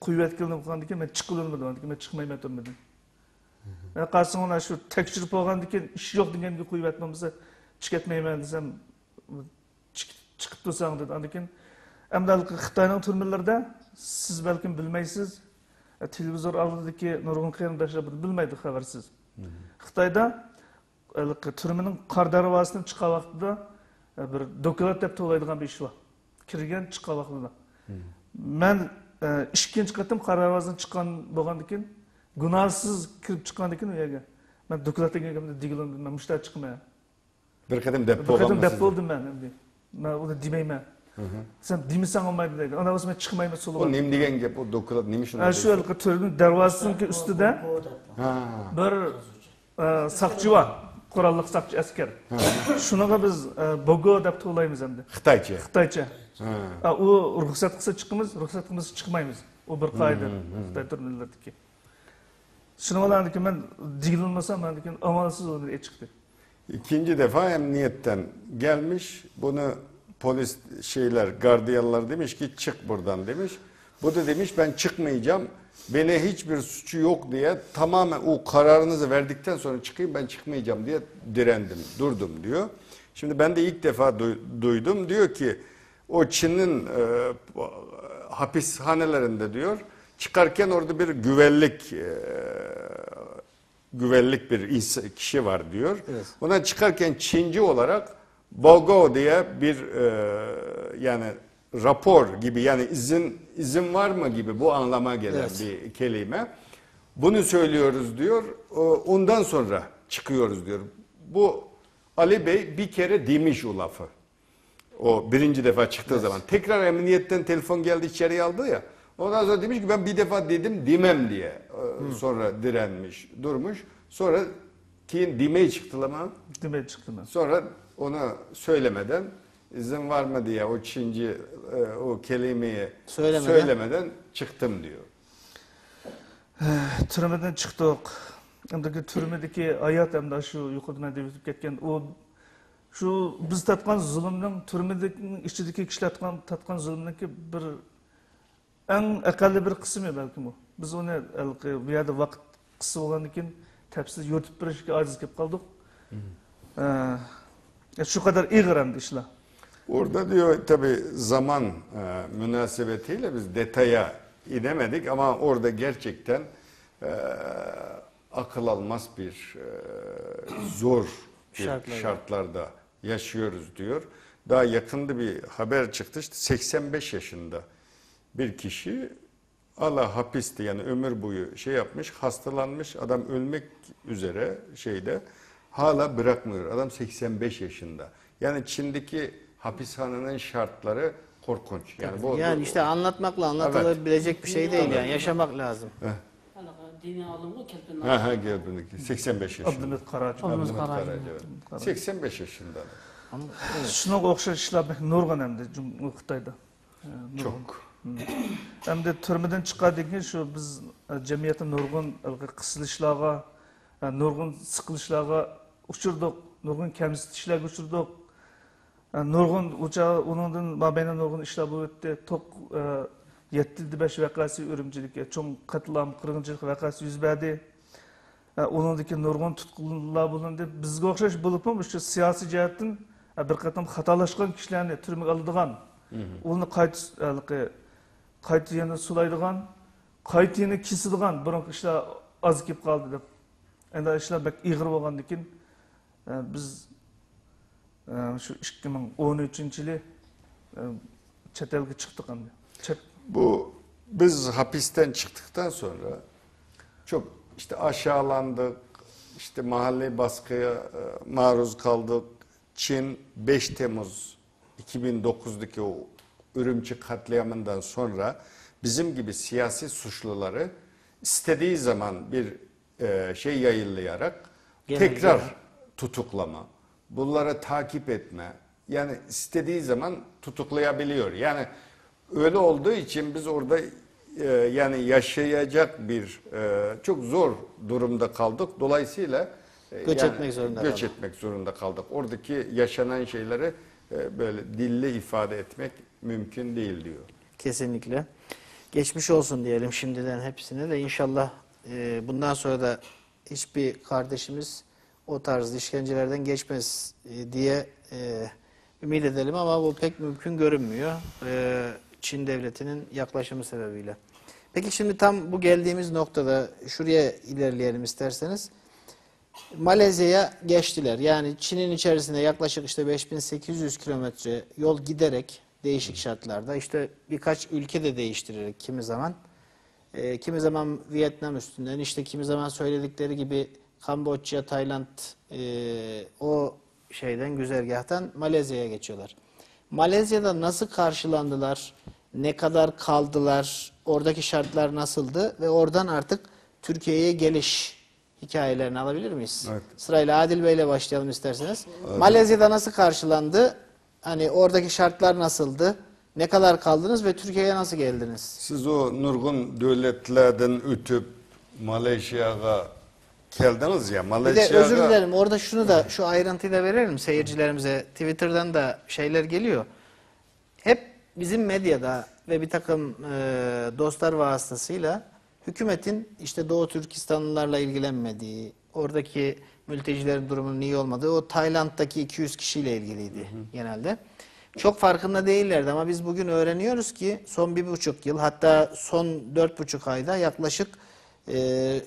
qo'yib aytgandan keyin men chiqib olmadim, men chiqmayman turmadim. Qarasang ular shu tekshirib olgandan keyin ish yo'q deganga qo'yib aytmamsa chiqib ketmayman desam chiqib tursan dedi. Andan keyin endi Xitoyning turmalarida siz balkim bilmaysiz, televizor oldidagi nurg'un qarindoshlar buni bilmaydi, xabarsiz. Xitoyda turmaning qor darvozasidan chiqqan vaqtida bir doklad deb to'laydigan bir ish bor. Kirgan chiqqan vaqtida. Men ikkinchi qatim qor darvozasidan chiqqan bo'lgandan keyin gunohsiz kirib chiqqandan keyin u yerga men doklad deganimda digilim men mushtar chiqmayman.
Bir qadim deb
Bir qatim deb bo'ldim men endi. Men uni demayman. Sen demasang olmaydi dedi. Ona o'zim chiqmayman
O
so'lga.
nim degan gap, o dokulat nima shunday?
Shu turning darvozasining ustida bir saqchi bor, qurolli saqchi askar. Shunaqa biz bogo deb to'laymiz endi.
Xitoycha.
Xitoycha. U ruxsat qilsa chiqamiz, ruxsat qilmasa chiqmaymiz. U bir qoida Xitoy turmalardagi. Shuni olardikin men digilmasam mendikin amalsiz uni chiqdi.
İkinci defa emniyetten gelmiş, bunu polis gardiyanlar demiş ki çık buradan demiş. Bu da demiş ben çıkmayacağım, bana hiçbir suçu yok diye tamamen o kararınızı verdikten sonra çıkayım ben çıkmayacağım diye direndim, durdum diyor. Şimdi ben de ilk defa duydum, diyor ki o Çin'in hapishanelerinde diyor, çıkarken orada bir güvenlik bir kişi var diyor.
Evet.
Ondan çıkarken Çinci olarak Bogo diye bir yani rapor gibi, yani izin var mı gibi bu anlama gelen
Evet.
bir kelime. Bunu söylüyoruz diyor. Ondan sonra çıkıyoruz diyor. Bu Ali Bey bir kere demiş o lafı. O birinci defa çıktığı zaman. Tekrar emniyetten telefon geldi, içeriye aldı ya. Ondan sonra demiş ki ben bir defa dedim demem diye. Sonra direnmiş, durmuş. Sonra ki demeye çıktı ama
Demeye çıktım ben.
sonra ona söylemeden, izin var mı diye o Çinci o kelimeyi söylemeden çıktım diyor.
Türmeden çıktık. Hem de türmedeki hayat hem de şu yukarıdan devletip ketken o şu biz tatkan zulümden türmedeki içindeki kişiler tatkan zulümdeki bir en akalli bir kısmı belki bu. Biz onu bir yerde vakit kısa olan için tepsiz yürütüp bir işe aciz kep kaldık. Şu kadar iğrendi işler.
Orada diyor tabi zaman münasebetiyle biz detaya inemedik ama orada gerçekten akıl almaz bir zor şartlarda yaşıyoruz diyor. Daha yakında bir haber çıktı, işte 85 yaşında bir kişi Allah hapiste, yani ömür boyu yapmış, hastalanmış, adam ölmek üzere hala bırakmıyor. Adam 85 yaşında. Yani Çin'deki hapishanenin şartları korkunç.
Yani işte anlatmakla anlatılabilecek bir şey değil yani, yaşamak lazım.
Dini alımı kelpin.
Gelbindeki 85 yaşında.
Abdülhamid Karaca.
Abdülhamid Karaca.
Evet. 85 yaşında.
Şuna okşaş işler nurgun hem de Xitoyda.
Çok.
Hem de türmeden çıkardıkken şu biz cemiyetin nurgun kısılışlarga, nurgun sıkılışlarga uçurduk, nurgun kemsitişlerge uçurduk. Nurgun uçağı, onundan mabeyne nurgun işler bu öttü. Tok 7-5 vakası ürümcilik, çoğun katılam, kırgıncılık vakası yüz verdi. Onundaki nurgun tutkullar bulundu. Bizge okşaş bulup mu şu siyasi cihetten bir katım hatalaşkan kişilerini türmeye alıdığan, onu kayıt yanı sulaydıgan, kayıt yanı kesidigan, bırak işler az kip kaldı dep. Enda işler bek iğir bolgandan keyin biz şu 2013 yılı chet elge çıktık endi.
Bu biz hapisten çıktıktan sonra çok işte aşağılandık, işte mahalli baskıya maruz kaldık. Çin 5 Temmuz 2009'daki o Ürümçi katliamından sonra bizim gibi siyasi suçluları istediği zaman bir yayınlayarak tekrar tutuklama, bunları takip etme, yani istediği zaman tutuklayabiliyor. Yani öyle olduğu için biz orada yani yaşayacak bir çok zor durumda kaldık. Dolayısıyla
göç etmek
zorunda kaldık. Oradaki yaşanan şeyleri böyle dille ifade etmek mümkün değil diyor.
Kesinlikle. Geçmiş olsun diyelim şimdiden hepsine de, inşallah bundan sonra da hiçbir kardeşimiz o tarz işkencelerden geçmez diye ümit edelim ama bu pek mümkün görünmüyor. Çin devletinin yaklaşımı sebebiyle. Peki şimdi tam bu geldiğimiz noktada şuraya ilerleyelim isterseniz. Malezya'ya geçtiler. Yani Çin'in içerisinde yaklaşık işte 5800 kilometre yol giderek değişik şartlarda işte birkaç ülke de değiştirerek kimi zaman Vietnam üstünden işte kimi zaman söyledikleri gibi Kamboçya, Tayland o şeyden güzergahtan Malezya'ya geçiyorlar. Malezya'da nasıl karşılandılar? Ne kadar kaldılar? Oradaki şartlar nasıldı? Ve oradan artık Türkiye'ye geliş hikayelerini alabilir miyiz?
Evet.
Sırayla Adil Bey'le başlayalım isterseniz. Malezya'da nasıl karşılandı? Hani oradaki şartlar nasıldı? Ne kadar kaldınız ve Türkiye'ye nasıl geldiniz?
Siz o nurgun devletlerden ötüp Malezya'ya geldiniz ya.
Bir de
Malezya'ya
özür dilerim orada şunu da şu ayrıntıyı da verelim seyircilerimize. Twitter'dan da şeyler geliyor. Hep bizim medyada ve bir takım dostlar vasıtasıyla hükümetin işte Doğu Türkistanlılarla ilgilenmediği, oradaki mültecilerin durumunun iyi olmadığı, o Tayland'daki 200 kişiyle ilgiliydi genelde. Çok farkında değillerdi ama biz bugün öğreniyoruz ki son 1,5 yıl hatta son 4,5 ayda yaklaşık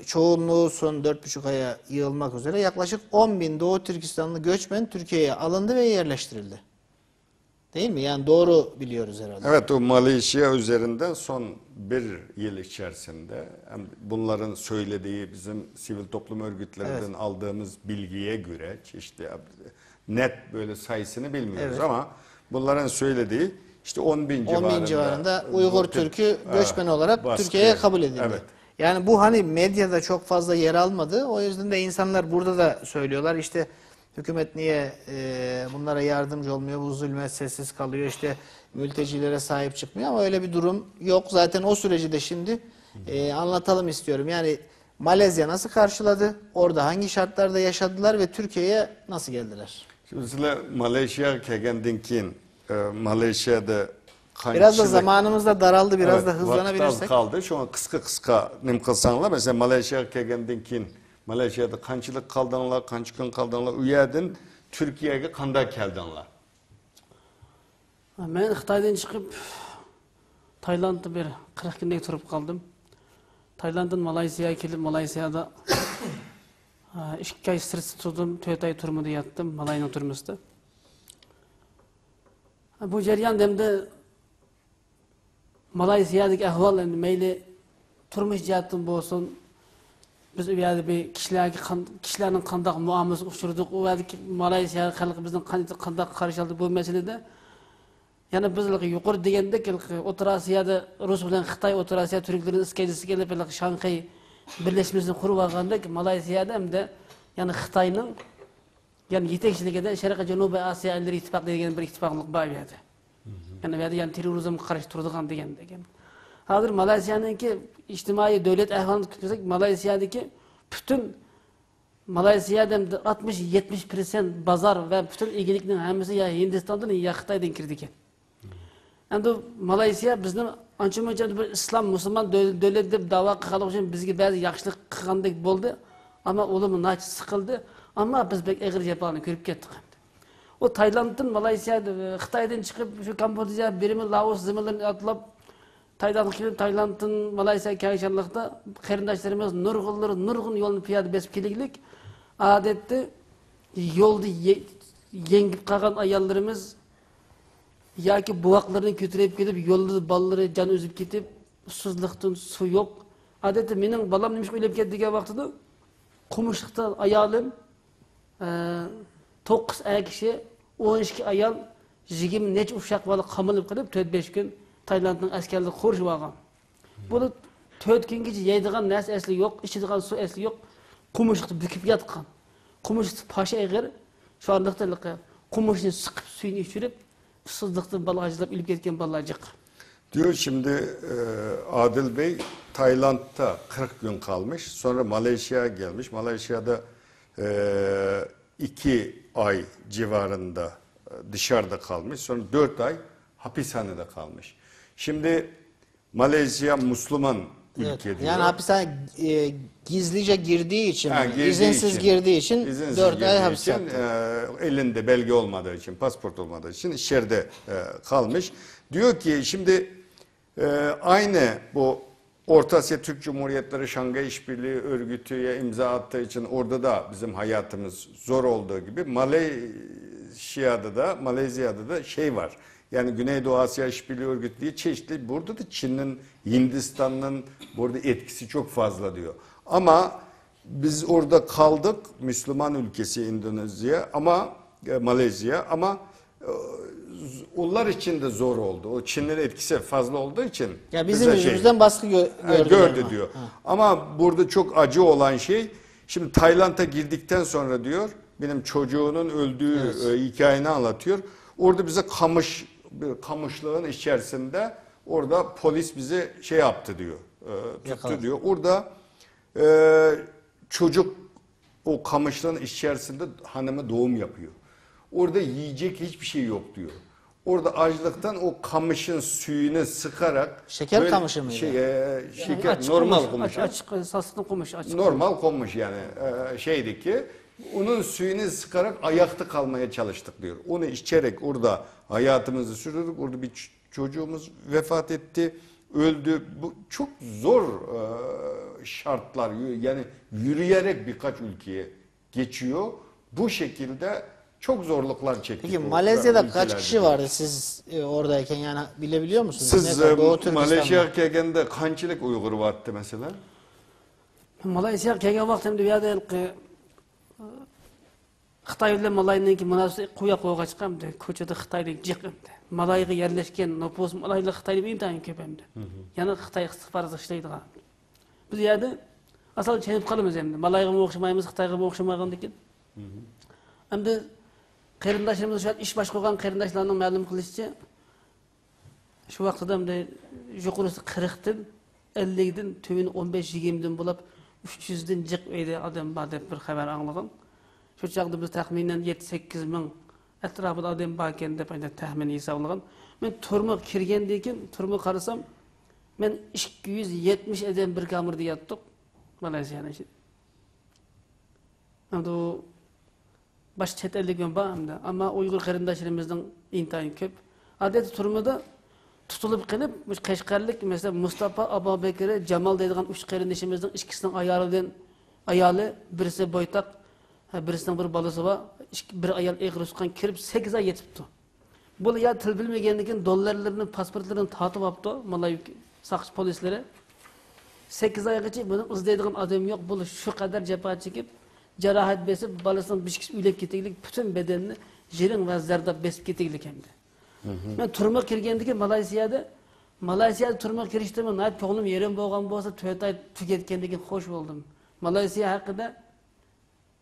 çoğunluğu son 4,5 aya yığılmak üzere yaklaşık 10.000 Doğu Türkistanlı göçmen Türkiye'ye alındı ve yerleştirildi. Değil mi? Yani doğru biliyoruz herhalde.
Evet, o Malezya üzerinde son bir yıl içerisinde bunların söylediği bizim sivil toplum örgütlerinden aldığımız bilgiye göre işte net böyle sayısını bilmiyoruz ama bunların söylediği işte 10.000
civarında Uygur Türk'ü göçmen olarak Türkiye'ye kabul edildi.
Evet.
Yani bu hani medyada çok fazla yer almadı. O yüzden de insanlar burada da söylüyorlar işte hükümet niye bunlara yardımcı olmuyor, bu zulme sessiz kalıyor, işte mültecilere sahip çıkmıyor ama öyle bir durum yok. Zaten o süreci de şimdi anlatalım istiyorum. Yani Malezya nasıl karşıladı, orada hangi şartlarda yaşadılar ve Türkiye'ye nasıl geldiler?
Şimdi sizler Malezya kelgenden Malezya'da
biraz da zamanımız da daraldı, biraz da hızlanabilirsek.
Vakit az kaldı. Şu an kısa nim kılsanlar. Mesela Malezya kelgenden Malezya'da qanchalik kaldınlar, qancha kun kaldınlar, u yerdan Türkiye'ye qanday keldinlar?
Men Xitoydan chiqib Taylandda bir 40 kunday turib qoldim. Taylanddan Malayziyaga kelib, Malayziyada 2 ay stress turdim, 4 ay turmada yotdim, Malayning turmusida. Bu jarayonda endi Malayziyadagi ahvol endi mayli turmush jihatdan bo'lsin, biz u yerda bir kishilarning qanday muomalasiga uchradik, u yerdagi Malayziya xalqi bizning qanday qarshi oldi bu masalada. Yani biz yuqori degandek O'rta Osiyoda Rus bilan Xitoy, O'rta Osiyo turklarining iskajisi kelib Shanxay birlashmasini qurib olgandek, Malayziyada hamda yani Xitoyning yani yetakchiligida Sharqiy Janubiy Osiyo ellari ittifoqi degan bir ittifoqlik bor edi. Yani bu yerda yani terrorizmga qarshi turadigan degandek. Hozir Malayziyaningki ijtimoiy davlat ahvolini ko'rsak, Malayziyadagi bütün Malazya'da 60-70% bazar ve bütün ilgiliklerin hemisi ya Hindistan'dan ya Xitoydan kirdi ekan. Endi Malayziya bizning ancha-muncha bir islom musulmon davlat deb da'vo qilgan uchun bizga ba'zi yaxshilik qilgandek bo'ldi, ammo o'lim nachi siqildi, ammo biz bek og'ir jafoni ko'rib ketdik. O Taylanddan Malayziyaga, Xitoydan chiqib shu Kambodziya, Birma, Laos ziminlarini atlab Taylandga kelib, Taylanddan Malayziyaga kelganlikda qarindoshlarimiz nurg'un yo'lni piyoda besib kelganlik, odatda yo'lda yengib qolgan ayollarimiz yoki buvoqlarni ko'tarib kelib, yo'lda bolaları jon uzib ketib, susuzlikdan su yo'q. Odatda mening bolam nima o'ylab ketdi degan vaqtida Qumishliqda ayolim 9 kishi, 12 ayol, 20 necha uşaq bola qamalib qilib 4-5 kun Taylandning askarlari qo'rishib olgan. Bu 4 kungacha yeydigan narsa asli yo'q, ichadigan suv asli yo'q. Qumishliqda bukib yotgan. Qumishliq paşa eg'ir, shu andiqda qumishni siqib suyini ichirib, susuzlikdan balajlab ilib ketgan bolalar jiq.
Diyor şimdi Adil Bey Tayland'da 40 gün kalmış. Sonra Malezya'ya gelmiş. Malezya'da 2 ay civarında dışarıda kalmış. Sonra 4 ay hapishanede kalmış. Şimdi Malezya Müslüman ülke diyor.
Yani hapishane gizlice girdiği için,
Ha,
mi?
girdiği
İzinsiz
için.
girdiği için
İzinsiz
4 ay
girdiği
hapis
için,
yattı.
elinde belge olmadığı için, pasport olmadığı için içeride kalmış. Diyor ki şimdi aynı bu Orta Asya Türk Cumhuriyetleri Şangay İşbirliği Örgütü'ye imza attığı için orada da bizim hayatımız zor olduğu gibi Malezya'da da şey var. Yani Güneydoğu Asya İşbirliği Örgütü diye çeşitli, burada da Çin'in, Hindistan'ın burada etkisi çok fazla diyor. Ama biz orada kaldık, Müslüman ülkesi Endonezya ama Malezya, ama onlar için de zor oldu. O Çin'in etkisi fazla olduğu için.
Ya bizim
bize
yüzümüzden baskı
gördü
ama.
diyor. Ama burada çok acı olan şey, şimdi Tayland'a girdikten sonra diyor, benim çocuğunun öldüğü hikayeni anlatıyor. Orada bize kamışlığın içerisinde orada polis bize şey yaptı diyor. Tuttu
Yakaladı.
diyor. Orada çocuk o kamışlığın içerisinde hanımı doğum yapıyor. Orada yiyecek hiçbir şey yok diyor. Orada açlıktan o kamışın suyunu sıkarak,
Şeker kamışı mıydı?
Şeker,
Açık
normal
komuş,
kamış.
Açık saslı komuş. Açık
Normal konmuş yani şeydeki. Onun suyunu sıkarak ayakta kalmaya çalıştık diyor. Onu içerek orada hayatımızı sürdürdük. Orada bir çocuğumuz vefat etti, öldü. Bu çok zor şartlar. Yani yürüyerek birkaç ülkeye geçiyor. Bu şekilde çok zorluklar çektik.
Peki
o
Malezya'da kaç
ülkelerde.
kişi vardı siz oradayken, yani bilebiliyor musunuz?
Siz
Ne kadar? Doğu Türkistan'da.
Malezya'ya gelgende kançılık Uygur vardı mesela?
Malaysiya kelgan vaqtimda bu yerda Xitoy bilan Malayning munosabati quya qo'yga chiqamdi. Ko'chada Xitoylik jiqimdi. Malayga yerlashgan nopos Malaylar Xitoylik imtihon ko'pamdi. Yana Xitoy istiqbarda ishlaydigan. Biz yerda asal chenib qolamiz endi. Malayga o'xshamaymiz, Xitoyga o'xshamagandan. Endi qarindoshlarimiz shu ish bosh qo'ygan qarindoshlarning ma'lum qilishicha shu vaqtda endi yuqorisi 40 dan 50 dan tövini 15-20 dan bo'lib 300 dan jiq edi odam bor deb bir xabar anglagan. Şu çağda biz tahminen 7-8 ming etrafında adam var ekan deb tahmin hisoblagan. Men turma kirgandan keyin turma qarasam, men 270 adam bir kamerda yotdik Malayziyada. Endi o baş chet ellik bor hamda, ammo Uyg'ur qarindoshlarimizning intayin ko'p. Odatda turmada tutulib qilib, Qashqarlik mesela Mustafa Abubakir, Jamal deydigan 3 qarindoshimizning ikkisining ayoli birisi boytaq, birisinin bir balası var, bir ayal eğri sukan kirip 8 ay yetipti. Bu ya til bilmegenlikin dolarlarının, pasportlarını tatip yaptı Malay sakçı polislere. 8 ay geçip bunun izleydiğin adam yok. Bu şu kadar cefa çekip, cerahat besip, balasının bir kişi ülep geteklik, bütün bedenini jirin ve zerdap besip geteklik hem de. Ben turma kirgendiki Malaysiyada turma kiriştim, nayet toğlum yerim boğan bolsa, tüyetay tüketkendikin hoş oldum. Malaysiya hakkında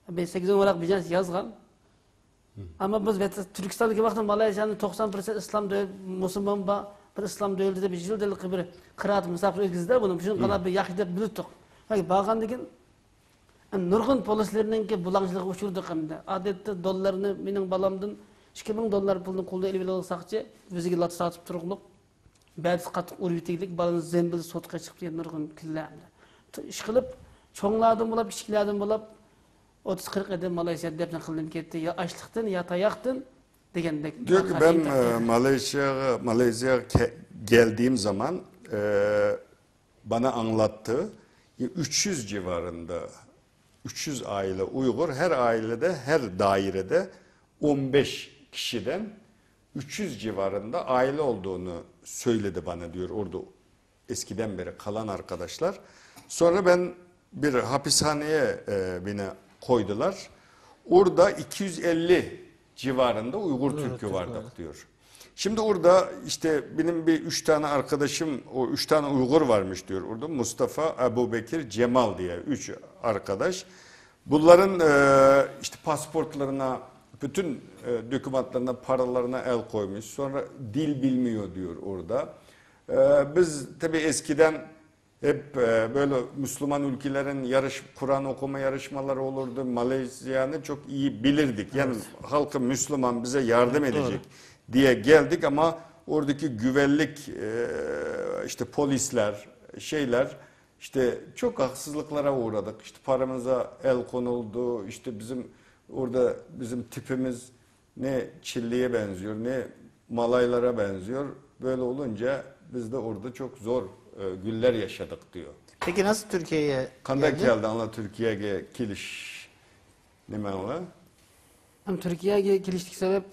ben 8 olarak bileceğiz yazgan. Ama biz Türkistan'daki vakti Malazya'nın 90% İslam Müslüman var, bir İslam devleti de bir jildelik bir kıraat misafir ögizler bunun için kadar bir yakıda bilirdik. Peki bağlandığın nurgun polislerinin ki bulancılığı uçurduk hem de. Adette dolarını benim balamdan 2000 dolar pulunu kulda eli bile olsakça bizi lat satıp turukluk. Bəzi qatıq urbitiklik balını zembil sotqa çıkıp diye nurgun killerinde. İş kılıp çoğunlardan bulab, işkilerden bulab 30-40 adam Malaysiyada depne kılınıp gitti. Ya açlıktan ya tayaktan degендek.
Diyor ki ben Malezya'ya geldiğim zaman bana anlattı. 300 civarında 300 aile Uygur, her ailede, her dairede 15 kişiden 300 civarında aile olduğunu söyledi bana diyor orada eskiden beri kalan arkadaşlar. Sonra ben bir hapishaneye beni koydular. Orada 250 civarında Uygur Türk'ü vardı diyor. Şimdi orada işte benim bir 3 tane arkadaşım, o 3 tane Uygur varmış diyor orada. Mustafa, Ebubekir, Cemal diye 3 arkadaş. Bunların işte pasportlarına, bütün dokümanlarına, paralarına el koymuş. Sonra dil bilmiyor diyor orada. Biz tabii eskiden hep böyle Müslüman ülkelerin Kur'an okuma yarışmaları olurdu. Malezya'nı çok iyi bilirdik. Yani halkı Müslüman bize yardım edecek diye geldik ama oradaki güvenlik işte polisler şeyler İşte çok haksızlıklara uğradık. İşte paramıza el konuldu. İşte bizim orada bizim tipimiz ne Çilli'ye benziyor ne Malaylara benziyor. Böyle olunca biz de orada çok zor güller yaşadık diyor.
Peki nasıl Türkiye'ye
Kandak
geldi?
geldi anla Türkiye'ye keliş. Nime ola?
Hem Türkiye'ye geliştik sebep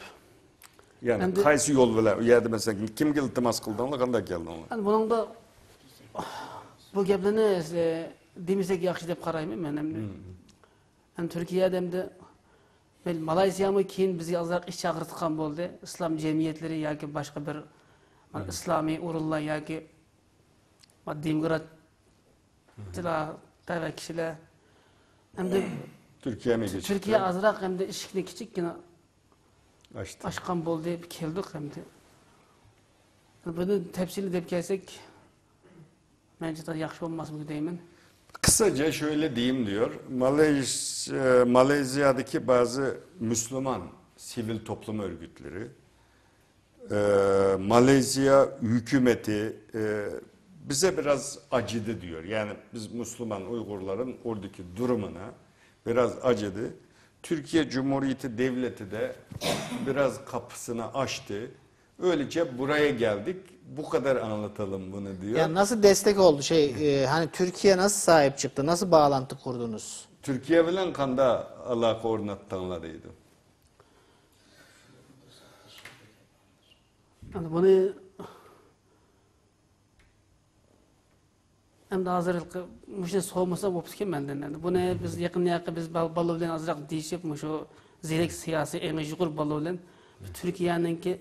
Yani
Hem de-
qaysi yol bilan u yerda mesela kimga iltimos qildi ola qanday keldi ola?
yani bunun da bu gaplarni demisek yaxshi deb qarayman men endi. Yani Türkiye'de hem de Malayziyami keyin bizga ozroq ish chaqirtgan bo'ldi. Islom jamiyatlari yoki boshqa bir islomiy o'rinlar yoki demokratlar tava kishilar hamda
Türkiye'ye mi geçti?
Türkiye azroq hamda eshikni kichikkina
Açtı.
ochgan bo'ldi deb keldik hamda. Buni tafsili deb kelsak bence de yaxshi bo'lmasmi deyman.
Kısaca şöyle diyeyim diyor. Malezya'daki bazı Müslüman sivil toplum örgütleri, Malezya hükümeti bize biraz acıdı diyor. Yani biz Müslüman Uygurların oradaki durumuna biraz acıdı. Türkiye Cumhuriyeti Devleti de biraz kapısını açtı. Öylece buraya geldik. Bu kadar anlatalım bunu diyor.
Yani nasıl destek oldu hani Türkiye nasıl sahip çıktı? Nasıl bağlantı kurdunuz?
Türkiye bilen kanda alaka ornattığınlarıydı.
Yani bunu hem de hazırlık müşte soğumasa opsken benden. Yani bunu biz yakın biz balı bilen azırak değişip şu zirek siyasi en yukur balı bilen Türkiye'ninki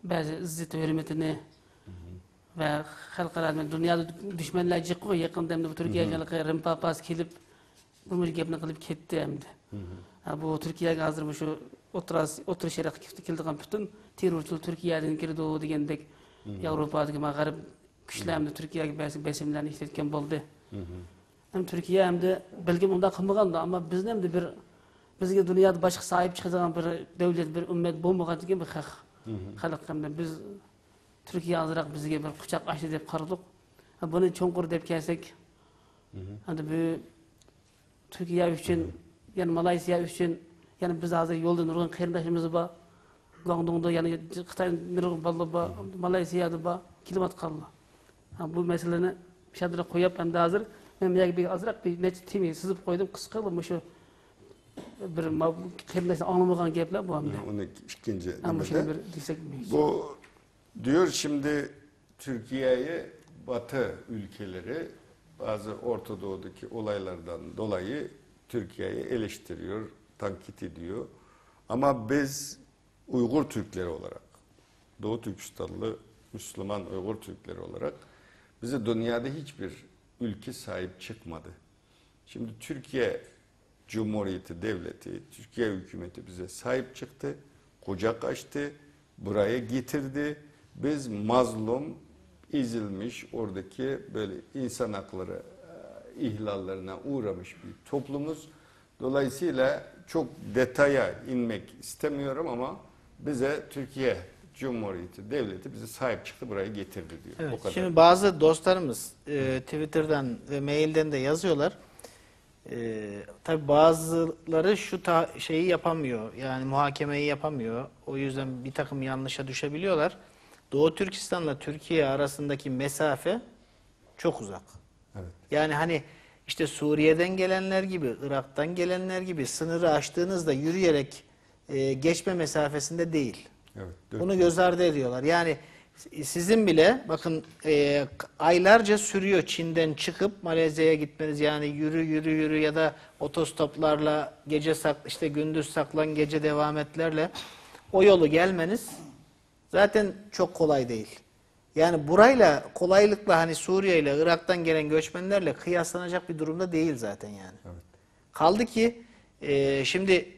bazı izzet hürmetini ve halklar dünyada düşmanlar çıkıyor yakın demde bu Türkiye'ye rimpapas kelip bu mülkiyetini kılıp ketti hem de. Bu Türkiye'ye hazır şu oturuş yere kildiğin bütün terörçül Türkiye'den girdi o degендek Avrupa'daki mağarip güçlerimde Türkiye'ye besimlerini işletken oldu. Hem Türkiye hem de belki bunda kılmagandı ama bizden hem de bir bizge dünyada başka sahip çıkacağın bir devlet bir ümmet bulmagan gibi bir halk hem de biz Türkiye azırak bizge bir kucak açtı dep qaradık. Bunu çoğunkur dep kelsek hadi bu Türkiye üçün yani Malaysiya üçün yani biz hazır yolda nurgun kıyırdaşımız var. Guangdong'da yani Xitay'ın nurgun balı var, Malaysiya'da var, kilometre kaldı. Bu meseleni bir şeylere koyup hem de hazır. Ben bir azırak bir neçe timi sızıp koydum kıskalı şu bir kıyırdaşın anlamayan gepler bu hem de.
Onu ikinci.
Ama şöyle bir diysek mi?
Bu diyor şimdi Türkiye'yi Batı ülkeleri bazı Orta Doğu'daki olaylardan dolayı Türkiye'yi eleştiriyor, tankit ediyor. Ama biz Uygur Türkleri olarak, Doğu Türkistanlı Müslüman Uygur Türkleri olarak bize dünyada hiçbir ülke sahip çıkmadı. Şimdi Türkiye Cumhuriyeti Devleti, Türkiye hükümeti bize sahip çıktı, kucak açtı, buraya getirdi. Biz mazlum, ezilmiş, oradaki böyle insan hakları ihlallerine uğramış bir toplumuz. Dolayısıyla çok detaya inmek istemiyorum ama bize Türkiye Cumhuriyeti Devleti bize sahip çıktı, buraya getirdi diyor.
Evet,
O kadar.
şimdi bazı dostlarımız Twitter'dan ve mailden de yazıyorlar. Tabii bazıları şu şeyi yapamıyor. Yani muhakemeyi yapamıyor. O yüzden bir takım yanlışa düşebiliyorlar. Doğu Türkistan'la Türkiye arasındaki mesafe çok uzak.
Evet.
Yani hani işte Suriye'den gelenler gibi, Irak'tan gelenler gibi sınırı aştığınızda yürüyerek geçme mesafesinde değil.
Evet,
Bunu göz ardı ediyorlar. Yani sizin bile bakın aylarca sürüyor Çin'den çıkıp Malezya'ya gitmeniz, yani yürü ya da otostoplarla gece işte gündüz saklan gece devam etlerle o yolu gelmeniz zaten çok kolay değil. Yani burayla kolaylıkla hani Suriye ile Irak'tan gelen göçmenlerle kıyaslanacak bir durumda değil zaten yani.
Evet.
Kaldı ki şimdi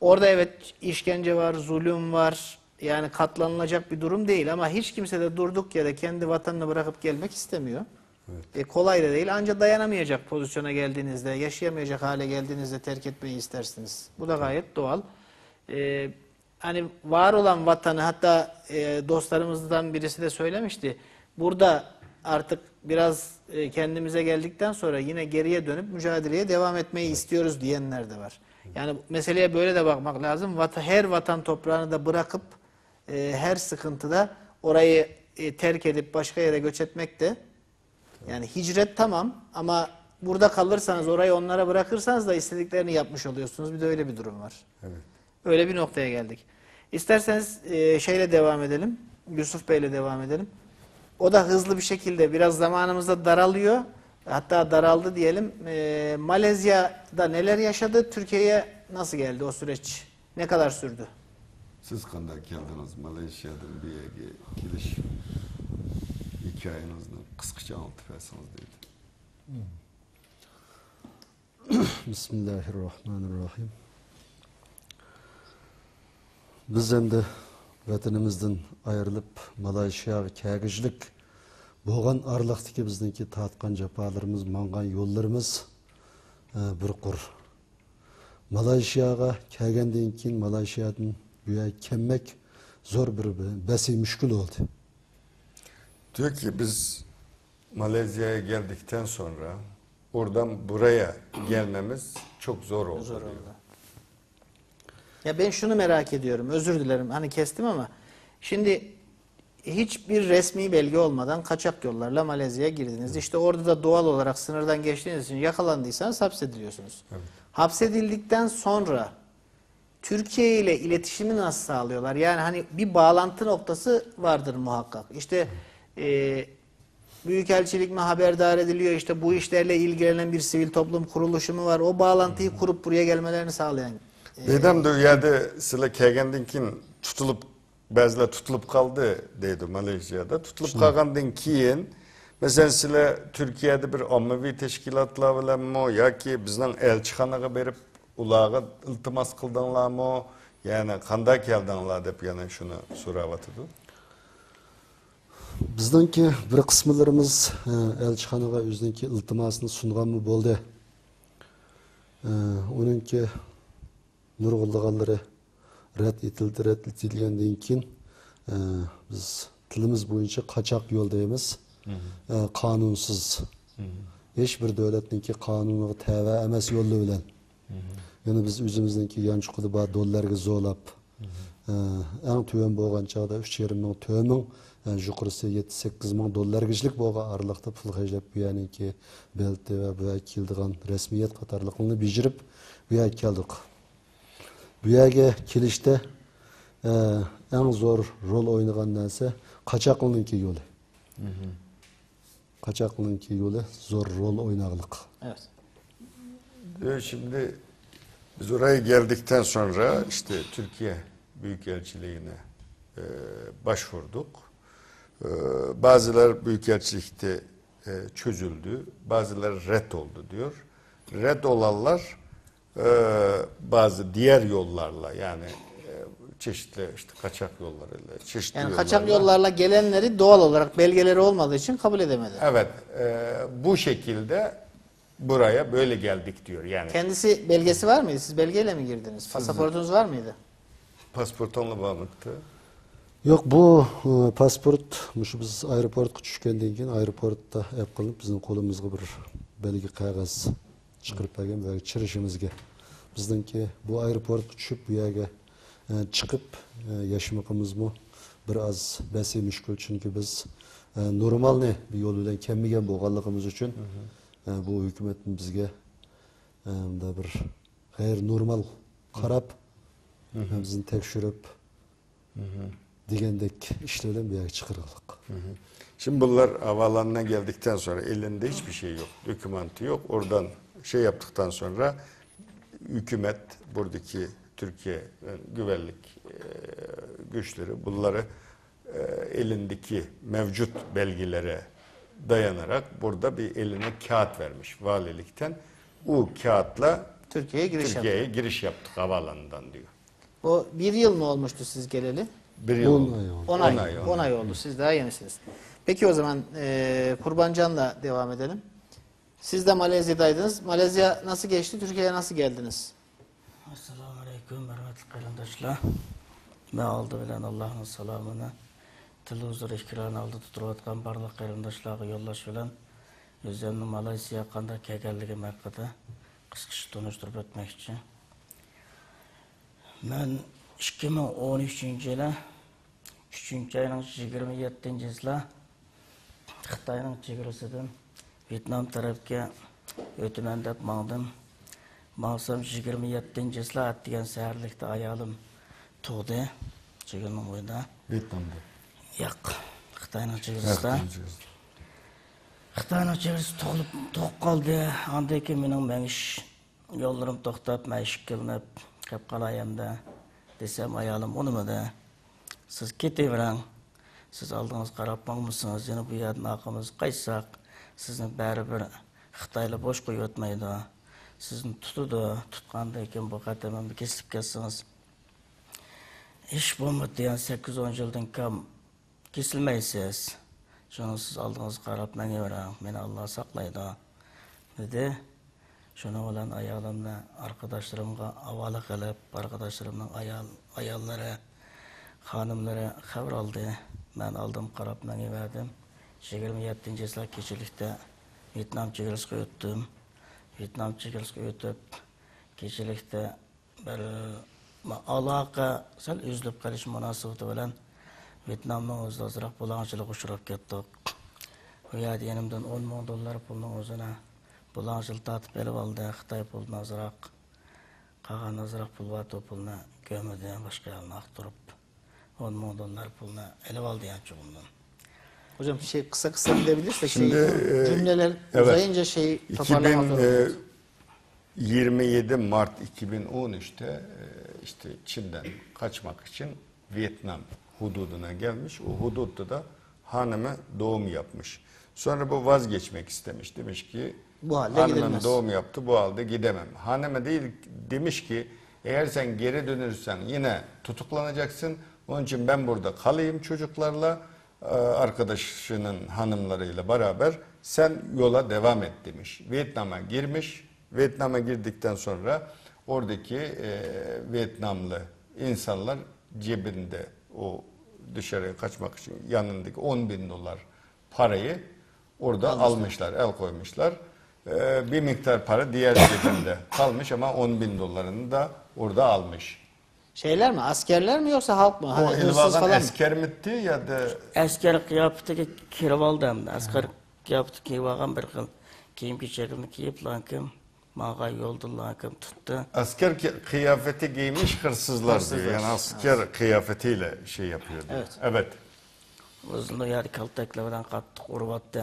orada evet işkence var, zulüm var. Yani katlanılacak bir durum değil ama hiç kimse de durduk yere kendi vatanını bırakıp gelmek istemiyor. Evet. Kolay da değil ancak dayanamayacak pozisyona geldiğinizde, yaşayamayacak hale geldiğinizde terk etmeyi istersiniz. Bu da gayet doğal. Hani var olan vatanı hatta dostlarımızdan birisi de söylemişti. Burada artık biraz kendimize geldikten sonra yine geriye dönüp mücadeleye devam etmeyi istiyoruz diyenler de var. Yani meseleye böyle de bakmak lazım. Her vatan toprağını da bırakıp her sıkıntıda orayı terk edip başka yere göç etmek de, yani hicret tamam ama burada kalırsanız, orayı onlara bırakırsanız da istediklerini yapmış oluyorsunuz. Bir de öyle bir durum var.
Evet.
Öyle bir noktaya geldik. İsterseniz şeyle devam edelim. Yusuf Bey'le devam edelim. O da hızlı bir şekilde, biraz zamanımızda daralıyor. Hatta daraldı diyelim. Malezya'da neler yaşadı? Türkiye'ye nasıl geldi o süreç? Ne kadar sürdü?
Siz qanday keldiniz Malezya'dan bir yerga kelish hikoyangizni qisqacha anlatib bersangiz deydi.
Bismillahirrahmanirrahim. Biz endi vatanimizdan ayrılıp Malayziyaga kelgijlik bo'lgan araliqdagi bizniki tatgan jafolarimiz, mangan yo'llarimiz bir qur. Malayziyaga kelgandan keyin Malayziyadan bu yerga kelmek zor bir besi müşkül oldu.
Diyor ki biz Malezya'ya geldikten sonra oradan buraya gelmemiz çok zor oldu diyor.
Ya ben şunu merak ediyorum. Özür dilerim. Hani kestim ama şimdi hiçbir resmi belge olmadan kaçak yollarla Malezya'ya girdiniz. İşte orada da doğal olarak sınırdan geçtiğiniz için yakalandıysanız hapsediliyorsunuz.
Evet.
Hapsedildikten sonra Türkiye ile iletişimi nasıl sağlıyorlar? Yani hani bir bağlantı noktası vardır muhakkak. İşte büyükelçilik mi haberdar ediliyor? İşte bu işlerle ilgilenen bir sivil toplum kuruluşu mu var? O bağlantıyı kurup buraya gelmelerini sağlayan.
Dedem de u yerda sizlar kelgandan keyin ba'zilar tutilib qoldi deydi Malezya'da. Tutilib qolgandan keyin mesela sizlar Türkiye'de bir ommaviy tashkilotlar bilanmi yoki bizning elchixonaga berib ularga iltimos qildinglarmi? Yani qanday keldinglar deb yana shuni so'rayotdi.
Bizdeki bir kısımlarımız elçixonaga o'ziniki iltimosini sunganmi bo'ldi. Onunki nurg'unlag'anlari rad etilgandan keyin biz tilimiz bo'yicha qochoq yo'l deymiz. Qanunsuz. Hech bir davlatniki qonuniga tava emas yo'li bilan. Yani biz o'zimizniki yanchuqida bor dollarga zo'lab eng tuvan bo'lgan chog'da 3,5 ming, 4 ming, yuqorisi 7-8 ming dollargachilik bo'lgan aralıqda pul xarjlab bu yaniki belti va bu keldigan rasmiyat qatorliqlarni bijirib bu yerga keldik. Bu yerga kelishda eng zo'r rol o'ynagan narsa qochoqlarniki yo'li. Qochoqlarniki yo'li zo'r rol o'ynag'liq.
Evet.
Diyor şimdi biz oraya geldikten sonra işte Türkiye Büyükelçiliğine başvurduk. Bazıları Büyükelçilikte çözüldü, bazıları red oldu diyor. Red olanlar bazı diğer yollarla yani çeşitli işte kaçak yollarıyla, çeşitli
Yani
yollarla.
kaçak yollarla gelenleri doğal olarak belgeleri olmadığı için kabul edemedi.
Evet, bu şekilde buraya böyle geldik diyor. Yani
Kendisi belgesi var mıydı? Siz belgeyle mi girdiniz? Pasaportunuz var mıydı?
pasportonla bağlanıktı.
Yok bu pasport, biz aeroportga tushgandan keyin aeroportda ep qilib bizning qo'limizga bir belgi qog'oz chiqarib bergan va chirishimizga. Bizningki bu aeroportga tushib bu yerga chiqib yashmoqimizmi biroz basi mushkul, chunki biz normalni bir yo'l bilan kelmagan bo'lganligimiz uchun bu hukumat bizga unda bir g'ayr normal qarab bizni tekshirib degandek işlerden bir yer çıkarıldık.
Şimdi bunlar havalanına geldikten sonra elinde hiçbir şey yok, dokümantı yok. Oradan şey yaptıktan sonra hükümet, buradaki Türkiye güvenlik güçleri bunları elindeki mevcut belgelere dayanarak burada bir eline kağıt vermiş valilikten. O kağıtla Türkiye'ye giriş yaptık havaalanından diyor.
O bir yıl mı olmuştu siz geleli?
Bir yıl
10 ay oldu. Siz daha yenisiniz. Peki o zaman Kurbancan'la devam edelim. Siz de Malezya'daydınız. Malezya nasıl geçti? Türkiye'ye nasıl geldiniz?
Assalamu alaikum, hürmetli kardeşler. Ben aldı bilen Allah'ın selamını Televizor ekranı aldı tutulayotgan barliq qarindoshlarga yo'llash bilan o'zimni Malayziya qanday kelganligim haqida qisqacha tanishtirib o'tmoqchi. Men 2013-yili 3-oyning 27-yili Xitoyning chegarasidan Vyetnam tarafga o'taman deb mangdim. Maqsam 27-yili atdigan saharlikda ayolim tug'di. Chegarning bo'yida.
Vyetnamda.
Yo'q, Xitoyning chegarasida. Xitoyning chegarasi tug'ilib qoldi. Andan keyin mening mangish yo'llarim to'xtab, mashq qilinib, qolib qolayamda desam ayolim unimadi. Siz ketavering. Siz oldingiz qarab maqmisiz, yana bu yerdan aqimiz qaytsaq, sizni baribir Xitoylar bosh qo'yib o'tmaydi. Sizni tutadi. Tutgandan keyin bu qatamni kesib ketsangiz ish bo'lmadi degan 8-10 yildan kam kesilmaysiz. Shuni siz oldingiz qarab mangavering, meni Alloh saqlaydi dedi. Shuni bilan ayolimni arkadaşlarımga havola qilib, arkadaşlarımning ayollari, xonimlari xabar oldi. Men aldım qarab mangaverdim. 27-yil kechilikda Vyetnam chegarasiga o'tdim. Vyetnam chegarasiga o'tib, kechilikda bir aloqa sal uzilib qolish munosabati bilan Vyetnamning o'zida ozroq bulanchilik uchrab ketdik. Bu yerda yanimdan $10,000 pulning o'zini bulanchilik tatib berib oldi. Xitoy pulini ozroq, qolgan ozroq pul va pulni ko'midi, boshqa yo'lni aqtirib $10,000 pulni elib oldi yanchug'imdan.
Hocam kısa gidebilirsek
Şimdi,
cümleler
evet.
uzayınca toparlamak zorundayız.
27 Mart 2013'te işte Çin'den kaçmak için Vietnam hududuna gelmiş. O hudutta da hanımı doğum yapmış. Sonra bu vazgeçmek istemiş. Demiş ki
Bu halde
hanımım
gidilmez.
doğum yaptı, bu halde gidemem. Hanımı değil demiş ki eğer sen geri dönürsen yine tutuklanacaksın. Onun için ben burada kalayım çocuklarla, arkadaşının hanımlarıyla beraber sen yola devam et demiş. Vietnam'a girmiş. Vietnam'a girdikten sonra oradaki Vietnamlı insanlar cebinde o dışarıya kaçmak için yanındaki $10,000 parayı orada almışlar, el koymuşlar. Bir miktar para diğer cebinde kalmış ama $10,000'ını da orada almış.
Şeyler mi? Askerler mi yoksa halk mı?
O
Hani hırsız
elvagan
falan mı?
asker mitti ya da
Askar qiyofatiga kirib oldim. Askar qiyofati kiyib olgan bir xil kiyim-kechakni kiyib lankim manga yo'lda lankim tutdi.
asker kıyafeti giymiş hırsızlar diyor. Yani asker kıyafetiyle şey yapıyor diyor.
Evet.
Evet.
O'zini yer kaltaklar bilan qattiq uryapti.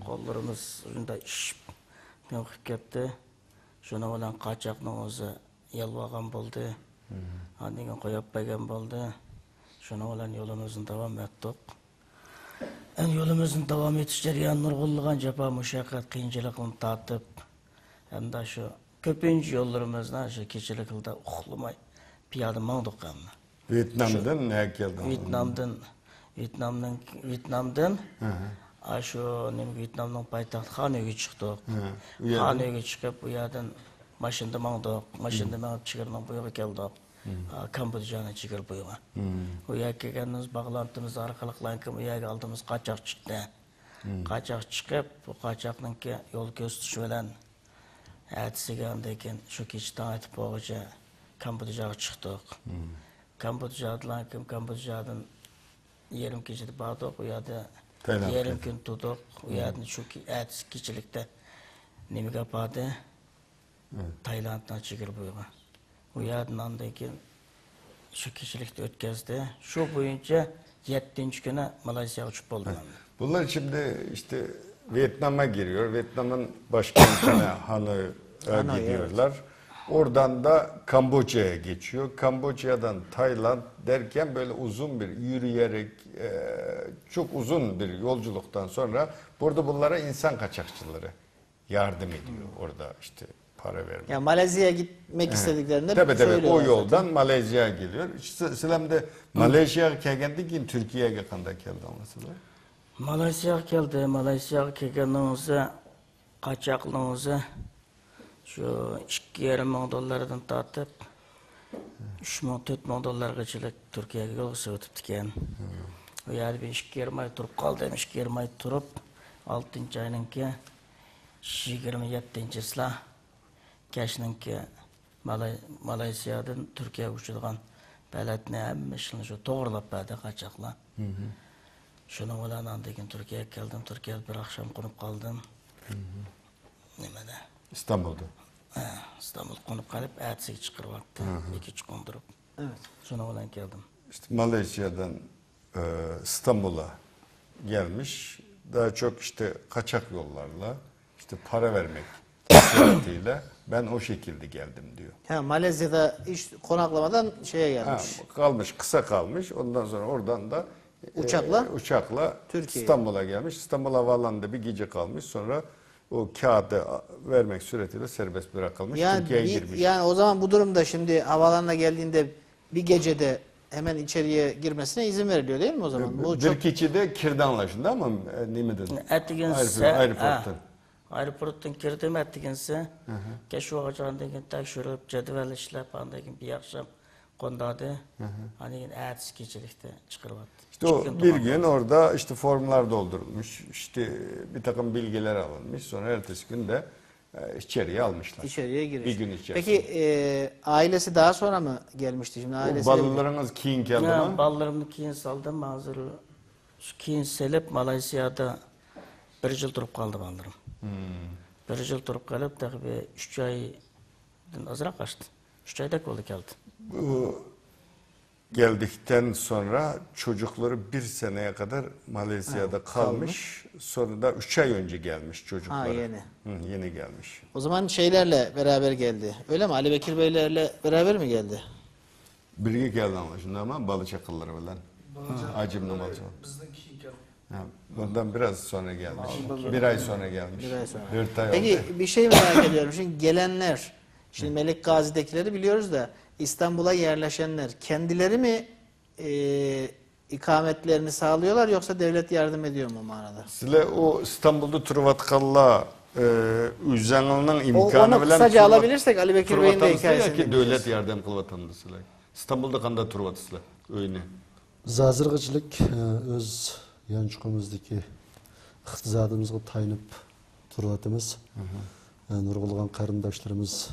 Qo'llarimiz shunda ishib yo'qib ketdi. Shuni bilan qochoqning o'zi yalvog'an bo'ldi. Andiga qo'yib qo'ygan bo'ldi. Shuni bilan yo'limizni davom etdik. Yo'limizni davom etish jarayonida nurg'unlagan jafo mushaqqat qiyinchiliklarni tatib hamda shu ko'pincha yo'llarimizdan shu kechiliklarda uxlamay piyoda mangdik hamma.
Vietnam'dan ne geldin?
Vietnamdan shu Vietnamning poytaxti Hanoyga chiqdik. Hanoyga chiqib bu yerdan mashinada mangdik. Mashinada mangib chegarning bu yoqqa keldik. Kambodjaning chegara bu yoqqa. Bu yerga kelganimiz bog'lantimiz orqali bu yerga oldimiz qochoq chiqdi. Qochoq chiqib, bu qochoqningki yo'l ko'rsatish bilan atisigandan keyin shu kechdan aytib bo'g'icha Kambodjaga chiqdik. Kambodjadan yarim kechada bordik. Bu yerda yarim kun turdik. Bu yerdan shu kechilikda nimaga bordi? Taylanddan chegara bu yoqqa. Bu yerdan keyin shu kechilikni o'tkazdi. Shu bo'yicha 7-kuni Malayziyaga uchib bo'ldim.
Bunlar şimdi işte Vietnam'a giriyor. Vietnam'ın başkentine Hanoi'ya gidiyorlar. Oradan da Kamboçya'ya geçiyor. Kamboçya'dan Tayland derken böyle uzun bir yürüyerek çok uzun bir yolculuktan sonra burada bunlara insan kaçakçıları yardım ediyor. Orada işte para vermek.
Yani Malezya'ya gitmek istediklerinde
Tabii o
söylüyorlar
yoldan
zaten.
Malezya'ya geliyor. Silemde Malezya'ya kelgende ki Türkiye'ye qanday keldi anlasılar?
Malayziyaga keldi. Malayziyaga kelgandan o'zi qochoqning o'zi shu $2,5 tortib $3,000-4,000 Turkiyaga yo'l o'tibdi ekan. Bu yer bir 2 ay turup kaldım. 2 ay turup 6. ayınki 27-sila keşninki Malaysiyadan Türkiye'ye uçulgan beletini hem işini şu doğrulap verdi kaçakla. Şunun olan andaki Türkiye'ye geldim. Türkiye'ye bir akşam konup kaldım. Nemede?
İstanbul'da.
İstanbul konup kalıp ertesi çıkır vakti. 2-3 gün durup.
Evet.
Şuna olan geldim.
İşte Malezya'dan İstanbul'a gelmiş. Daha çok işte kaçak yollarla, işte para vermek suretiyle ben o şekilde geldim diyor.
Ha, Malezya'da hiç konaklamadan şeye
Ha,
gelmiş.
kalmış, kısa kalmış. Ondan sonra oradan da uçakla
Türkiye'ye.
İstanbul'a gelmiş. İstanbul Havaalanı'nda bir gece kalmış. Sonra o kağıdı vermek suretiyle serbest bırakılmış.
Yani,
Türkiye'ye girmiş.
yani o zaman bu durumda şimdi havaalanına geldiğinde bir gecede hemen içeriye girmesine izin veriliyor değil mi o zaman? Bu
bir
çok
kişi de kirdanlaşında ama nimeden?
Ettiginse,
Aeroporttan.
aeroporttan girdim ettiginse, geç o ağacındaki tekşürüp, cedvel işlep, andaki bir akşam kondadı. Hani ertesi gecelikte çıkırıvattı.
İşte o bir gün orada işte formlar doldurulmuş, işte bir takım bilgiler alınmış. Sonra ertesi gün de içeriye almışlar.
içeriye giriş.
Bir gün içerisinde.
Peki ailesi daha sonra mı gelmişti şimdi?
O
Ailesiyle birlikte-
ballarınız keyin geldi
Ya,
mi?
ballarımı keyin saldım, hazır keyin selip Malasya'da 1 yıl durup kaldı ballarım. 1 yıl durup kalıp da bir 3 aydan azırak kaçtı. 3 ayda oldu geldi.
Bu geldikten sonra çocukları 1 seneye kadar Malezya'da kalmış. Sonra da 3 ay önce gelmiş çocukları.
Ha, yeni.
Yeni gelmiş.
O zaman şeylerle beraber geldi. Öyle mi? Ali Bekir Beylerle beraber mi geldi?
Birge geldi anlaşıldı ama Balıçakılları bilen. Acımlı Balıçakılları. Bundan biraz sonra gelmiş. 1 ay sonra gelmiş.
1 ay sonra.
4 ay
Peki
oldu.
bir şey merak ediyorum. Şimdi gelenler, şimdi Melik Gazi'dekileri biliyoruz da İstanbul'a yerleşenler kendileri mi ikametlerini sağlıyorlar yoksa devlet yardım ediyor mu o manada?
Sizler o İstanbul'da Turvatkalla üzerinin imkanı
Onu
bilen
kısaca alabilirsek Ali Bekir Bey'in de hikayesini
ki
dinleyeceğiz.
devlet yardım kılvatandı sizler. İstanbul'da kanda turvatısılar öyle.
Biz hazırgıçılık öz yançıqımızdaki iqtisadımızga tayınıp turvatımız. Nurgulgan karındaşlarımız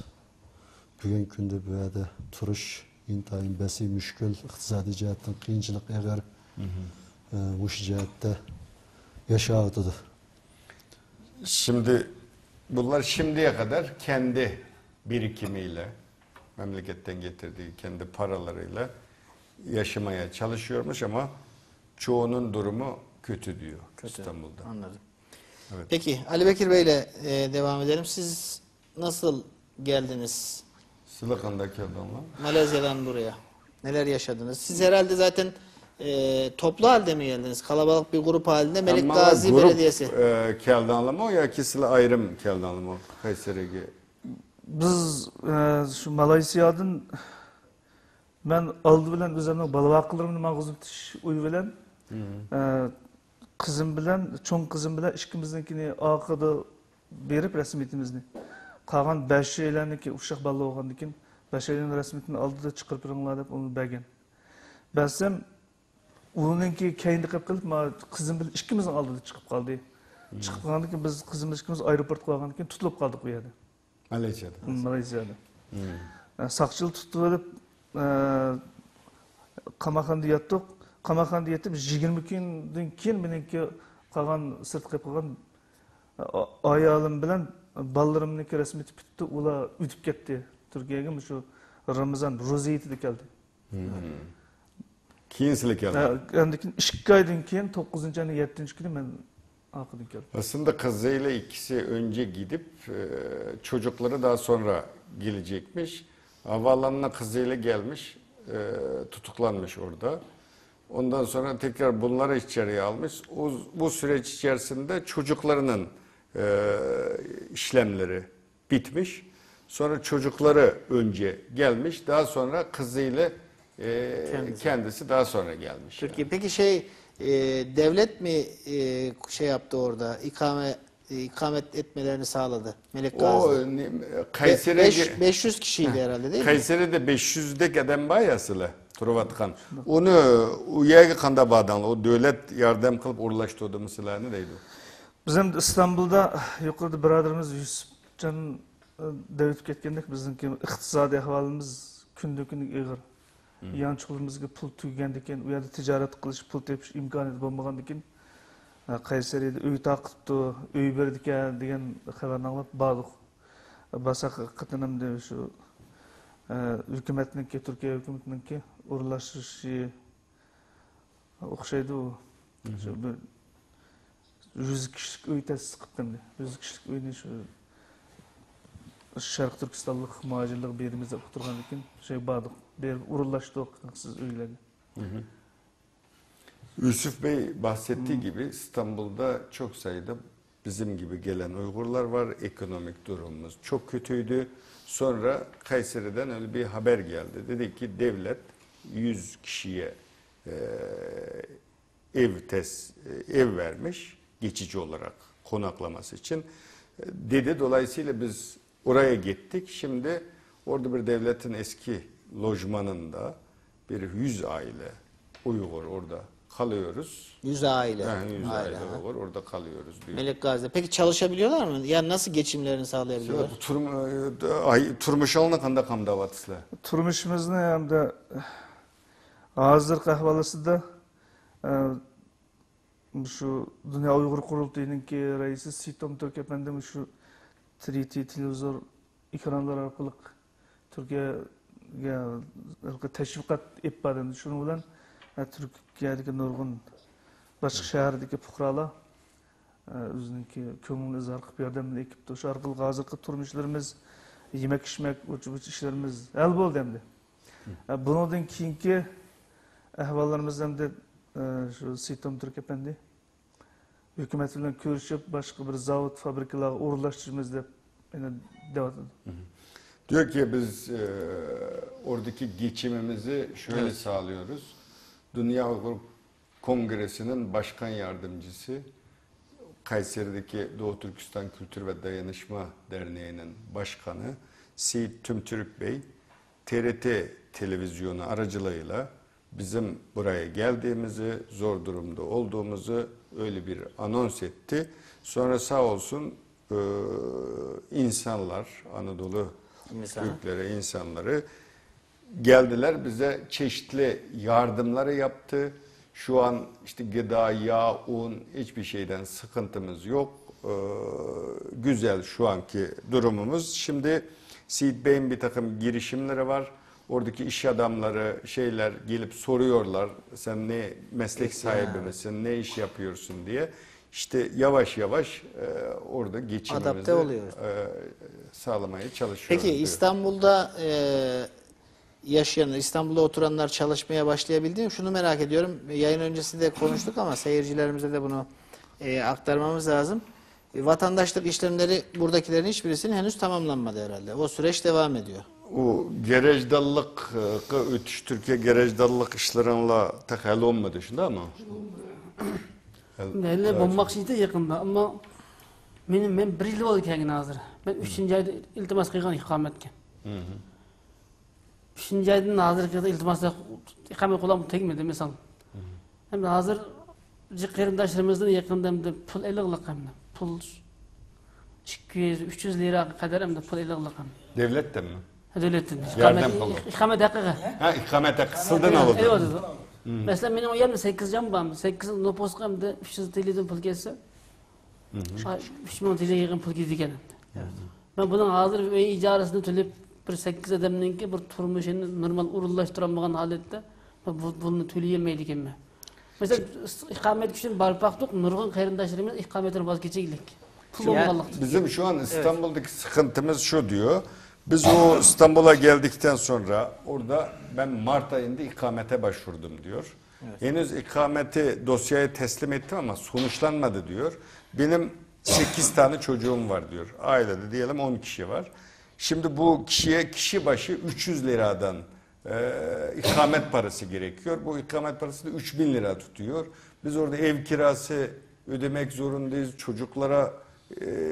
bugün günde bu yerda turuş intayın besi müşkül, iqtisadi jihatdan qiyinchilik eğer mush jihatda yaşayatıdı.
Şimdi bunlar şimdiye kadar kendi birikimiyle, memleketten getirdiği kendi paralarıyla yaşamaya çalışıyormuş ama çoğunun durumu kötü diyor İstanbul'da.
Anladım.
Evet.
Peki Ali Bekir Bey'le devam edelim. Siz nasıl geldiniz
Sılakan'daki adamlar.
Malezya'dan buraya? Neler yaşadınız? Siz herhalde zaten toplu halde mi geldiniz? Kalabalık bir grup halinde Melik
Ama
Gazi
grup,
Belediyesi.
keldi anlamı ya ikisi ayrım keldi anlamı Kayseri'ye.
Biz şu Malaysiya'dan ben aldı bilen üzerine balıvaqlarımni mağzubtish uy bilen kızım bilen, çoğun kızım bilen ikimizdekini aqada berip rasmiyetimizni. Qalan 5 aylarniki uşaq balla olgandan keyin 5 aylarning rasmiyetini aldı da chiqirib biringlar deb uni bergan. Bilsem uningki keyinda qilib qilib qizim bilan ikkimizning oldida chiqib qoldi. Chiqib qolgandan keyin biz qizimiz ikkimiz aeroportga qolgandan keyin tutilib qoldik bu yerda.
Malezya'da.
Malaysiyada. Saqchilik tutib olib qamoqxonada yotdik. Qamoqxonada yetib 20 kundan keyin meniki qolgan sirtqa qo'yib qolgan ayolim bilan balalarimniki rasmiyati bitdi. Ular o'tib ketdi. Turkiyaga shu Ramazon ro'za yetida keldi.
Keyin sizlar keldi.
Endi 2 oydan keyin 9-ayning 7-kuni men orqadan keldim.
Aslında kızıyla ikisi önce gidip çocukları daha sonra gelecekmiş. Havaalanına kızıyla gelmiş, tutuklanmış orada. Ondan sonra tekrar bunları içeriye almış. Bu süreç içerisinde çocuklarının işlemleri bitmiş. Sonra çocukları önce gelmiş, daha sonra kızıyla kendisi daha sonra gelmiş.
Türkiye. Peki devlet mi şey yaptı orada? İkamet etmelerini sağladı. Melik
O
Gazi'de.
Kayseri'ye
500 kişiydi herhalde değil mi?
Kayseri'de 500'de kadem bayasılı. Turvatkan. Onu uyaga kanda bağdan, o devlet yardım kılıp uğurlaştırdı mesela ne deydi?
Bizim İstanbul'da yukarıda biraderimiz Yusufcan devlet ketkendik bizimki iqtisadi ahvalimiz kündü ığır. Yançıqlarımızga pul tüygəndikən, u yerdə ticaret qilish, pul tepish imkoniyati bo'lmagandikan, Qaysariyada uy taqibdi, uy berdikan degan xabarni anglab bordik. Basaq qatanamda shu hukumatniki, Turkiya hukumatiniki o'rlashishi o'xshaydi u. Shu bir 100 kishilik uy ta'sis qilibdi. 100 kishilik uyni shu Sharq Turkistonlik muhojirlik berimizda o'tirgan ekan, şey bordik. Bir uğurlaştık siz öyledir.
Yusuf Bey bahsettiği gibi İstanbul'da çok sayıda bizim gibi gelen Uygurlar var. Ekonomik durumumuz çok kötüydü. Sonra Kayseri'den öyle bir haber geldi. Dedi ki devlet 100 kişiye ev vermiş geçici olarak konaklaması için. Dedi dolayısıyla biz oraya gittik. Şimdi orada bir devletin eski lojmanında bir 100 aile Uygur orada kalıyoruz.
100 aile.
Yani 100 aile
ha.
Uygur orada kalıyoruz diyor.
Melek Gazi'de. Peki çalışabiliyorlar mı? Yani nasıl geçimlerini sağlayabiliyorlar?
Turmuşalını kanda kamdavatısla.
Turmuşimizni hem de hozirgi ahvolisida şu Dünya Uygur Kurultayı'nınki reisi Sitom Tök efendim şu 3T televizor ekranlar orqali Türkiye'ye teşviqat etpadim. Şunu bilan Türkiye'deki nurgun başka şehirдeki fuqarolar o'zininki ko'ngilni izhor qilib yordamini ekibdi. O'sha orqali hozirgi turmushlarimiz, yemak-ichmak, o'ch-buch ishlarimiz hal bo'ldi endi. Bundan keyingi ahvollarimiz endi shu Sitom Turk efendi hukumat bilan ko'rishib boshqa bir zavod, fabrikalarga o'rlashtiramiz deb yana da'vat etdi.
Diyor ki biz oradaki geçimimizi şöyle sağlıyoruz. Dünya Uygur Kongresi'nin başkan yardımcısı, Kayseri'deki Doğu Türkistan Kültür ve Dayanışma Derneği'nin başkanı Seyit Tümtürk Bey, TRT televizyonu aracılığıyla bizim buraya geldiğimizi, zor durumda olduğumuzu öyle bir anons etti. Sonra sağ olsun insanlar, Anadolu Türkleri, insanları geldiler bize çeşitli yardımları yaptı. Şu an işte gıda, yağ, un hiçbir şeyden sıkıntımız yok. Güzel şu anki durumumuz. Şimdi Seyit Bey'in bir takım girişimleri var. Oradaki iş adamları şeyler gelip soruyorlar. Sen ne meslek sahibi misin, ne iş yapıyorsun diye. İşte yavaş yavaş orada geçimimizi
adapte oluyoruz.
Sağlamaya çalışıyoruz.
Peki
diyor.
İstanbul'da yaşayan, İstanbul'da oturanlar çalışmaya başlayabildi mi? Şunu merak ediyorum. Yayın öncesinde konuştuk ama seyircilerimize de bunu aktarmamız lazım. Vatandaşlık işlemleri buradakilerin hiçbirisinin henüz tamamlanmadı herhalde. O süreç devam ediyor.
O gerejdallık ötüş Türkiye gerejdallık işlerinle tek hal olmadı şimdi ama.
Hele bulmakçıydı yakında ama men 1 yil bo'ldi kelgan hozir. Ben 3-nji ayda iltimos qilgan ikametga. 3-nji aydan hozirgi iltimosga ikamet qo'lam tegmedi misol. Hem hozir qarindoshlarimizni yaqinda pul eliqliq ham pul 200-300 lira kadar hem de pul eliqliq ham.
Devletten mi?
Devletten.
Yardım pulu.
İkamet hakkı.
Ha ikamet hakkısından alındı.
Evet. Mesela benim o yerimde 8 cam var. 8 nüfus kamda 300 TL'den pul gelse. 3 milyon TL'ye yakın pul gidiyor. Ben bunun hazır ve icaresini төлеп bir 8 adamınki bir turmuşunu normal urullaştıramağın halette bunu төлeyemeydi ekanman. Mesela ikamet için barpaqtık nurgun qarindoshlarimiz ikametini vazgeçeylik. Pul olmaganlık.
Bizim şu an İstanbul'daki sıkıntımız şu diyor. Biz o İstanbul'a geldikten sonra orada ben Mart ayında ikamete başvurdum diyor. Evet. Henüz ikameti dosyaya teslim ettim ama sonuçlanmadı diyor. Benim 8 tane çocuğum var diyor. Ailede diyelim 10 kişi var. Şimdi bu kişiye kişi başı 300 liradan ikamet parası gerekiyor. Bu ikamet parası da 3000 lira tutuyor. Biz orada ev kirası ödemek zorundayız. Çocuklara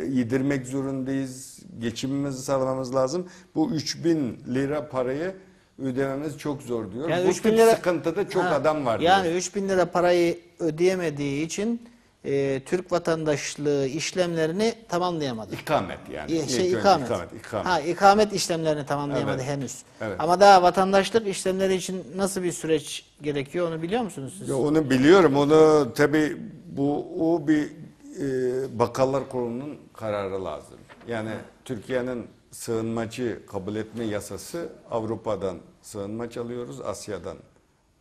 yedirmek zorundayız. Geçimimizi sağlamamız lazım. Bu 3000 lira parayı ödememiz çok zor diyor.
Yani
Bu
3.000
tip
lira
sıkıntıda çok adam var
Yani
diyor.
3.000 lira parayı ödeyemediği için Türk vatandaşlığı işlemlerini tamamlayamadı.
İkamet yani. İlk önce
ikamet.
ikamet.
Ha, ikamet işlemlerini tamamlayamadı
Evet.
henüz.
Evet.
Ama daha vatandaşlık işlemleri için nasıl bir süreç gerekiyor onu biliyor musunuz siz?
Ya onu biliyorum. Onu tabii o bir Bakanlar Kurulu'nun kararı lazım. Yani Türkiye'nin sığınmacı kabul etme yasası Avrupa'dan sığınmacı alıyoruz, Asya'dan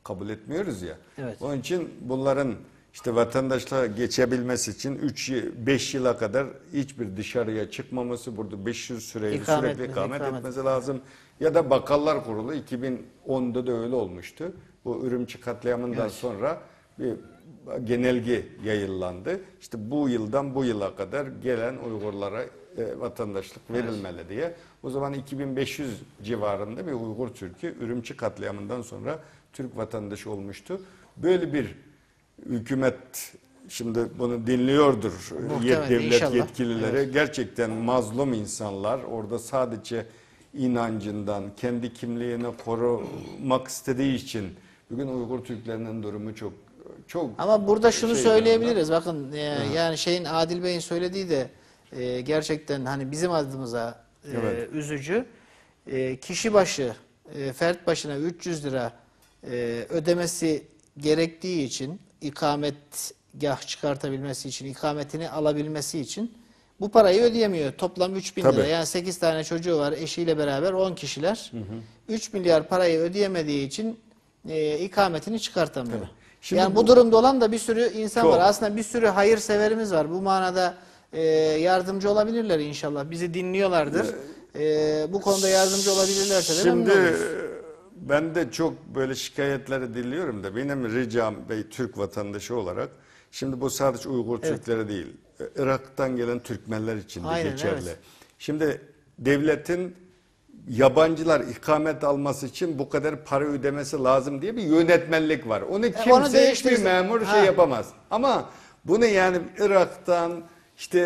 kabul etmiyoruz ya.
Evet.
Onun için bunların işte vatandaşlığa geçebilmesi için 5 yıla kadar hiçbir dışarıya çıkmaması, burada 500 süreyle sürekli ikamet etmesi lazım. Ya da Bakanlar Kurulu 2010'da da öyle olmuştu. Bu Ürümçi katliamından sonra bir genelge yayınlandı. İşte bu yıldan bu yıla kadar gelen Uygurlara vatandaşlık verilmeli diye. O zaman 2500 civarında bir Uygur Türk'ü Ürümçi katliamından sonra Türk vatandaşı olmuştu. Böyle bir hükümet şimdi bunu dinliyordur devlet
inşallah.
yetkilileri.
Evet.
Gerçekten mazlum insanlar orada sadece inancından, kendi kimliğini korumak istediği için bugün Uygur Türklerinin durumu çok
Ama burada şunu
şey
söyleyebiliriz. Bakın yani Adil Bey'in söylediği de gerçekten hani bizim adımıza
Evet.
üzücü. Kişi başı, fert başına 300 lira ödemesi gerektiği için ikametgah çıkartabilmesi için, ikametini alabilmesi için bu parayı ödeyemiyor. Toplam 3.000 lira.
Tabii.
Yani 8 tane çocuğu var eşiyle beraber 10 kişiler. 3 milyar parayı ödeyemediği için ikametini çıkartamıyor.
Şimdi
yani bu durumda olan da bir sürü insan
Çok.
var. Aslında bir sürü hayırseverimiz var. Bu manada yardımcı olabilirler inşallah. Bizi dinliyorlardır. Bu konuda yardımcı olabilirlerse de memnun
Şimdi
oluruz.
ben de çok böyle şikayetleri dinliyorum da benim ricam Türk vatandaşı olarak şimdi bu sadece Uygur Türkleri değil. Irak'tan gelen Türkmenler için de
Aynen,
geçerli.
evet.
Şimdi devletin yabancılar ikamet alması için bu kadar para ödemesi lazım diye bir yönetmenlik var. Onu kimse hiçbir
değiştirsin.
memur
Ha.
şey yapamaz. Ama bunu yani Irak'tan işte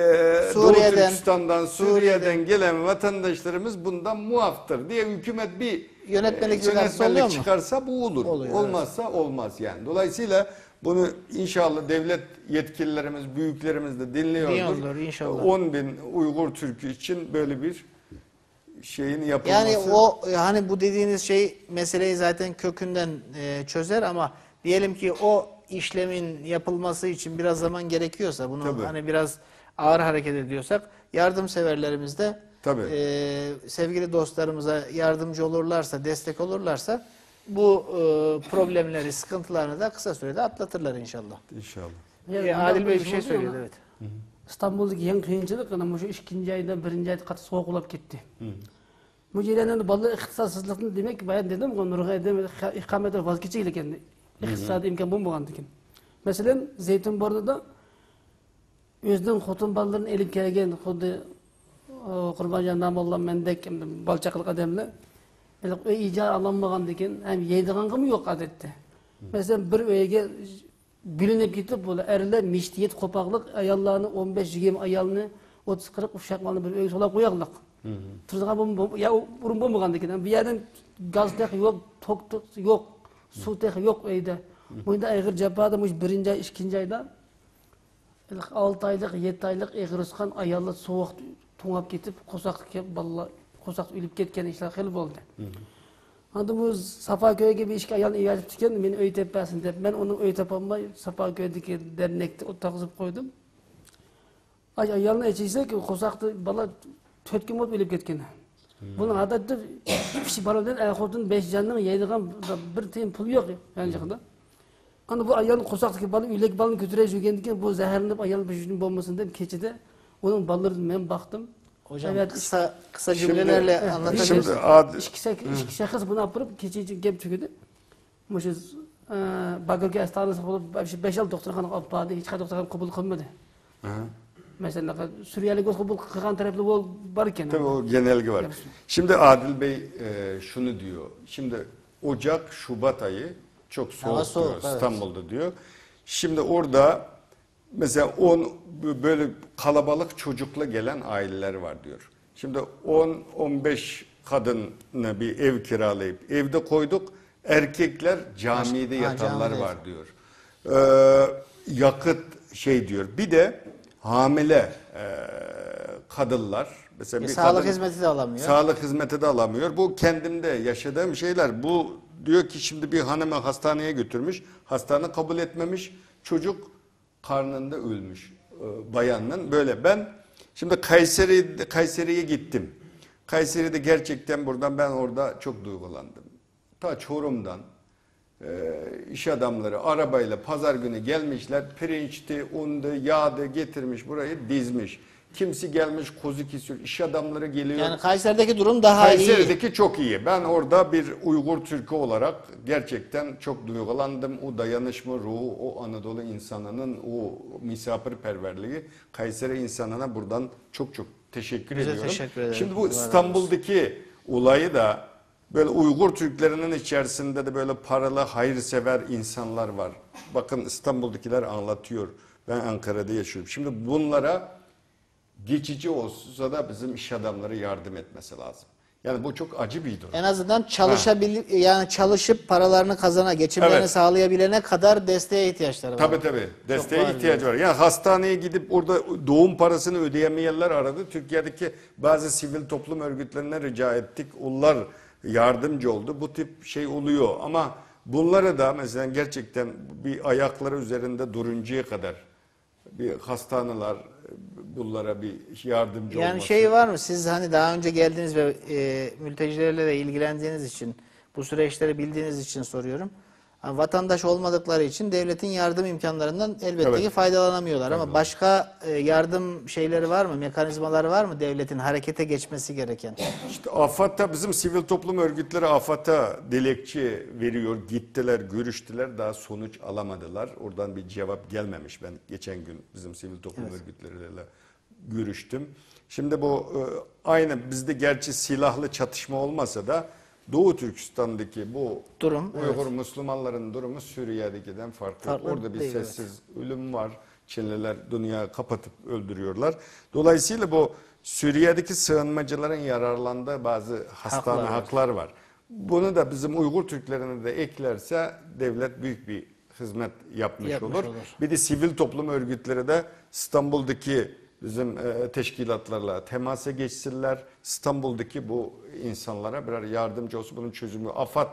Suriye'den,
Doğu Türkistan'dan, Suriye'den gelen vatandaşlarımız bundan muaftır diye hükümet bir
Yönetmelik çıkarsa oluyor mu?
çıkarsa bu olur.
Oluyor,
Olmazsa olmaz yani. Dolayısıyla bunu inşallah devlet yetkililerimiz, büyüklerimiz de dinliyordur.
Dinliyordur inşallah.
10.000 Uygur Türk'ü için böyle bir şeyin yapılması.
Yani o hani bu dediğiniz şey meseleyi zaten kökünden çözer ama diyelim ki o işlemin yapılması için biraz zaman gerekiyorsa bunu
Tabii.
hani biraz ağır hareket ediyorsak yardımseverlerimiz de
Tabii.
sevgili dostlarımıza yardımcı olurlarsa, destek olurlarsa bu problemleri, sıkıntılarını da kısa sürede atlatırlar inşallah.
İnşallah.
Adil Bey bir şey söyledi evet.
İstanbul'daki en kıyınçılık ana şu ikinci ayda birinci ayda katı soğuk olup gitti. Bu yerden balı ihtisassızlıkını demek ki bayan dedim ki Nurgay demek ikametten vazgeçecek endi. İktisadi imkan bulmagandı ki. Mesela Zeytinburnu'da özünün xotin ballarını elip kelgen xuddi Qurban Jannamallah mendek balçaqlık adamlar icar alanmagan degan hem yeydigan mı yok adette. Mesela bir öyge bilinip gitip böyle erler miştiyet kopaqlık ayallarını 15-20 ayalını 30-40 uşaqlarını bir öy sola koyaqlık. Tırdığa bu ya burun bulmagan degan. Bir yerden gaz tek yok, tok yok, su tek yok öyde. Bunda aygır japada muş birinci ay, ikinci ayda 6 aylık, 7 aylık eğir uskan ayallar soğuk tuğap ketip qosaq kep balla qosaq ölüp ketken işler xil boldu. Andımız Safaköy'e bir işki ayalını ivatip tiken men öy teppasin dep men onun öy tapamay Safaköy'deki dernekte otaqızıp koydum. Ayalını eçiysek qosaqты bala 4 gün ölüp ketken. Bunun adatı kişi baladan ayxotun 5 canның yeydigan bir tiyin pul yok yancıqda. Ana bu ayalın qosaqdaki balı ülek balını götüre жүргендіктен bu zəhərlenip ayalın bir jüdün bolmasın dep keçide onun ballarını men baktım.
Hocam
Evet.
kısa cümlelerle anlatabiliriz.
Şimdi adil
İki şahıs bunu yapıp keçici gep tüküdü. Muşu Bagırki hastanesi bulup 5-6 doktorxana alıp bardı. Hiç kadar doktorxana kabul kılmadı. Mesela Suriyeli göz kabul kılgan taraflı bol barken.
tabii o genelge var. Şimdi Adil Bey şunu diyor. Şimdi Ocak, Şubat ayı çok soğuk,
soğuk,
diyor,
evet.
İstanbul'da diyor. Şimdi orada mesela böyle kalabalık çocukla gelen aileler var diyor. Şimdi 10-15 kadına bir ev kiralayıp evde koyduk. Erkekler camide yatanlar
camide.
var diyor. Yakıt şey diyor. Bir de hamile kadınlar mesela bir
Sağlık
kadın
hizmeti de alamıyor.
sağlık hizmeti de alamıyor. Bu kendimde yaşadığım şeyler. Bu diyor ki şimdi bir hanımı hastaneye götürmüş. Hastane kabul etmemiş. Çocuk karnında ölmüş bayanın. Böyle ben şimdi Kayseri'ye gittim. Kayseri'de gerçekten buradan ben orada çok duygulandım. Ta Çorum'dan iş adamları arabayla pazar günü gelmişler. Pirinçti, undu, yağdı getirmiş burayı dizmiş. Kimisi gelmiş kuzu kesiyor. İş adamları geliyor.
Yani Kayseri'deki durum daha iyi.
Kayseri'deki çok iyi. Ben orada bir Uygur Türk'ü olarak gerçekten çok duygulandım. O dayanışma ruhu, o Anadolu insanının o misafirperverliği Kayseri insanına buradan çok çok teşekkür
Bize
ediyorum.
teşekkür ederim.
Şimdi bu
Allah razı
İstanbul'daki olayı da böyle Uygur Türklerinin içerisinde de böyle paralı, hayırsever insanlar var. Bakın İstanbul'dakiler anlatıyor. Ben Ankara'da yaşıyorum. Şimdi bunlara geçici olsa da bizim iş adamları yardım etmesi lazım. Yani bu çok acı bir durum.
En azından yani çalışıp paralarını geçimlerini
Evet.
sağlayabilene kadar desteğe ihtiyaçları var.
Tabii. Desteğe
var
ihtiyacı var. Yani hastaneye gidip orada doğum parasını ödeyemeyenler aradı. Türkiye'deki bazı sivil toplum örgütlerine rica ettik. Onlar yardımcı oldu. Bu tip şey oluyor ama bunlara da mesela gerçekten bir ayakları üzerinde duruncaya kadar bir hastaneler bunlara bir yardımcı
Yani
olması.
şey var mı? Siz hani daha önce geldiniz ve mültecilerle de ilgilendiğiniz için, bu süreçleri bildiğiniz için soruyorum. Yani vatandaş olmadıkları için devletin yardım imkanlarından elbette
Evet.
ki faydalanamıyorlar. Ama başka yardım şeyleri var mı? Mekanizmaları var mı devletin harekete geçmesi gereken?
İşte AFAD'da bizim sivil toplum örgütleri AFAD'a dilekçe veriyor. Gittiler, görüştüler. Daha sonuç alamadılar. Oradan bir cevap gelmemiş. Ben geçen gün bizim sivil toplum örgütleriyle görüştüm. Şimdi bu aynı bizde gerçi silahlı çatışma olmasa da Doğu Türkistan'daki bu
Durum,
Uygur Müslümanların durumu Suriye'dekinden farklı.
Farklı
Orada bir
değil,
sessiz ölüm var. Çinliler dünyayı kapatıp öldürüyorlar. Dolayısıyla bu Suriye'deki sığınmacıların yararlandığı bazı hastane haklar var. Bunu da bizim Uygur Türklerine de eklerse devlet büyük bir hizmet yapmış olur. Bir de sivil toplum örgütleri de İstanbul'daki bizim teşkilatlarla temasa geçsinler. İstanbul'daki bu insanlara birer yardımcı olsun. Bunun çözümü AFAD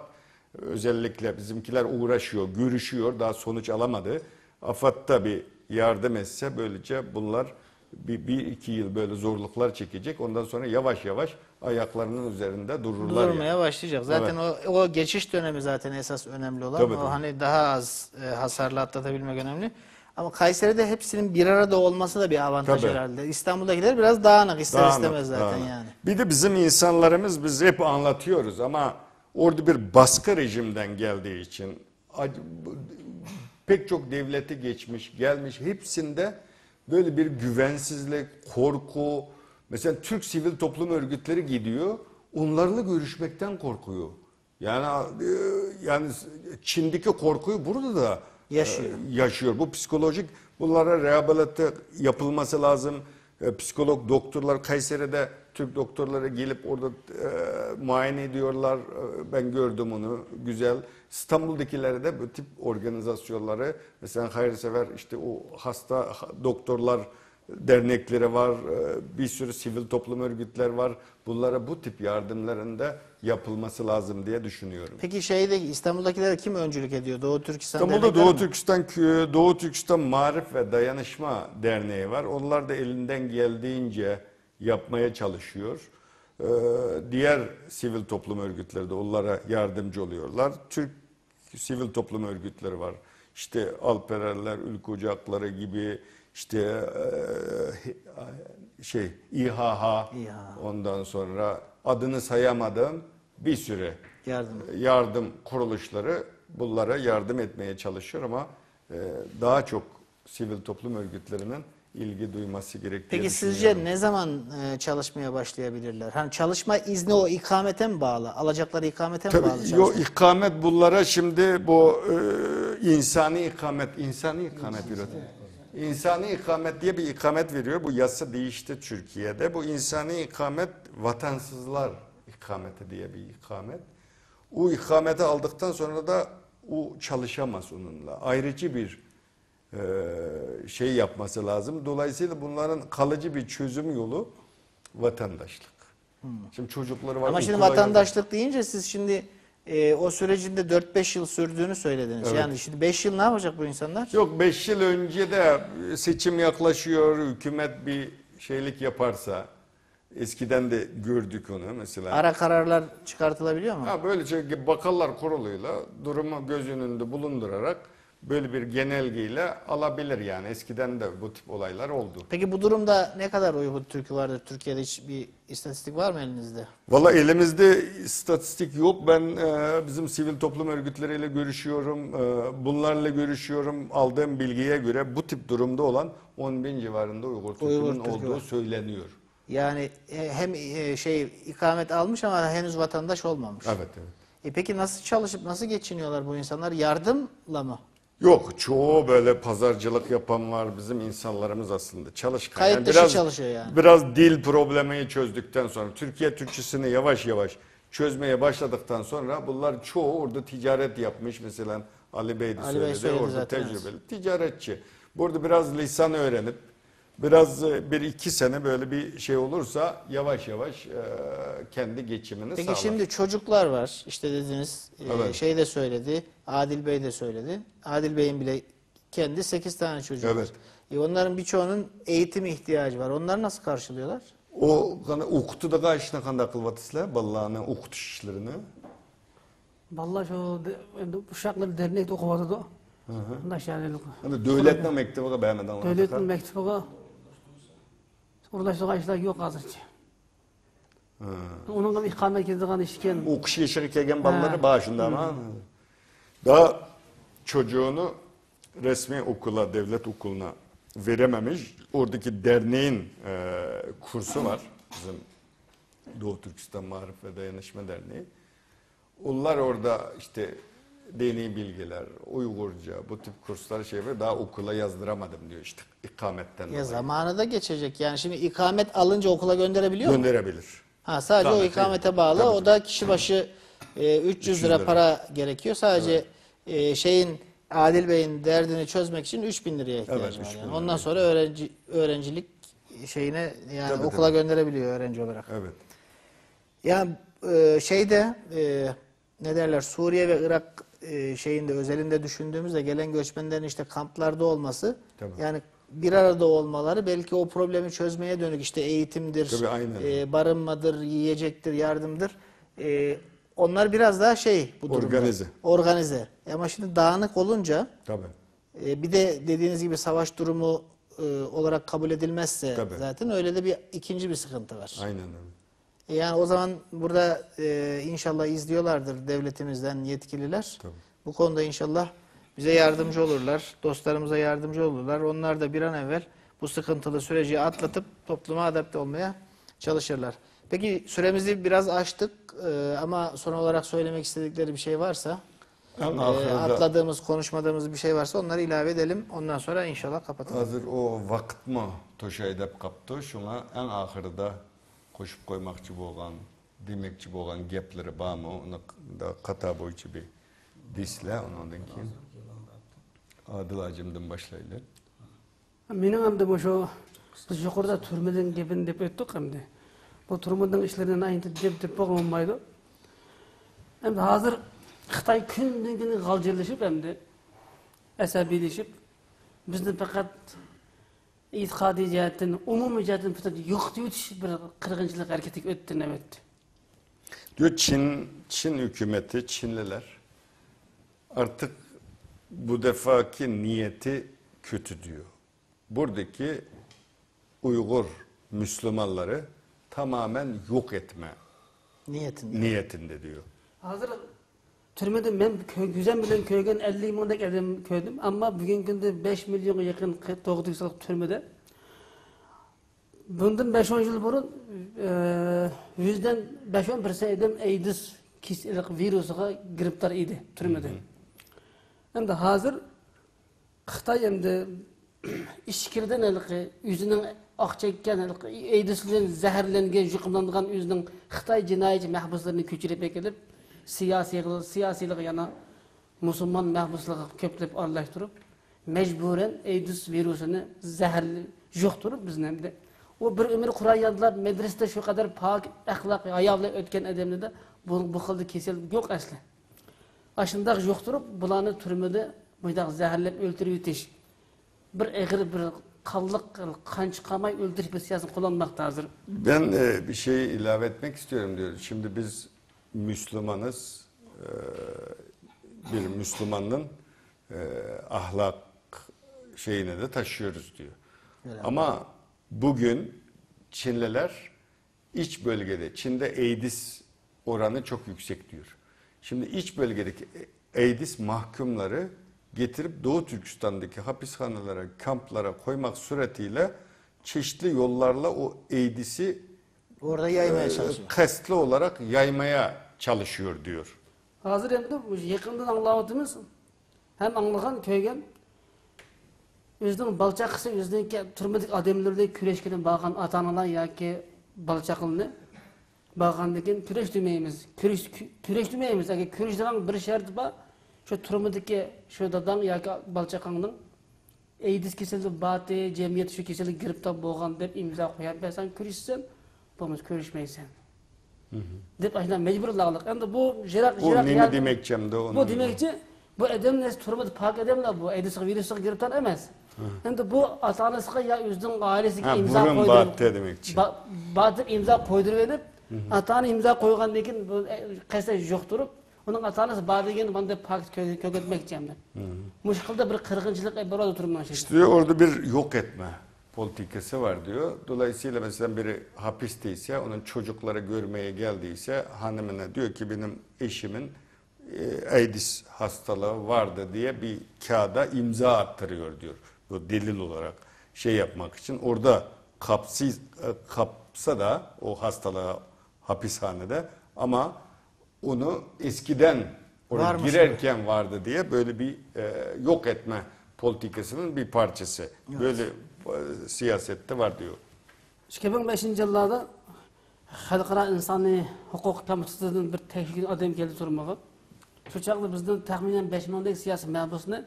özellikle bizimkiler uğraşıyor, görüşüyor. Daha sonuç alamadı. AFAD da bir yardım etse böylece bunlar bir iki yıl böyle zorluklar çekecek. Ondan sonra yavaş yavaş ayaklarının üzerinde dururlar.
Durmaya başlayacak. Zaten o geçiş dönemi zaten esas önemli olan.
Tabii,
o
tabii.
hani daha az hasarlı atlatabilmek önemli. Ama Kayseri'de hepsinin bir arada olması da bir avantaj
Tabii.
herhalde. İstanbul'dakiler biraz dağınık ister
Dağınık,
istemez zaten
dağınık.
yani.
Bir de bizim insanlarımız biz hep anlatıyoruz ama orada bir baskı rejimden geldiği için pek çok devleti geçmiş, gelmiş hepsinde böyle bir güvensizlik, korku. Mesela Türk sivil toplum örgütleri gidiyor, onlarla görüşmekten korkuyor. Yani Çin'deki korkuyu burada da yaşıyor. Bu psikolojik bunlara rehabilite yapılması lazım. Psikolog doktorlar Kayseri'de Türk doktorları gelip orada muayene ediyorlar. Ben gördüm onu. Güzel. İstanbul'dakilerde de bu tip organizasyonları mesela hayırsever işte o hasta doktorlar dernekleri var. Bir sürü sivil toplum örgütler var. Bunlara bu tip yardımların da yapılması lazım diye düşünüyorum.
Peki İstanbul'dakilere kim öncülük ediyor? Doğu Türkistan
İstanbul'da
dernekleri mi?
Doğu Türkistan Marif ve Dayanışma Derneği var. Onlar da elinden geldiğince yapmaya çalışıyor. Diğer sivil toplum örgütleri de onlara yardımcı oluyorlar. Türk sivil toplum örgütleri var. İşte Alpererler, Ülke Ocakları gibi işte İHH, ondan sonra adını sayamadığım bir sürü yardım kuruluşları bunlara yardım etmeye çalışıyor ama daha çok sivil toplum örgütlerinin ilgi duyması gerektiğini
Peki
düşünüyorum.
sizce ne zaman çalışmaya başlayabilirler? Hani çalışma izni o ikamete mi bağlı? Alacakları ikamete mi bağlı?
Tabii yok ikamet bunlara şimdi bu insani ikamet üretiyor. İnsani ikamet diye bir ikamet veriyor. Bu yasa değişti Türkiye'de. Bu insani ikamet vatansızlar ikameti diye bir ikamet. O ikameti aldıktan sonra da o çalışamaz onunla. Ayrıcı bir şey yapması lazım. Dolayısıyla bunların kalıcı bir çözüm yolu vatandaşlık. Şimdi çocukları var.
Ama şimdi
okula
vatandaşlık deyince siz şimdi o sürecinde 4-5 yıl sürdüğünü söylediniz.
Evet.
Yani şimdi 5 yıl ne yapacak bu insanlar?
Yok 5 yıl önce de seçim yaklaşıyor, hükümet bir şeylik yaparsa, eskiden de gördük onu mesela.
Ara kararlar çıkartılabiliyor mu?
Ha, böylece bakanlar kuruluyla durumu göz önünde bulundurarak böyle bir genelgeyle alabilir yani. Eskiden de bu tip olaylar oldu.
Peki bu durumda ne kadar Uygur Türk'ü vardır? Türkiye'de hiç bir istatistik var mı elinizde?
Valla elimizde istatistik yok. Ben bizim sivil toplum örgütleriyle görüşüyorum. Bunlarla görüşüyorum. Aldığım bilgiye göre bu tip durumda olan 10.000 civarında Uygur Türk'ünün
Türk'ü
olduğu
var.
söyleniyor.
Yani hem ikamet almış ama henüz vatandaş olmamış.
Evet, evet.
Peki nasıl çalışıp nasıl geçiniyorlar bu insanlar? Yardımla mı?
Yok, çoğu böyle pazarcılık yapan var. Bizim insanlarımız aslında çalışkan.
Kayıt dışı çalışıyor yani.
Biraz dil problemini çözdükten sonra, Türkiye Türkçesini yavaş yavaş çözmeye başladıktan sonra bunlar çoğu orada ticaret yapmış. Mesela Ali Bey de
Ali Bey söyledi
orada
zaten,
tecrübeli ticaretçi. Burada biraz lisan öğrenip biraz 1-2 sene böyle bir şey olursa yavaş yavaş kendi geçimini
Peki
sağlar.
şimdi çocuklar var. İşte dediniz
Evet.
şey de söyledi. Adil Bey de söyledi. Adil Bey'in bile kendi 8 tane çocuğu
Evet.
var. Onların birçoğunun eğitim ihtiyacı var. Onları nasıl karşılıyorlar?
O okutuda kaçına kanda kılvatısla ballarını okutiş işlerini.
Vallahi şu uşaklar dernekte okuvadı da. Naşyanlık.
Hani devletle mektebi beğenmeden
Devletin mektubu uğraştığı işler yok azırca. Onun da ikamet edilen işken.
Okuş yaşarı kegen balları
Ha.
başında ama daha çocuğunu resmi okula, devlet okuluna verememiş. Oradaki derneğin kursu var. Bizim Doğu Türkistan Marif ve Dayanışma Derneği. Onlar orada işte dini bilgiler, Uygurca bu tip kurslar şey ve daha okula yazdıramadım diyor işte ikametten
Ya
dolayı.
zamanı da geçecek. Yani şimdi ikamet alınca okula gönderebiliyor mu?
Gönderebilir.
Ha, sadece o
İkamete-
ikamete bağlı.
Tabii,
O da kişi başı 300 lira
lira.
para gerekiyor. Sadece Adil Bey'in derdini çözmek için 3.000 liraya ihtiyacı
Evet,
var.
3.000
Yani.
lira.
Ondan sonra öğrencilik şeyine yani
Tabii,
okula
tabii.
gönderebiliyor öğrenci olarak.
Evet.
Yani ne derler, Suriye ve Irak şeyinde özelinde düşündüğümüzde gelen göçmenlerin işte kamplarda olması,
Tabii.
yani bir arada olmaları belki o problemi çözmeye dönük işte eğitimdir,
Tabii, aynen.
barınmadır, yiyecektir, yardımdır. Onlar biraz daha bu durumda.
Organize.
Organize. Ama şimdi dağınık olunca
Tabii.
bir de dediğiniz gibi savaş durumu olarak kabul edilmezse
Tabii.
zaten öyle de ikinci bir sıkıntı var.
Aynen öyle.
Yani o zaman burada inşallah izliyorlardır devletimizden yetkililer.
Tabii.
Bu konuda inşallah bize yardımcı olurlar, dostlarımıza yardımcı olurlar. Onlar da bir an evvel bu sıkıntılı süreci atlatıp topluma adapte olmaya çalışırlar. Peki süremizi biraz aştık ama son olarak söylemek istedikleri bir şey varsa, atladığımız, konuşmadığımız bir şey varsa onları ilave edelim. Ondan sonra inşallah kapatalım.
Hazır o vakt mı toşa edip kaptı. Şuna en ahırda koşup koymakçı bolgan, demekçi bolgan gepleri var mı? Onu da kata boyunca bir disle ondan keyin Adil Hacım'dan başlayalım.
Mening hem de şu biz yukarıda türmeden gebin dep öttük hem de. Bu türmeden işlerine aynı dep olmaydı. Hem de hazır Xitay günden güne galcırlaşıp hem de asabiyleşip bizden fakat itikadi cihetten, umumi cihetten yok diyor bir kırgınçılık hareketi öttü evet.
Diyor Çin hükümeti, Çinliler artık bu defaki niyeti kötü diyor. Buradaki Uygur Müslümanları tamamen yok etme niyetinde diyor.
Hazır türmeden ben güzel bilen köygen 50 milyondak adam köydüm ama bugün günde 5 milyona yakın doğduysak türmede. Bundan 5-10 yıl burun yüzden 5-10% adam AIDS virüsüne giriptar idi türmede. Hem de hazır Xitay hem de işkirden yüzünün ak çekken, eydislen, zehirlengen, yıkımlandıgan özünün Xitay cinayetçi mahbuslarını köçürüp ekilip, siyasilik yana Müslüman mahbuslığı köplep arlaştırıp, mecburen eydis virüsünü zehirli yokturup bizden hem de. O bir ömür Kur'an'yadılar, medresede şu kadar pak, ahlak, ayavla ötken edemli de bu kıldı kesildi yok aslı. Aşındak yokturup, bulanı türmede buydak zehirlep öldürüp yetiş. Bir eğir, bir kallık, kan çıkamay öldürüp bir siyasını kullanmakta hazır.
Ben bir şey ilave etmek istiyorum diyor. Şimdi biz Müslümanız, bir Müslümanın ahlak şeyini de taşıyoruz diyor. Ama bugün Çinliler iç bölgede, Çin'de AIDS oranı çok yüksek diyor. Şimdi iç bölgedeki AIDS mahkumları getirip Doğu Türkistan'daki hapishanelere, kamplara koymak suretiyle çeşitli yollarla o AIDS'i
Orada yaymaya çalışıyor.
kastlı olarak yaymaya çalışıyor diyor.
Hazır hem de yakından anlamadığımız hem anlayan köygen özünün balçakısı özününki turmadık adamlarla küreşkinin bağan atanalar ya ki balçakılını bağandaki küreş demeyimiz. Küreş demeyimiz. Eğer küreş degan bir şart var. Şu turmadıki şu dadan ya ki balçakının AIDS kesildi batı cemiyet şu kesildi giripta boğan dep imza koyar. Ben sen küreşsen bulmuş körüşmeysen. Dep aynen mecburlağlık. Endi bu jirak
O ne demekçem de onu.
Bu demekçi bu edemler turmadı pak edemler bu AIDS virüsü giriptan emas. Endi bu atanasıga ya özünün ailesiga imza
burun battı demekçi.
Batıp imza koydurup edip atany imza koygandan keyin bu qaysa yokturup onun atanası bad degen banda pak köketmekçi hem de. Muşkilda bir kırgınçılık burada turman şey.
İşte orada bir yok etme politikası var diyor. Dolayısıyla mesela biri hapisteyse, onun çocukları görmeye geldiyse hanımına diyor ki benim eşimin AIDS hastalığı vardı diye bir kağıda imza attırıyor diyor. Bu delil olarak şey yapmak için. Orada kapsa da o hastalığı hapishanede ama onu eskiden oraya
Varmış
girerken vardı diye böyle bir yok etme politikasının bir parçası. Böyle siyasette var diyor.
2005 yıllarda Halkara İnsani Hukuk Komitesi'nin bir teknik adam geldi turmağa. Şu çağda bizden tahminen 5 milyondaki siyasi mahbusunu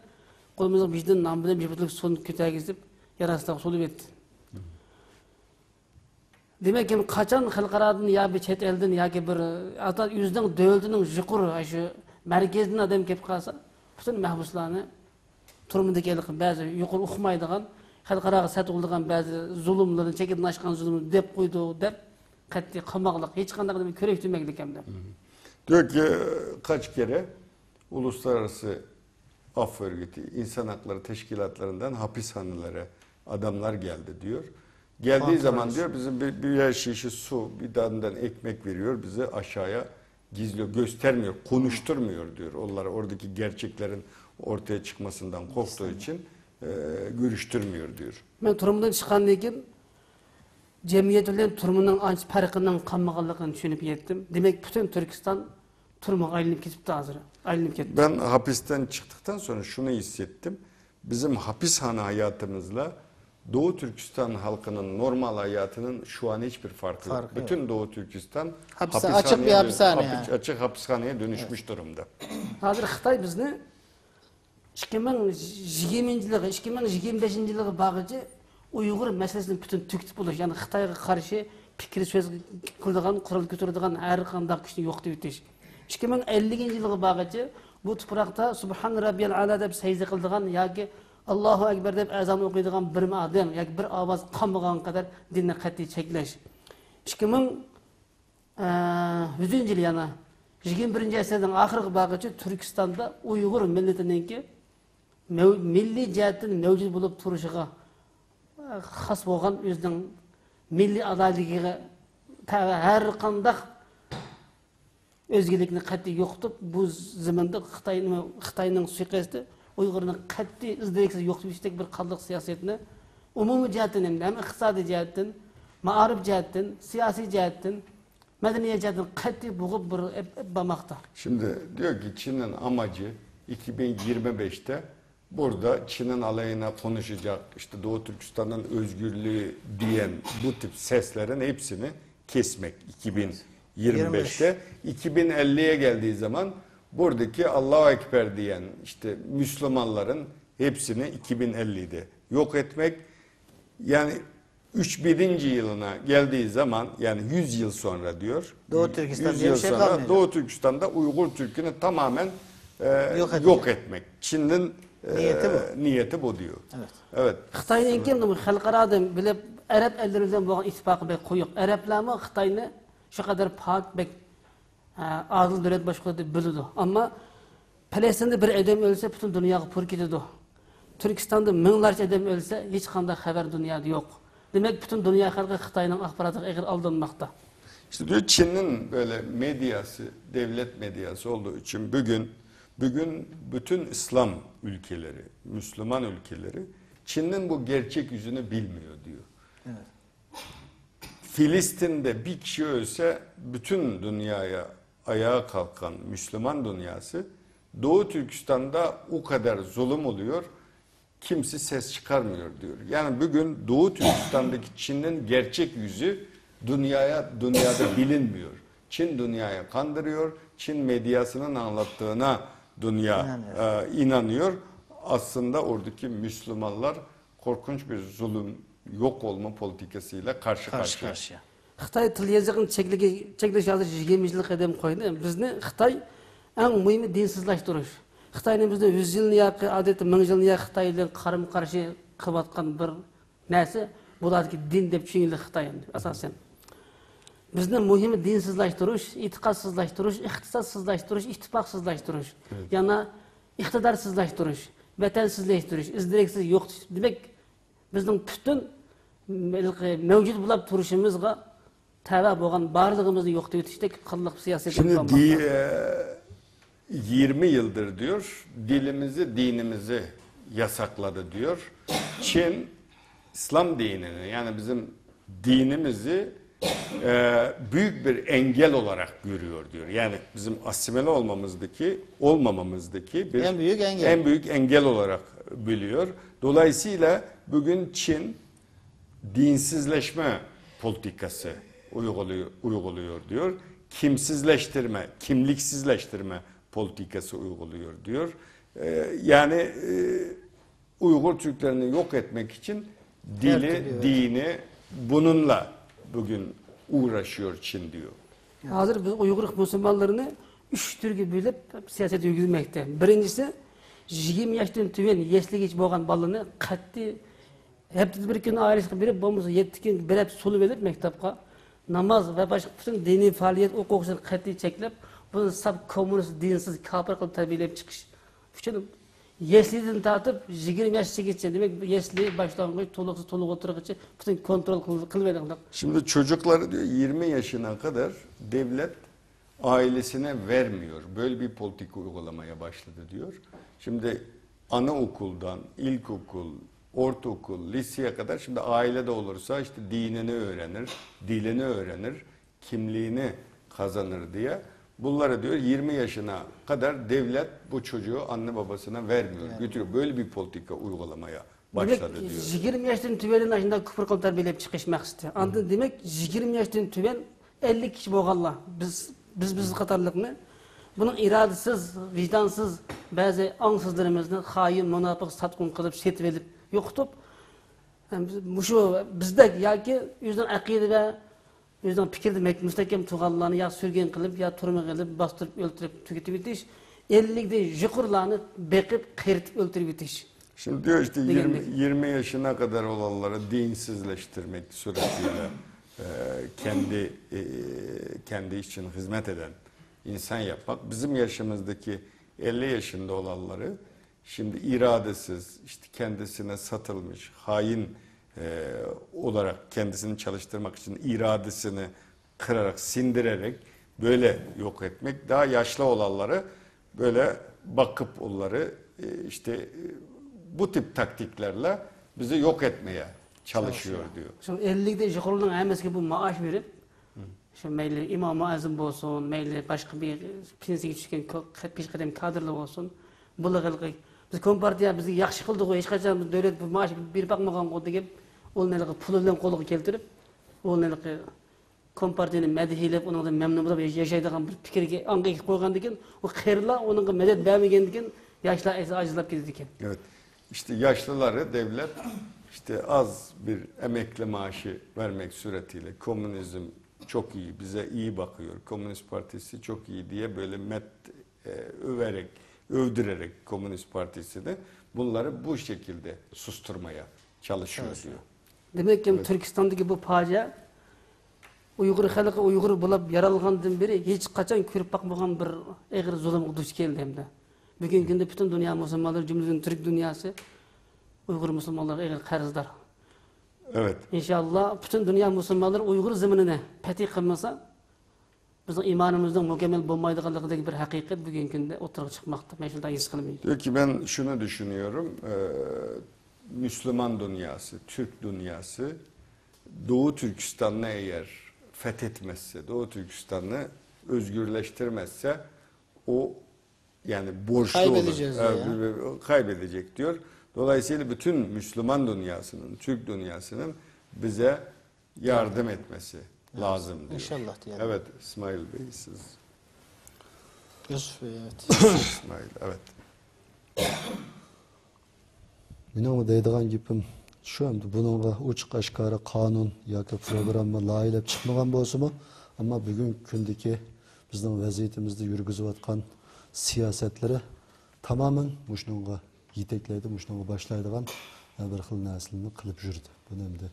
kolumuzda vicdan namına bir bütünlük son kütüğe gezip yarasına solup etti. Demek ki kaçan halkaradan ya bir çet elden ya ki bir ata yüzden dövüldüğünün yukarı şu merkezden adam gelip kalsa bütün mahbuslarını turmundaki bazı yukarı okumaydıgan halkaraga satıldıgan bazı zulümlerin çekidin aşkan zulümü dep koydu dep katli qamaklık hiç qanday bir körek demeklik hem de.
Diyor ki kaç kere uluslararası af örgütü, insan hakları teşkilatlarından hapishanelere adamlar geldi diyor. Geldiği zaman diyor bizim bir şişe su, bir damdan ekmek veriyor, bizi aşağıya gizliyor, göstermiyor, konuşturmuyor diyor. Onlara oradaki gerçeklerin ortaya çıkmasından korktuğu için görüştürmüyor diyor.
Ben turumdan çıkandan keyin cemiyet bilen turumunun anç farkından qanmaganligini düşünüp yettim. Demek bütün Türkistan turuma aylanıp ketipti hazır. Aylanıp ketdi.
Ben hapisten çıktıktan sonra şunu hissettim. Bizim hapishane hayatımızla Doğu Türkistan halkının normal hayatının şu an hiçbir farkı yok. Bütün Doğu Türkistan
Açık bir hapishane yani.
açık hapishaneye dönüşmüş durumda.
Hazır Xitay bizni 2020-yılı, 2025-yılı bağıcı Uygur meselesini bütün tüktüp buluş. Yani Xitayga karşı fikri söz kıldıgan, kural götürdügan her qanday kişi yok deyip deyiş. 2050-yılı bağıcı bu toprakta Subhan Rabbiyal Ala deb secde kıldıgan yoki Allahu Ekber deb azan okuyduğun bir adam yoki bir avaz qanmagan kadar dinni qat'iy cheklash. 2000 yana 21 asrdan oxirgi bag'acha Turkistonda Uyg'ur millatininki milliy jihatdan mavjud bo'lib turishiga xos bo'lgan o'zining milliy adolatiga har qanday o'zgilikni qat'iy yo'qotib bu zamonda Xitoyning suiqasdi Uyg'urning qat'iy izdiroksiz yo'qotishlik bir qalliq siyosatni umumiy jihatdan ham iqtisodiy jihatdan, ma'arif jihatdan, siyosiy jihatdan, medeniyet jihatdan qat'iy bo'g'ib bir bakmakta.
Şimdi diyor ki Çin'in amacı 2025'te burada Çin'in alayına konuşacak, işte Doğu Türkistan'ın özgürlüğü diyen bu tip seslerin hepsini kesmek 2025'te. 2050'ye geldiği zaman buradaki Allahu Ekber diyen işte Müslümanların hepsini 2050'de yok etmek. Yani 3000. yılına geldiği zaman, yani 100 yıl sonra diyor.
Doğu Türkistan
100
diye
yıl
bir şey
sonra
kalmayacak.
Doğu Türkistan'da Uygur Türk'ünü tamamen yok etmek. Çin'in niyeti bu diyor.
Evet.
Evet.
Xitayning kim bu xalqaradan bilib Arab ellerinden bo'lgan ittifoqi bek quyuq. Arablarmi Xitoyni shu qadar pok bek adil davlat boshqaradi biladi. Ammo Falastinda bir odam o'lsa butun dunyoga pur ketadi. Turkistonda minglarcha odam o'lsa hech qanday xabar dunyoda yo'q. Demek bütün dünya halkı Xitoyning axborotiga ig'ir aldanmoqda.
İşte diyor Çin'in böyle medyası, devlet medyası olduğu için bugün bütün İslam ülkeleri, Müslüman ülkeleri Çin'in bu gerçek yüzünü bilmiyor diyor.
Evet.
Filistin'de bir kişi ölse bütün dünyaya ayağa kalkan Müslüman dünyası, Doğu Türkistan'da o kadar zulüm oluyor, kimse ses çıkarmıyor diyor. Yani bugün Doğu Türkistan'daki Çin'in gerçek yüzü dünyada bilinmiyor. Çin dünyaya kandırıyor, Çin medyasının anlattığına dünya inanıyor. Aslında oradaki Müslümanlar korkunç bir zulüm, yok olma politikasıyla karşı karşıya.
Xitoy til yozig'ini cheklash hozir 20 yil qadam qo'ydi. Bizni Xitoy eng muhimi dinsizlashtirish. Xitoyning bizda 100 yilni yoki adati 1000 yilni yoki Xitoy bilan qarshi qilayotgan bir narsa bularki din deb tushunildi Xitoy asosan. Bizni muhimi dinsizlashtirish, e'tiqodsizlashtirish, iqtisodsizlashtirish, ittifoqsizlashtirish, yana iqtidorsizlashtirish, vatansizlashtirish, izdireksiz yo'qotish. Demak, bizning butun mevcut bo'lib turishimizga tava bo'lgan barlig'imizni yo'qotib o'tishdek qilliq siyosat.
Şimdi 20 yıldır diyor dinimizi yasakladı diyor. Çin İslam dinini, yani bizim dinimizi büyük bir engel olarak görüyor diyor. Yani bizim asimile olmamamızdaki bir en büyük engel olarak biliyor. Dolayısıyla bugün Çin dinsizleşme politikası uyguluyor diyor. Kimsizleştirme, kimliksizleştirme politikası uyguluyor diyor. Yani Uygur Türklerini yok etmek için dini bununla bugün uğraşıyor Çin diyor.
Hazır biz Uygur Müslümanlarını 3 türge bölüp siyaset yürütmekte. Birincisi 20 yaştan tüven yaşlı geç boğan balını katli hep bir gün ailesi birip bombuzu 7 gün birip sulu verip mektapka namaz ve başka bütün dini faaliyet okuyuşunu katli çekilip bunu sab komünist dinsiz kafir kılıp terbiyeleyip çıkış. Üçün yaşlıdan tartıp 20 yaşça geçen demek yaşlı başlangıç toluksuz toluk oturup için bütün kontrol kılıverdik.
Şimdi çocukları diyor 20 yaşına kadar devlet ailesine vermiyor. Böyle bir politika uygulamaya başladı diyor. Şimdi anaokuldan, ilkokul, ortaokul, liseye kadar şimdi ailede olursa işte dinini öğrenir, dilini öğrenir, kimliğini kazanır diye. Bunları diyor 20 yaşına kadar devlet bu çocuğu anne babasına vermiyor, götürüyor. Böyle bir politika uygulamaya başladı diyor.
20 yaştan tüvenin aşında küfür kılıp terbiyeleyip çıkış maqsadi. Anladın demek 20 yaştan tüven 50 kişi boğalla. Biz katarlıkını bunun iradesiz, vicdansız bazı ansızlarımızı hain, münafık, satkın kılıp setvelip yokutup şu bizde yoki yüzden akide ve yüzden fikirde müstahkem tuğallarını ya sürgen kılıp ya turma kılıp bastırıp öldürüp tüketip bitiş. 50'de jükurlarını bekip kırıtıp öldürüp bitiş.
Şimdi diyor işte 20 yaşına kadar olanları dinsizleştirmek suretiyle kendi için hizmet eden insan yapmak. Bizim yaşımızdaki 50 yaşında olanları şimdi iradesiz, işte kendisine satılmış, hain olarak kendisini çalıştırmak için iradesini kırarak, sindirerek böyle yok etmek. Daha yaşlı olanları böyle bakıp onları işte bu tip taktiklerle bizi yok etmeye çalışıyor diyor.
Şimdi 50'de jükurluğun hemeski bu maaş verip şu meyli İmam-ı Azim olsun, meyli başka bir pensiye düşken peş kadem kadrlı olsun, bulağılığı Biz Kompartiya bizi yaxshi qildi qo'y, hech qachon biz davlat bu maaş berib bakmagan qo'y deb, o'lneli pul bilan qo'lga keltirib, o'lneli Kompartiyani madhiyalab, undan memnun bo'lib yashaydigan bir fikrga anga qo'ygan ekan, o qerla onunga medet bermegen ekan, yoshlar ajralab ketdi ekan.
Evet. İşte yaşlıları devlet işte az bir emekli maaşı vermek suretiyle komünizm çok iyi, bize iyi bakıyor. Komünist Partisi çok iyi diye böyle överek, övdürerek Komünist Partisi de bunları bu şekilde susturmaya çalışıyor diyor.
Demek ki Türkistan'daki bu facia Uyghur halkı Uyghur bulup yaralgandan beri hiç kaçan körüp bakmagan bir eğer zulümge duç geldi hem de. Bugün günde bütün dünya Müslümanları cümleden Türk dünyası Uyghur Müslümanları eğer karızdar.
Evet.
İnşallah bütün dünya Müslümanları Uyghur zeminine fethi kılmasa bizim imanımızdan mükemmel bulmaydıqanlıqdaki bir hakikat bugün günde oturup çıkmakta. Ben şundan his kılmayayım.
Diyor ki ben şunu düşünüyorum. Müslüman dünyası, Türk dünyası Doğu Türkistan'ı eğer fethetmezse, Doğu Türkistan'ı özgürleştirmezse o yani borçlu
Kaybedeceğiz
olur. Kaybedecek diyor. Dolayısıyla bütün Müslüman dünyasının, Türk dünyasının bize yardım etmesi lazım diyor.
İnşallah diyelim.
Evet İsmail Bey siz.
Yusuf Bey, evet.
İsmail evet.
Mening deydigan gapim shu, endi buningga ochiq oshkora qonun yoki programma loyihalab chiqmagan bo'lsa-mu, ammo bugungi kundagi bizning vaziyatimizda yurgizayotgan siyosatlari tamoman shunga yetaklaydi, shunga boshlaydigan bir xil narsalarni qilib yurdi. Buni endi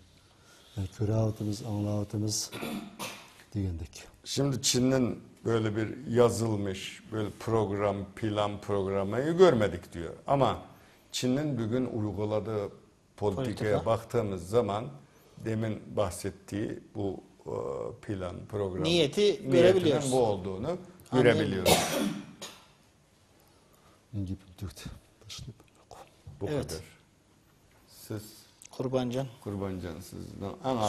ko'ryapmiz, anglayapmiz degandek.
Şimdi Çin'in böyle bir yazılmış böyle program, plan programı görmedik diyor. Ama Çin'in bugün uyguladığı politikaya baktığımız zaman demin bahsettiği bu plan, program
Niyeti görebiliyoruz.
bu olduğunu görebiliyoruz. Bu
Evet.
kadar. Siz
Kurbancan.
Kurbancan siz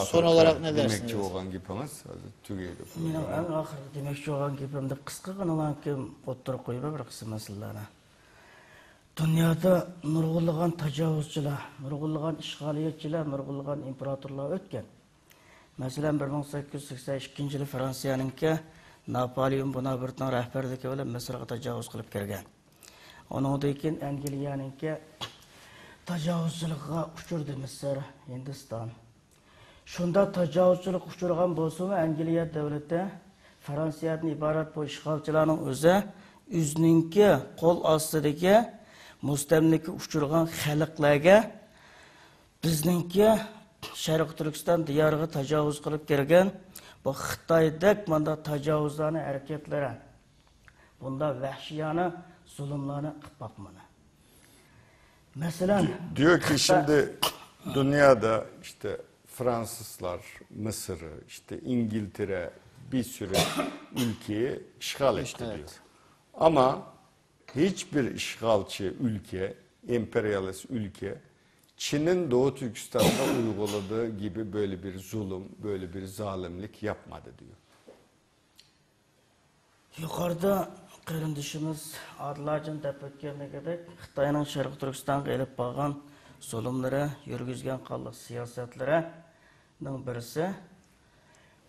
Son olarak ne dersiniz?
Demekçi olan gibimiz tügeydi.
Mening eng oxir demoqchi bo'lgan gapimda qisqagina kim o'ttirib qo'yib bir qism masalalarni. Dunyoda nurg'unlagan tajovuzchilar, nurg'unlagan ishg'oliyatchilar, nurg'unlagan imperatorlar o'tgan. Masalan 1882-yili Fransiyaningki Napoleon Bonapartening rahbarligi bilan Misrga tajovuz qilib kirgan. Ondan keyin Angliyaningki tajovuzchilikqa uchurdi Misr, Hindiston. Shunda tajovuzchilik uchurgan bo'lsa-mu, Angliya davlati Fransiyadan iborat bu ishg'olchilarning o'zi o'zininki qo'l ostidagi mustamlika uchurgan xalqlarga bizningki Sharq Turkiston diyoriga tajovuz qilib kirgan bu Xitoydek manda tajovuzlarni harakatlari bunda vahshiyona zulmlarni qilib boqmadi. Mesela
Diyor ki şimdi dünyada işte Fransızlar, Mısır'ı, işte İngiltere bir sürü ülkeyi işgal etti diyor. Ama hiçbir işgalci ülke, emperyalist ülke Çin'in Doğu Türkistan'da uyguladığı gibi böyle bir zulüm, böyle bir zalimlik yapmadı diyor.
yukarıda qarindishimiz Adiljon deb o'tgandek Xitoyning Sharq Turkistonga elib borgan zulmlari, yurgizgan qonliq siyosatlarining birisi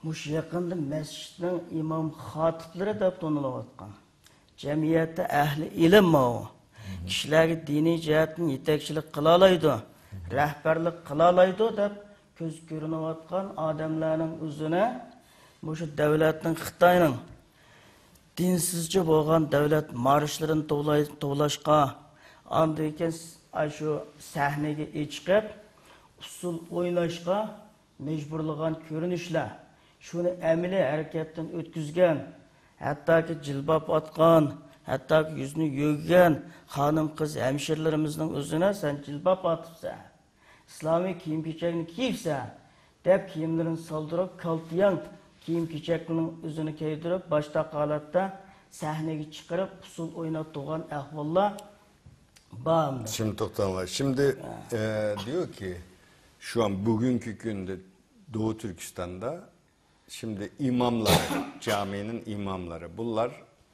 mush yaqinda masjidning imom xatiblari deb tonilayotgan. Jamiyatda ahli ilm o. Kishilarga diniy jihatdan yetakchilik qila oladi, rahbarlik qila oladi deb ko'z ko'rinayotgan odamlarning o'zini mush davlatning Xitoyning dinsizce bo'lgan davlat marishlarini to'lashga, andan keyin shu sahnaga chiqib, usul o'ynashga majburlagan ko'rinishlar, shuni amaliy harakatdan o'tkazgan, hattoki jilbob otgan, hattoki yuzini yo'ggan xonim qiz hamshirlarimizning o'zini sen jilbob otibsan, islomiy kiyim-kechakni kiyibsan deb kiyimlarini soldirib, kaltiyang kiyim-kechakning o'zini kiydirib, boshda holatda sahnaga chiqarib, usul o'ynatgan ahvollar bor.
Şimdi to'xtanglar. Şimdi diyor ki şu an bugünkü günde Doğu Türkistan'da şimdi imamları, caminin imamları bunlar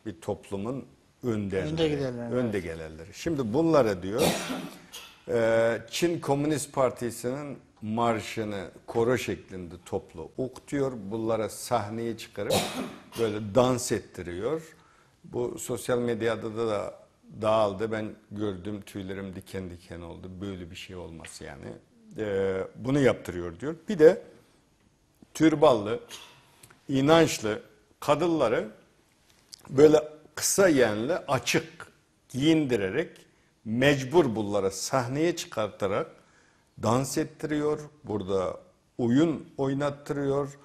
bir toplumun önderleri,
Önde giderler,
önde gelenleri. Şimdi bunlara diyor Çin Komünist Partisi'nin marşını koro şeklinde toplu okutuyor. Bunlara sahneye çıkarıp böyle dans ettiriyor. Bu sosyal medyada da dağıldı. Ben gördüm, tüylerim diken diken oldu. Böyle bir şey olmaz yani. Bunu yaptırıyor diyor. Bir de türballı, inançlı kadınları böyle kısa yenli açık giyindirerek mecbur bunlara sahneye çıkartarak dans ettiriyor. Burada oyun oynattırıyor.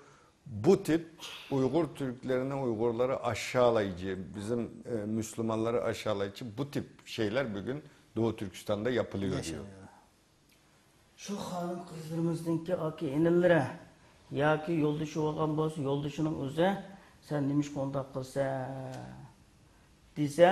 Bu tip Uygur Türklerine, Uygurları aşağılayıcı, bizim Müslümanları aşağılayıcı bu tip şeyler bugün Doğu Türkistan'da yapılıyor diyor.
Şu hanım kızlarımızdaki aki enillere yoki yo'ldoshi bo'lgan bo'lsa yo'ldoshining o'zi sen nemish qo'ndoq qilsa desa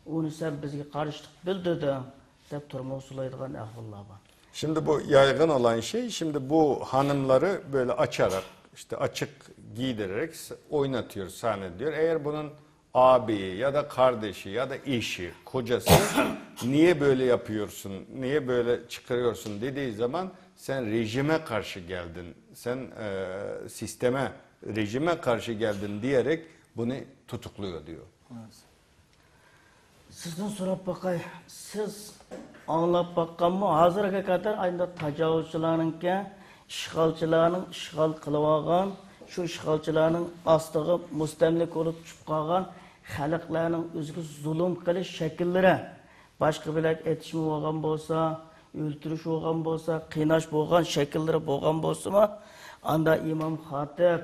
uni sen bizga qarshilik bildirding deb turma usulaydigan ahvollar bor.
Şimdi bu yaygın olan şey, şimdi bu hanımları böyle açarak, işte açık giydirerek oynatıyor, sahnediyor. Eğer bunun abi ya da kardeşi ya da eşi, kocası niye böyle yapıyorsun, niye böyle çıkarıyorsun dediği zaman sen rejime karşı geldin, sen sisteme, rejime karşı geldin diyerek bunu tutukluyor diyor.
Sizdan so'rab boqay, siz anglab boqqanmi? Hozirga qadar ayda tajovuzchilarningki, ishg'olchilarning ishg'ol qilib olgan, shu ishg'olchilarning ostiga mustamlik bo'lib tushib qolgan xalqlarning o'ziga zulm qilish shakllari, boshqa bilan etishmi bo'lgan bo'lsa, o'ltirish bo'lgan bo'lsa, qiynash bo'lgan shakllari bo'lgan bo'lsa-mi, anda Imom Xatib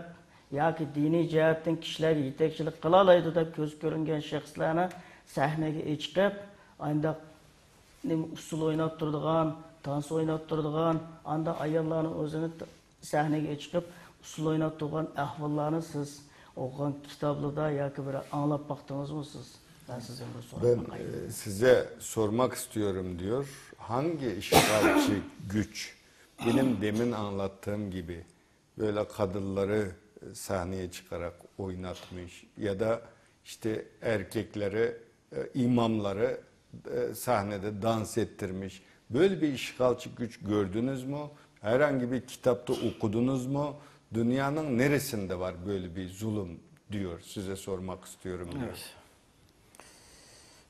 yoki diniy jihatdan kishilar yetakchilik qila oladi deb ko'z ko'ringan shaxslarni sahnaga chiqib, anda usul o'ynab turadigan, dans o'ynab turadigan, anda ayollarning o'zini sahnaga chiqib usul o'ynab turgan ahvollarni siz o'qigan kitoblarda yoki bir anglab baqdingizmi siz? Ben sizden bir soru
Ben size sormak istiyorum diyor. Hangi işgalci güç benim demin anlattığım gibi böyle kadınları sahneye çıkarak oynatmış ya da işte erkekleri, imamları sahnede dans ettirmiş. Böyle bir işgalci güç gördünüz mü? Herhangi bir kitapta okudunuz mu? Dünyanın neresinde var böyle bir zulüm diyor. Size sormak istiyorum diyor.
Evet.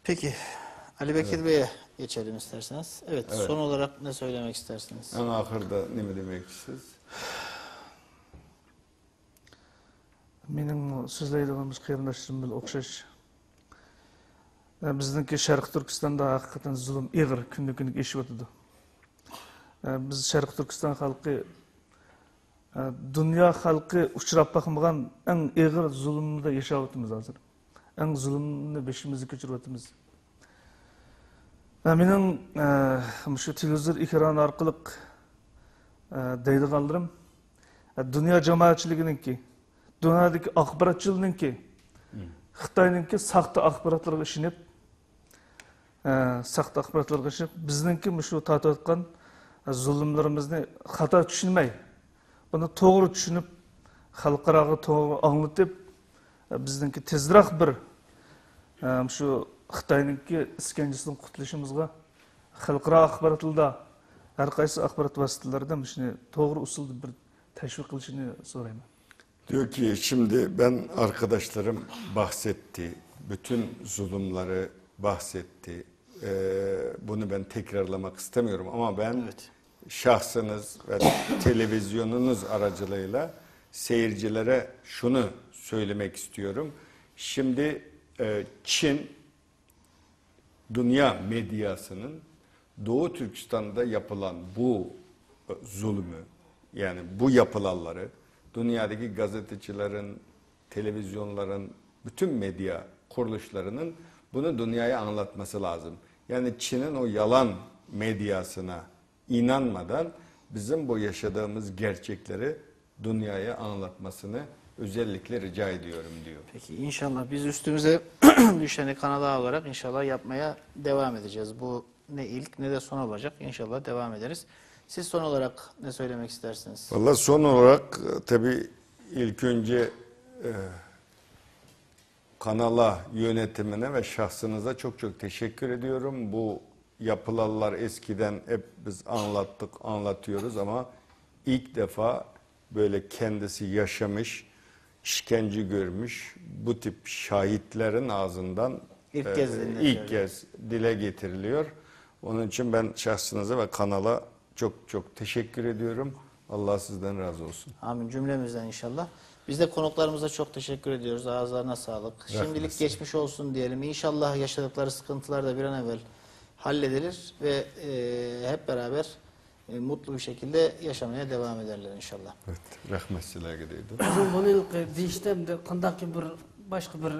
Peki Ali Bekir Bey'e geçelim isterseniz. Evet, son olarak ne söylemek istersiniz?
En ahırda ne mi demeksiniz?
Mening so'zlaydiganimiz qarindoshim bilan o'xshash. Bizniki Sharq Turkistonda haqiqatan zulm ig'ir kundan-kunga eshib o'tadi. Biz Sharq Turkiston xalqi dunyo xalqi uchrab boqmagan eng ig'ir zulmda yashayapmiz hozir. Eng zulmni beshimizga ko'chirib o'tamiz. Mening shu televizor ekrani orqali deydiganlarim dunyo jamoatchiligininki, dunyodagi axborotchilarningki, Xitoyninki saxta axborotlarga ishonib, bizningki shu tortayotgan zulmlarimizni xato tushunmay, buni to'g'ri tushunib, xalqaroga to'g'ri anglatib, bizningki tezroq bir shu Xitoyninki iskanjasidan qutulishimizga xalqaro axborotlarda har qaysi axborot vositalarida shuni to'g'ri usulda bir tashviq qilishini so'rayman.
Diyor ki şimdi ben arkadaşlarım bahsetti, bütün zulümleri bahsetti. Bunu ben tekrarlamak istemiyorum ama ben şahsınız ve televizyonunuz aracılığıyla seyircilere şunu söylemek istiyorum. Şimdi Çin dünya medyasının Doğu Türkistan'da yapılan bu zulmü, yani bu yapılanları dünyadaki gazetecilerin, televizyonların, bütün medya kuruluşlarının bunu dünyaya anlatması lazım. Yani Çin'in o yalan medyasına inanmadan bizim bu yaşadığımız gerçekleri dünyaya anlatmasını özellikle rica ediyorum diyor.
Peki inşallah biz üstümüze düşeni Kanal olarak inşallah yapmaya devam edeceğiz. Bu ne ilk ne de son olacak. İnşallah devam ederiz. Siz son olarak ne söylemek istersiniz?
Vallahi son olarak tabii ilk önce kanala, yönetimine ve şahsınıza çok çok teşekkür ediyorum. Bu yapılanlar eskiden hep biz anlattık, anlatıyoruz ama ilk defa böyle kendisi yaşamış, işkence görmüş bu tip şahitlerin ağzından ilk kez dile getiriliyor. Onun için ben şahsınıza ve kanala çok çok teşekkür ediyorum. Allah sizden razı olsun.
Amin, cümlemizden inşallah. Biz de konuklarımıza çok teşekkür ediyoruz. Ağızlarına sağlık. Şimdilik geçmiş olsun diyelim. İnşallah yaşadıkları sıkıntılar da bir an evvel halledilir ve hep beraber mutlu bir şekilde yaşamaya devam ederler inşallah.
Evet, rahmet sizlerge deydi.
Bizim bunu ilk deyişte de kandaki bir başka bir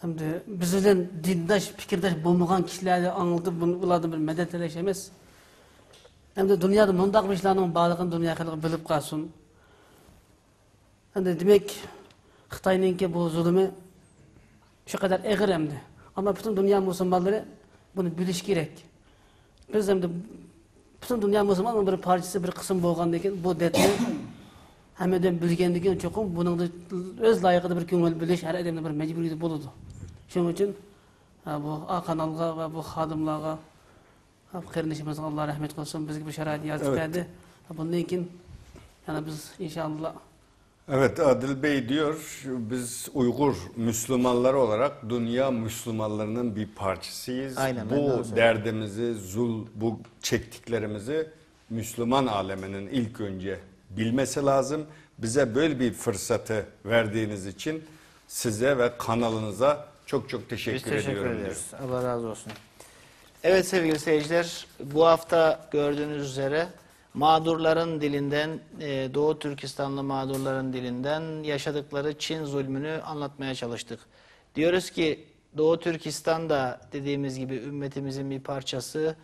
hem de bizden dindaş, fikirdaş bulmagan kişilerle anıldı bunu ulardan bir medet eleşemez. Hem de dünyada mundaq bir işlerin bağlılığını dünya halkı bilip kalsın. Hem de demek Xitay'ınki bu zulümü şu kadar ağır hem de. Ama bütün dünya Müslümanları bunu biliş gerek. Biz hem de bütün dünya Müslümanların bir parçası, bir kısım bolğandan bu detni hammadan bilgendigen çokum bunun da öz layıkıda bir köngül biliş her adamda bir mecburiyeti boludu. Şunun için bu kanalga ve bu xadimlarga kardeşimizin Allah rahmet kılsın bizge bu şarayet yazıp verdi. Bundan keyin yani biz inşallah.
Evet, Adil Bey diyor, biz Uygur Müslümanları olarak dünya Müslümanlarının bir parçasıyız.
Aynen,
bu derdimizi, bu çektiklerimizi Müslüman aleminin ilk önce bilmesi lazım. Bize böyle bir fırsatı verdiğiniz için size ve kanalınıza çok çok teşekkür ediyorum.
Ediyoruz. Allah razı olsun. Evet sevgili seyirciler, bu hafta gördüğünüz üzere mağdurların dilinden, Doğu Türkistanlı mağdurların dilinden yaşadıkları Çin zulmünü anlatmaya çalıştık. Diyoruz ki Doğu Türkistan da dediğimiz gibi ümmetimizin bir parçası,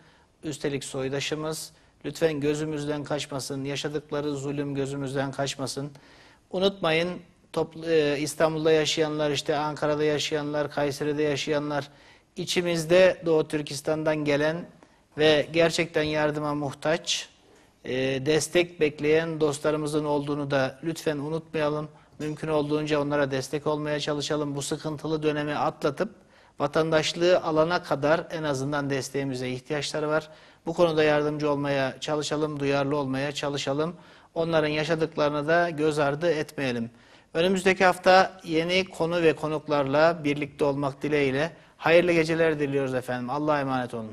üstelik soydaşımız. Lütfen gözümüzden kaçmasın, yaşadıkları zulüm gözümüzden kaçmasın. Unutmayın, İstanbul'da yaşayanlar, işte Ankara'da yaşayanlar, Kayseri'de yaşayanlar, içimizde Doğu Türkistan'dan gelen ve gerçekten yardıma muhtaç, destek bekleyen dostlarımızın olduğunu da lütfen unutmayalım. Mümkün olduğunca onlara destek olmaya çalışalım. Bu sıkıntılı dönemi atlatıp vatandaşlığı alana kadar en azından desteğimize ihtiyaçları var. Bu konuda yardımcı olmaya çalışalım, duyarlı olmaya çalışalım. Onların yaşadıklarını da göz ardı etmeyelim. Önümüzdeki hafta yeni konu ve konuklarla birlikte olmak dileğiyle hayırlı geceler diliyoruz efendim. Allah'a emanet olun.